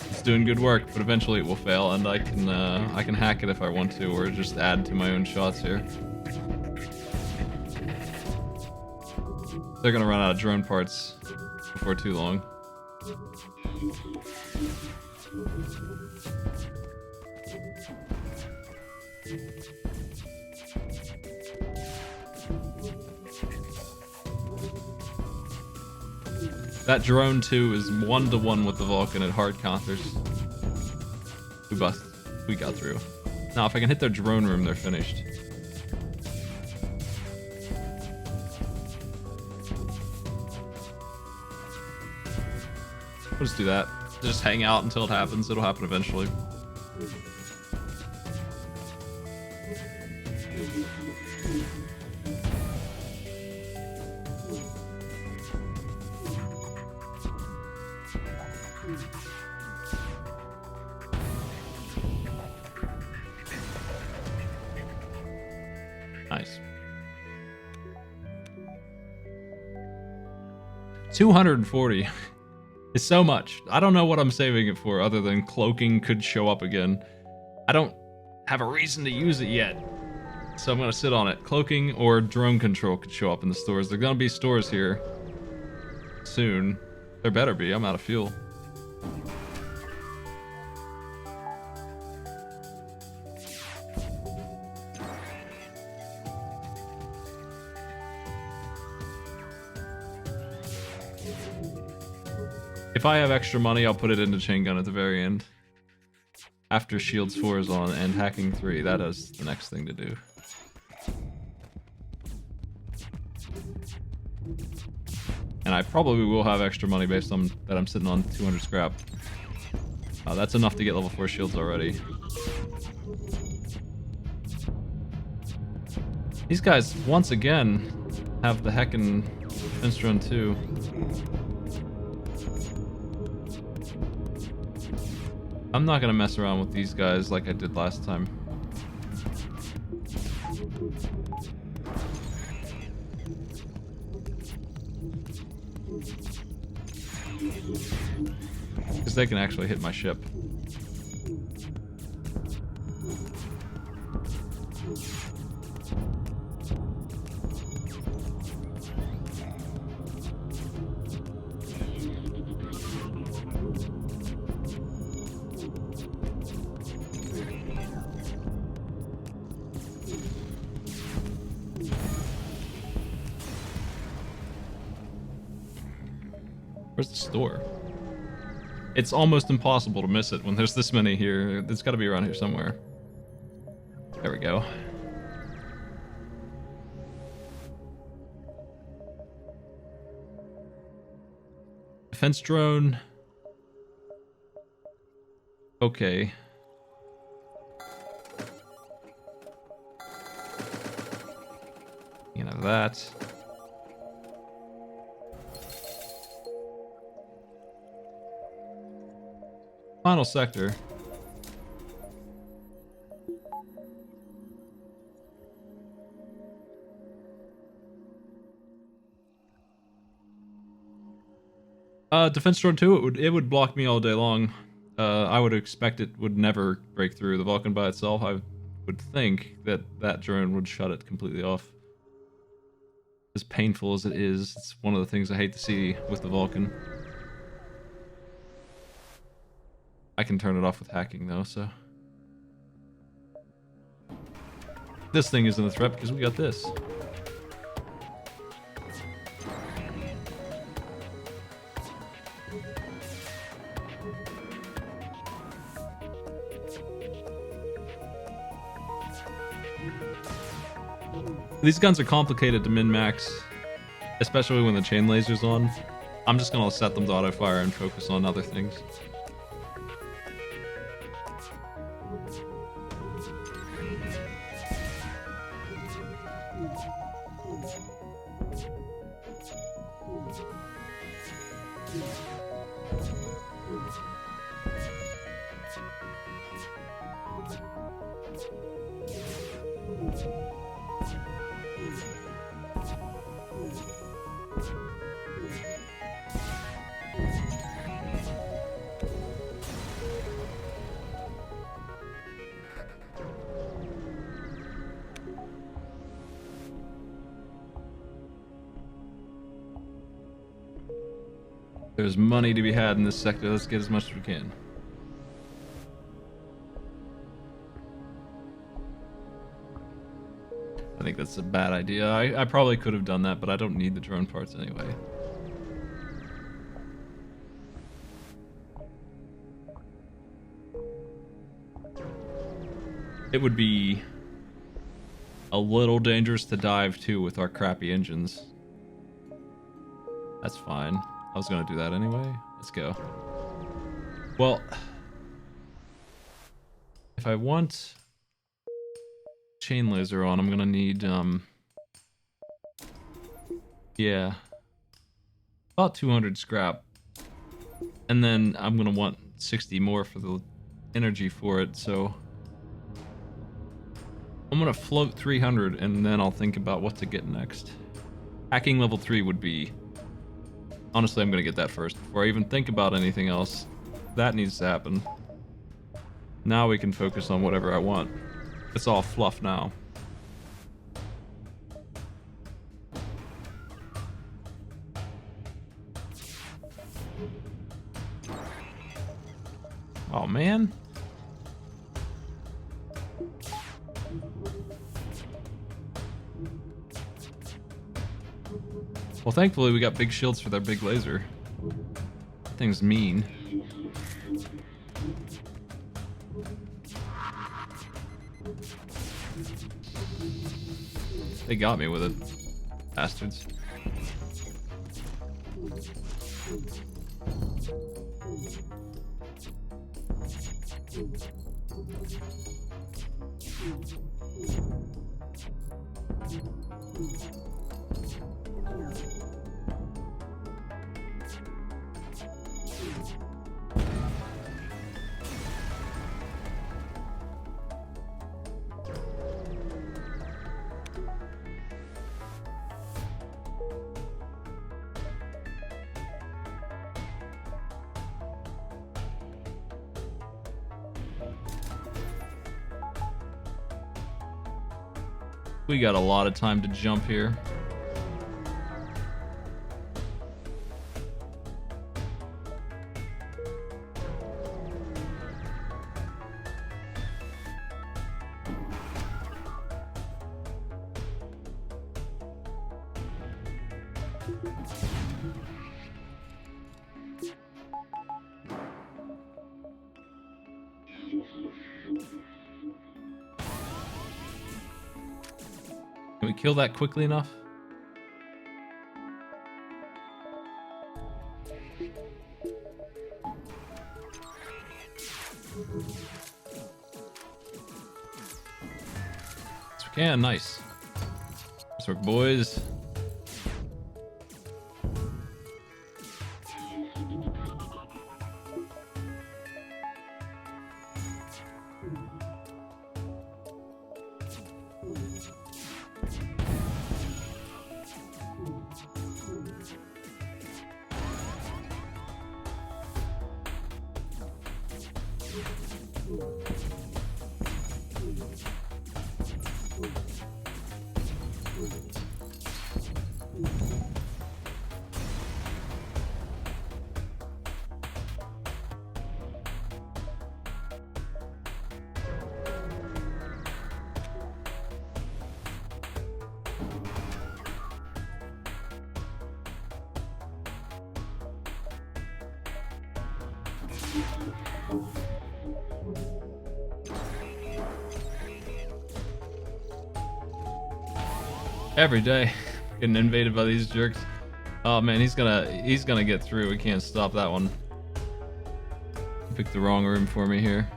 It's doing good work, but eventually it will fail, and I can hack it if I want to, or just add to my own shots here. They're going to run out of drone parts before too long. That drone too is 1-to-1 with the Vulcan at hard counters. We got through. Now if I can hit their drone room, they're finished. We'll just do that. Just hang out until it happens. It'll happen eventually. Nice. 240 is so much. I don't know what I'm saving it for other than cloaking could show up again. I don't have a reason to use it yet, so I'm gonna sit on it. Cloaking or drone control could show up in the stores. There are gonna be stores here soon. There better be. I'm out of fuel. If I have extra money, I'll put it into chain gun at the very end. After Shields 4 is on and hacking 3, that is the next thing to do. And I probably will have extra money based on that I'm sitting on 200 scrap. That's enough to get level 4 shields already. These guys, once again, have the heckin' Finstron too. I'm not gonna mess around with these guys like I did last time. Because they can actually hit my ship. Where's the store? It's almost impossible to miss it when there's this many here. It's got to be around here somewhere. There we go. Defense drone. Okay. You know that. Final sector. Defense drone 2, it would block me all day long. I would expect it would never break through the Vulcan by itself. I would think that that drone would shut it completely off. As painful as it is, it's one of the things I hate to see with the Vulcan. I can turn it off with hacking though, so. This thing isn't a threat because we got this. These guns are complicated to min-max, especially when the chain laser's on. I'm just gonna set them to auto-fire and focus on other things. There's money to be had in this sector. Let's get as much as we can. I think that's a bad idea. I probably could have done that, but I don't need the drone parts anyway. It would be a little dangerous to dive too with our crappy engines. That's fine. I was gonna do that anyway. Let's go. Well, if I want chain laser on, I'm gonna need yeah, about 200 scrap, and then I'm gonna want 60 more for the energy for it. So I'm gonna float 300, and then I'll think about what to get next. Hacking level 3 would be. Honestly, I'm gonna get that first before I even think about anything else. That needs to happen. Now we can focus on whatever I want. It's all fluff now. Oh man. Well, thankfully we got big shields for their big laser. That thing's mean. They got me with it, bastards. We got a lot of time to jump here. Can we kill that quickly enough? Yes, we can. Nice. Nice work, boys. Every day, getting invaded by these jerks. Oh man, he's gonna get through. We can't stop that one. Picked the wrong room for me here.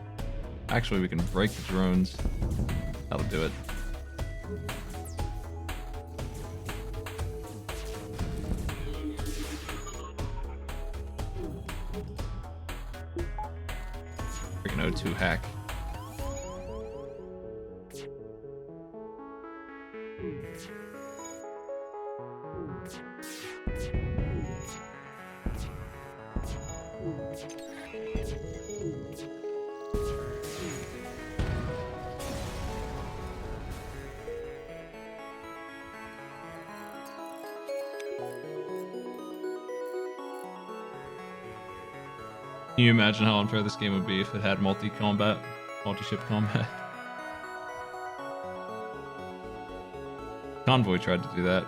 Actually, we can break the drones. That'll do it. Freaking O2 hack. Can you imagine how unfair this game would be if it had multi-ship combat? Convoy tried to do that.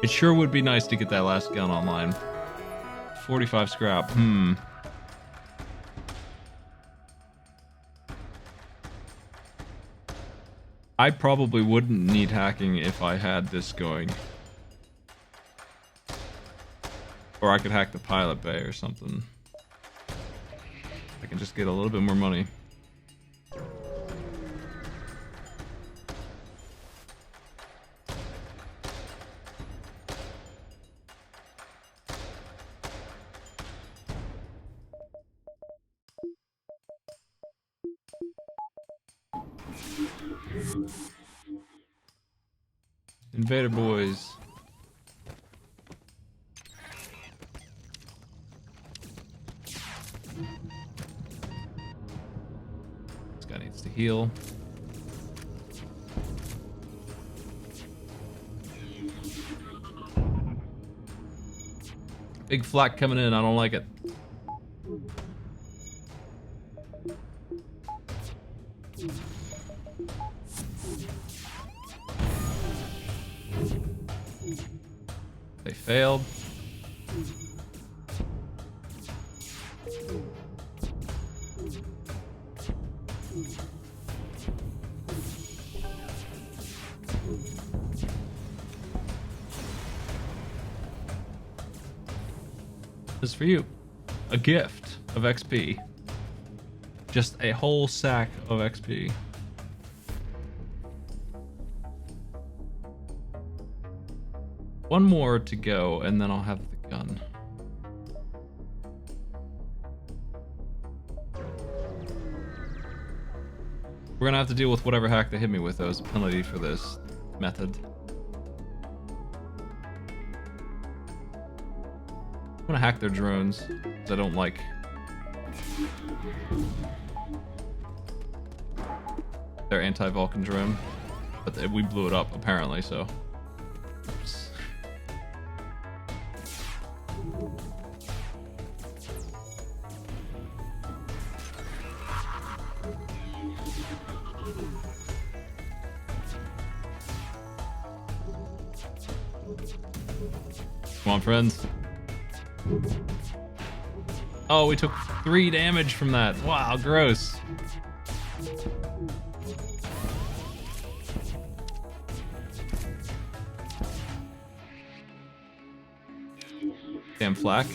It sure would be nice to get that last gun online. 45 scrap, I probably wouldn't need hacking if I had this going. Or I could hack the pilot bay or something. I can just get a little bit more money. Invader boys. This guy needs to heal. Big flak coming in, I don't like it. They failed. This is for you. A gift. of XP. Just a whole sack of XP. One more to go, and then I'll have the gun. We're gonna have to deal with whatever hack they hit me with, though, as a penalty for this method. I'm gonna hack their drones, because I don't like their anti-Vulcan drone. But we blew it up, apparently, so... Oops. Come on, friends. Oh, we took 3 damage from that. Wow, gross. Damn flak.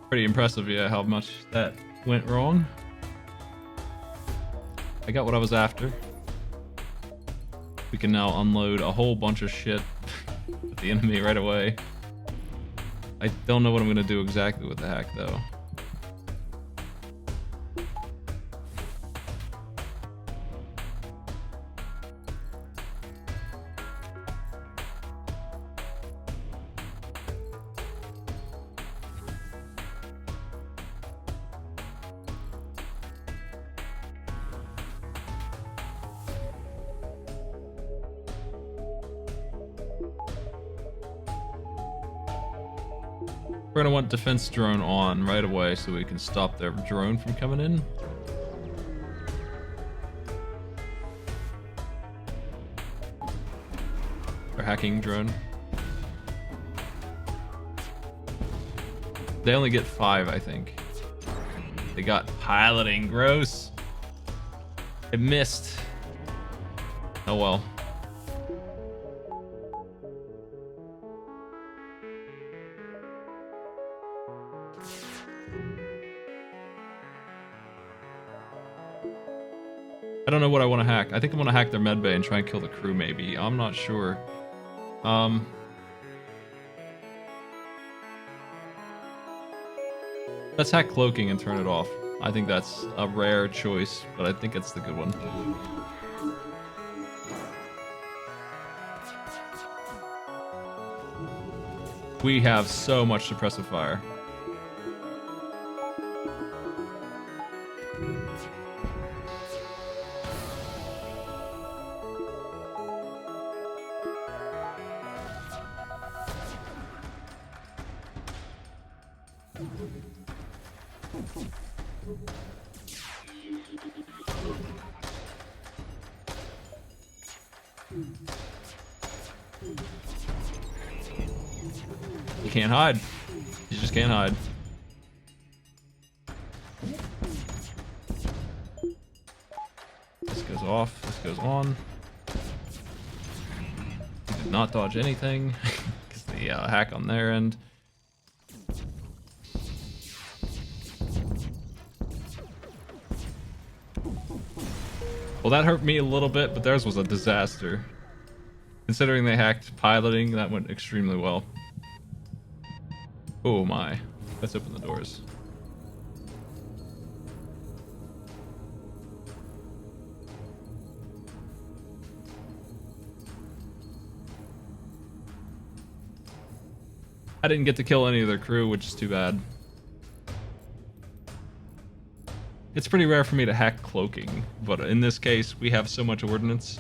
Pretty impressive, yeah, how much that went wrong. I got what I was after. We can now unload a whole bunch of shit at the enemy right away. I don't know what I'm gonna do exactly with the hack, though. We're gonna want defense drone on right away so we can stop their drone from coming in. Their hacking drone. They only get 5, I think. They got piloting. Gross. It missed. Oh well. I don't know what I want to hack. I think I want to hack their medbay and try and kill the crew, maybe. I'm not sure. Let's hack cloaking and turn it off. I think that's a rare choice, but I think it's the good one. We have so much suppressive fire. You can't hide. You just can't hide. This goes off. This goes on. You did not dodge anything because the hack on their end. Well, that hurt me a little bit, but theirs was a disaster. Considering they hacked piloting, that went extremely well. Oh my. Let's open the doors. I didn't get to kill any of their crew, which is too bad. It's pretty rare for me to hack cloaking, but in this case, we have so much ordnance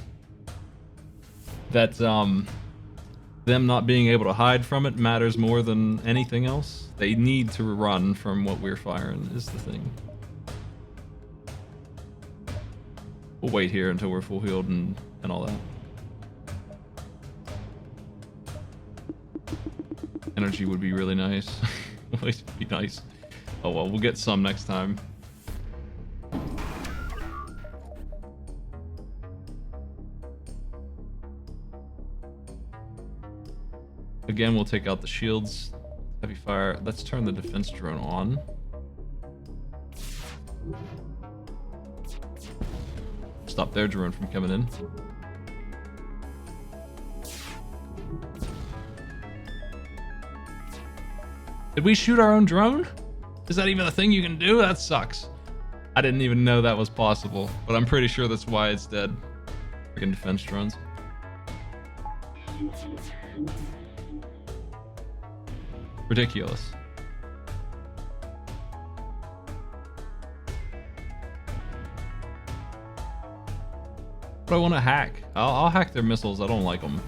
that them not being able to hide from it matters more than anything else. They need to run from what we're firing is the thing. We'll wait here until we're full healed and all that. Energy would be really nice. Would be nice. Oh well, we'll get some next time. Again, we'll take out the shields. Heavy fire. Let's turn the defense drone on. Stop their drone from coming in. Did we shoot our own drone? Is that even a thing you can do? That sucks. I didn't even know that was possible, but I'm pretty sure that's why it's dead. Freaking defense drones. Ridiculous. But I want to hack. I'll hack their missiles. I don't like them.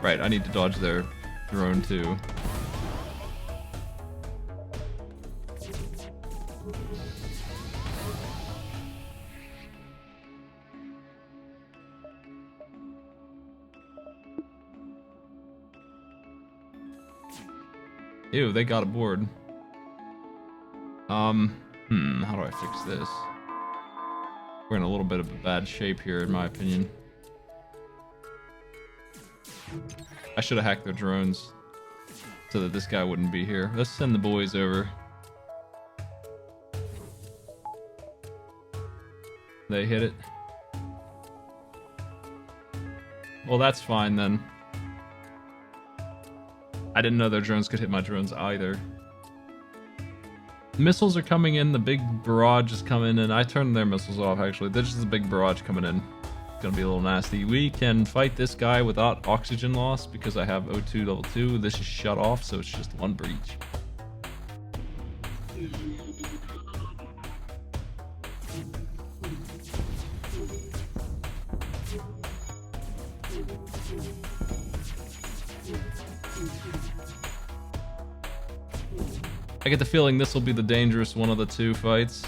Right, I need to dodge their drone too. Ew, they got aboard. How do I fix this? We're in a little bit of a bad shape here, in my opinion. I should have hacked their drones so that this guy wouldn't be here. Let's send the boys over. They hit it. Well, that's fine then. I didn't know their drones could hit my drones either. Missiles are coming in, the big barrage is coming in. I turned their missiles off actually. There's just a big barrage coming in. It's gonna be a little nasty. We can fight this guy without oxygen loss because I have O2 level 2. This is shut off, so it's just one breach. I get the feeling this will be the dangerous one of the two fights.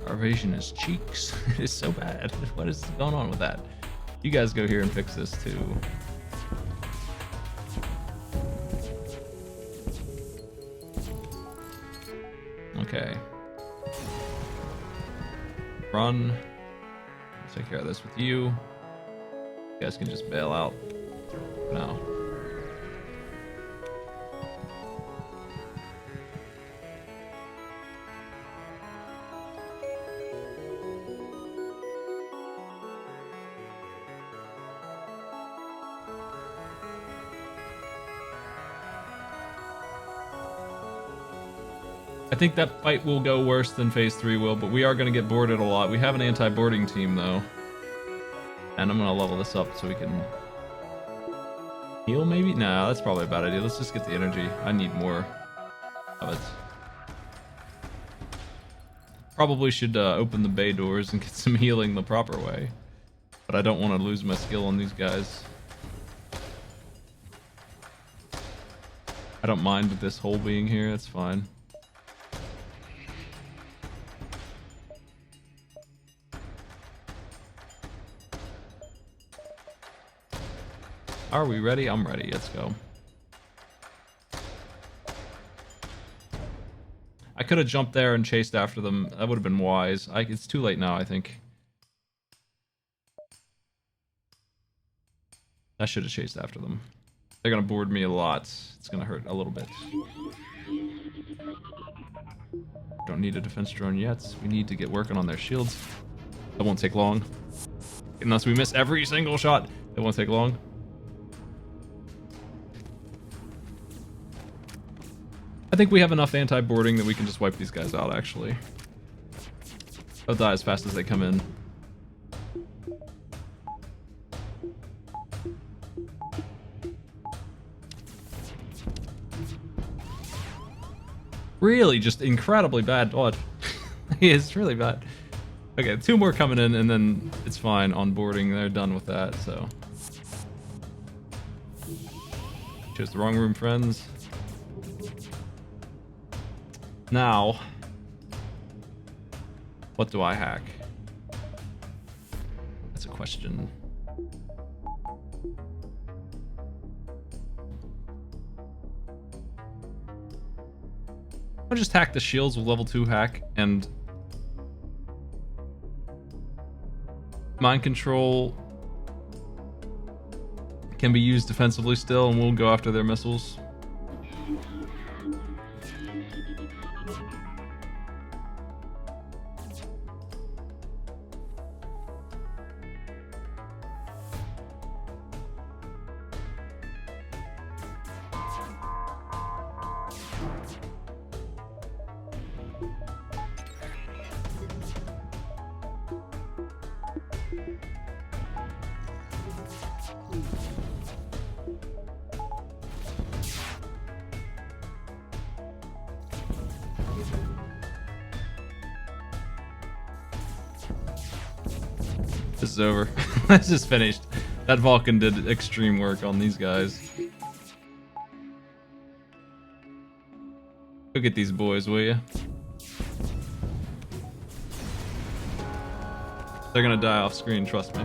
Our vision is cheeks. It is so bad. What is going on with that? You guys go here and fix this too. Okay. Run. I'll take care of this with you. You guys can just bail out for now. I think that fight will go worse than phase 3 will, but we are going to get boarded a lot. We have an anti-boarding team though. And I'm going to level this up so we can heal maybe? Nah, that's probably a bad idea. Let's just get the energy. I need more of it. Probably should open the bay doors and get some healing the proper way. But I don't want to lose my skill on these guys. I don't mind this hole being here, it's fine. Are we ready? I'm ready. Let's go. I could have jumped there and chased after them. That would have been wise. It's too late now, I think. I should have chased after them. They're going to board me a lot. It's going to hurt a little bit. Don't need a defense drone yet. We need to get working on their shields. That won't take long. unless we miss every single shot. It won't take long. I think we have enough anti-boarding that we can just wipe these guys out, actually. They'll die as fast as they come in. Really, just incredibly bad dodge. It's really bad. Okay, 2 more coming in, and then it's fine on boarding. They're done with that, so. Chose the wrong room, friends. Now, what do I hack? That's a question. I'll just hack the shields with level 2 hack, and mind control can be used defensively still, and we'll go after their missiles. This is over. This is finished. That Vulcan did extreme work on these guys. Go get these boys, will ya? They're gonna die off screen, trust me.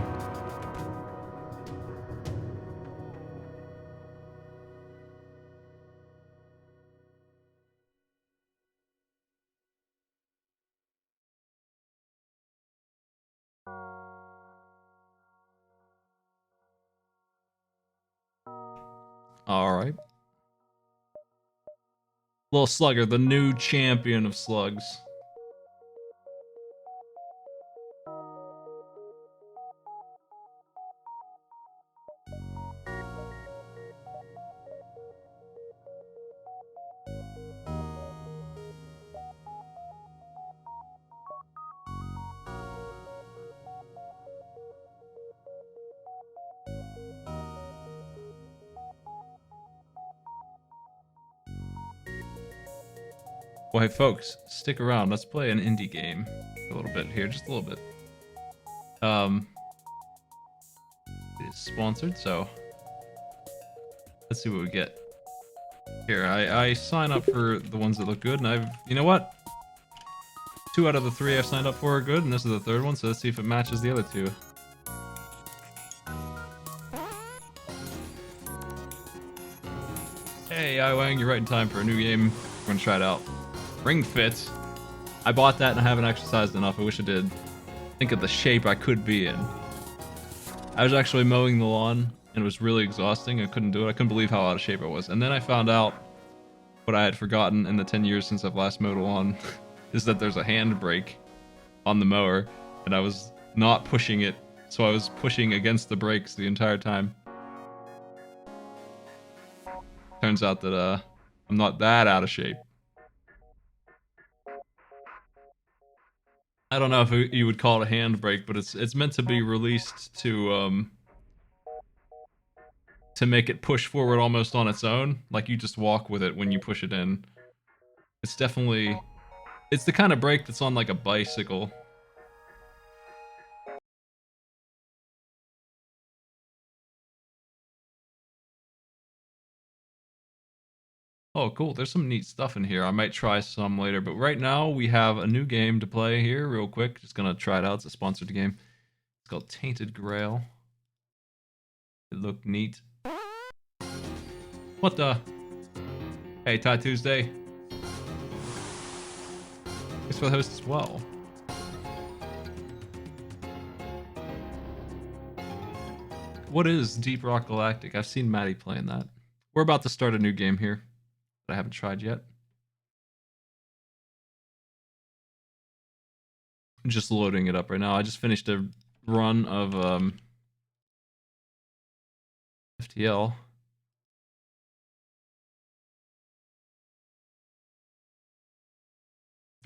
Alright. Little Slugger, the new champion of slugs. Well, hey folks, stick around. Let's play an indie game a little bit here, just a little bit. It is sponsored, so let's see what we get. Here, I sign up for the ones that look good, and you know what? 2 out of the 3 I've signed up for are good, and this is the 3rd one, so let's see if it matches the other 2. Hey, Iwang, you're right in time for a new game. We're gonna try it out. Ring Fit. I bought that and I haven't exercised enough. I wish I did. Think of the shape I could be in. I was actually mowing the lawn and it was really exhausting. I couldn't do it. I couldn't believe how out of shape I was. And then I found out what I had forgotten in the 10 years since I've last mowed a lawn is that there's a handbrake on the mower and I was not pushing it. So I was pushing against the brakes the entire time. Turns out that I'm not that out of shape. I don't know if you would call it a handbrake, but it's meant to be released to make it push forward almost on its own, like you just walk with it when you push it in. It's definitely, it's the kind of brake that's on like a bicycle. Oh, cool. There's some neat stuff in here. I might try some later, but right now we have a new game to play here real quick. Just gonna try it out. It's a sponsored game. It's called Tainted Grail. It looked neat. What the? Hey, Ty Tuesday. Thanks for the host as well. What is Deep Rock Galactic? I've seen Maddie playing that. We're about to start a new game here that I haven't tried yet. I'm just loading it up right now. I just finished a run of FTL.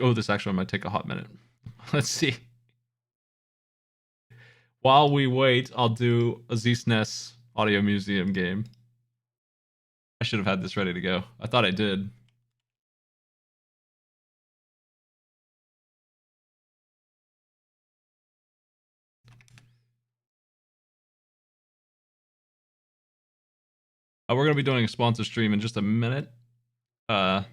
Oh, this actually might take a hot minute. Let's see. While we wait, I'll do a ZSNES Audio Museum game. I should have had this ready to go. I thought I did. We're going to be doing a sponsor stream in just a minute. Left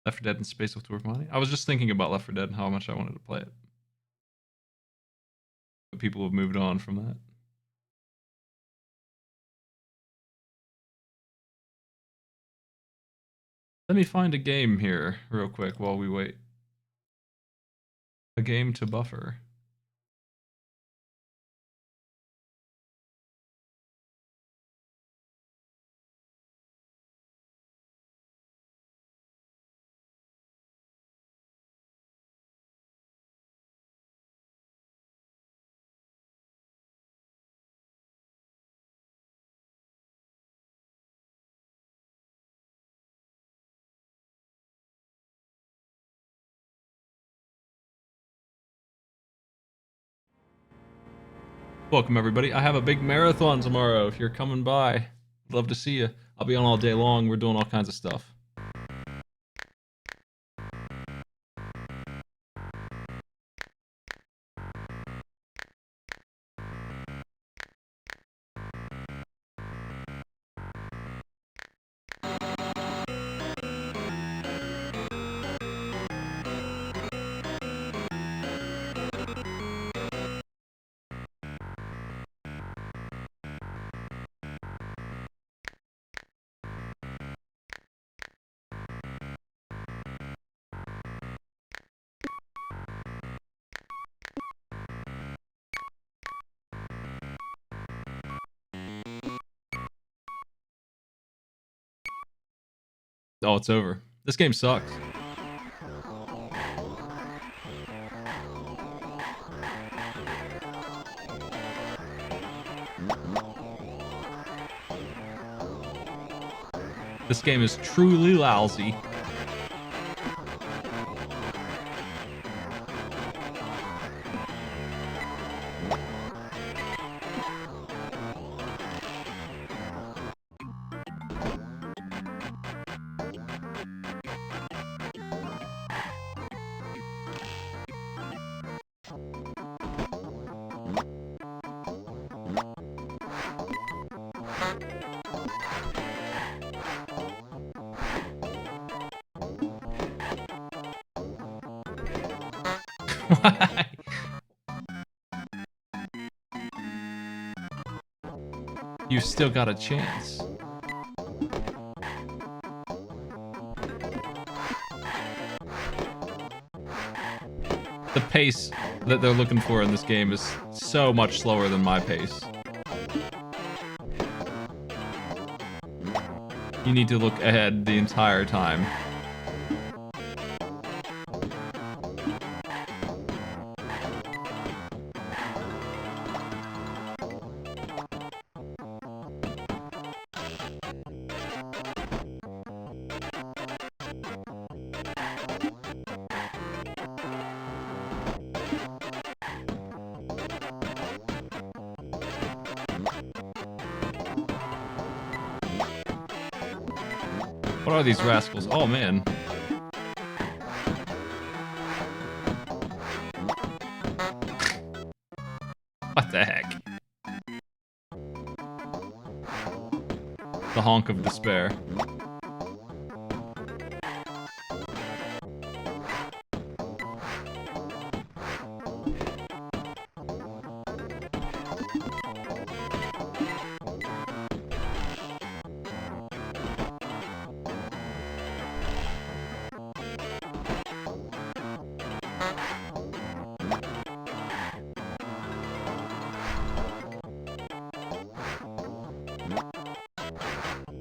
4 Dead in space with Dwarf Money. I was just thinking about Left 4 Dead and how much I wanted to play it. But people have moved on from that. Let me find a game here real quick while we wait. A game to buffer. Welcome, everybody. I have a big marathon tomorrow. If you're coming by, I'd love to see you. I'll be on all day long. We're doing all kinds of stuff. Oh, it's over. This game sucks. This game is truly lousy. Why? You've still got a chance. The pace that they're looking for in this game is so much slower than my pace. You need to look ahead the entire time. What are these rascals? Oh, man. What the heck? The honk of despair.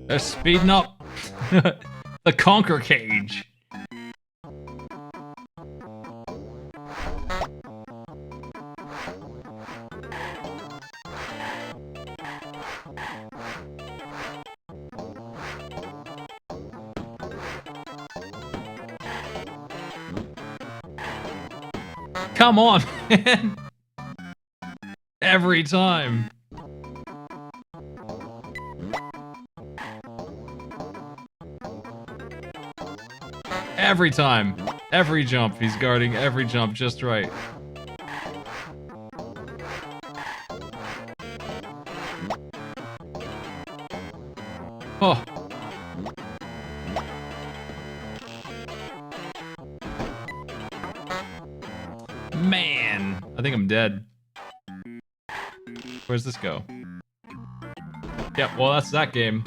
They're speeding up. The conquer cage. Come on, man. Every time. Every time. Every jump. He's guarding every jump just right. Oh. Man. I think I'm dead. Where's this go? Yep, well, that's that game.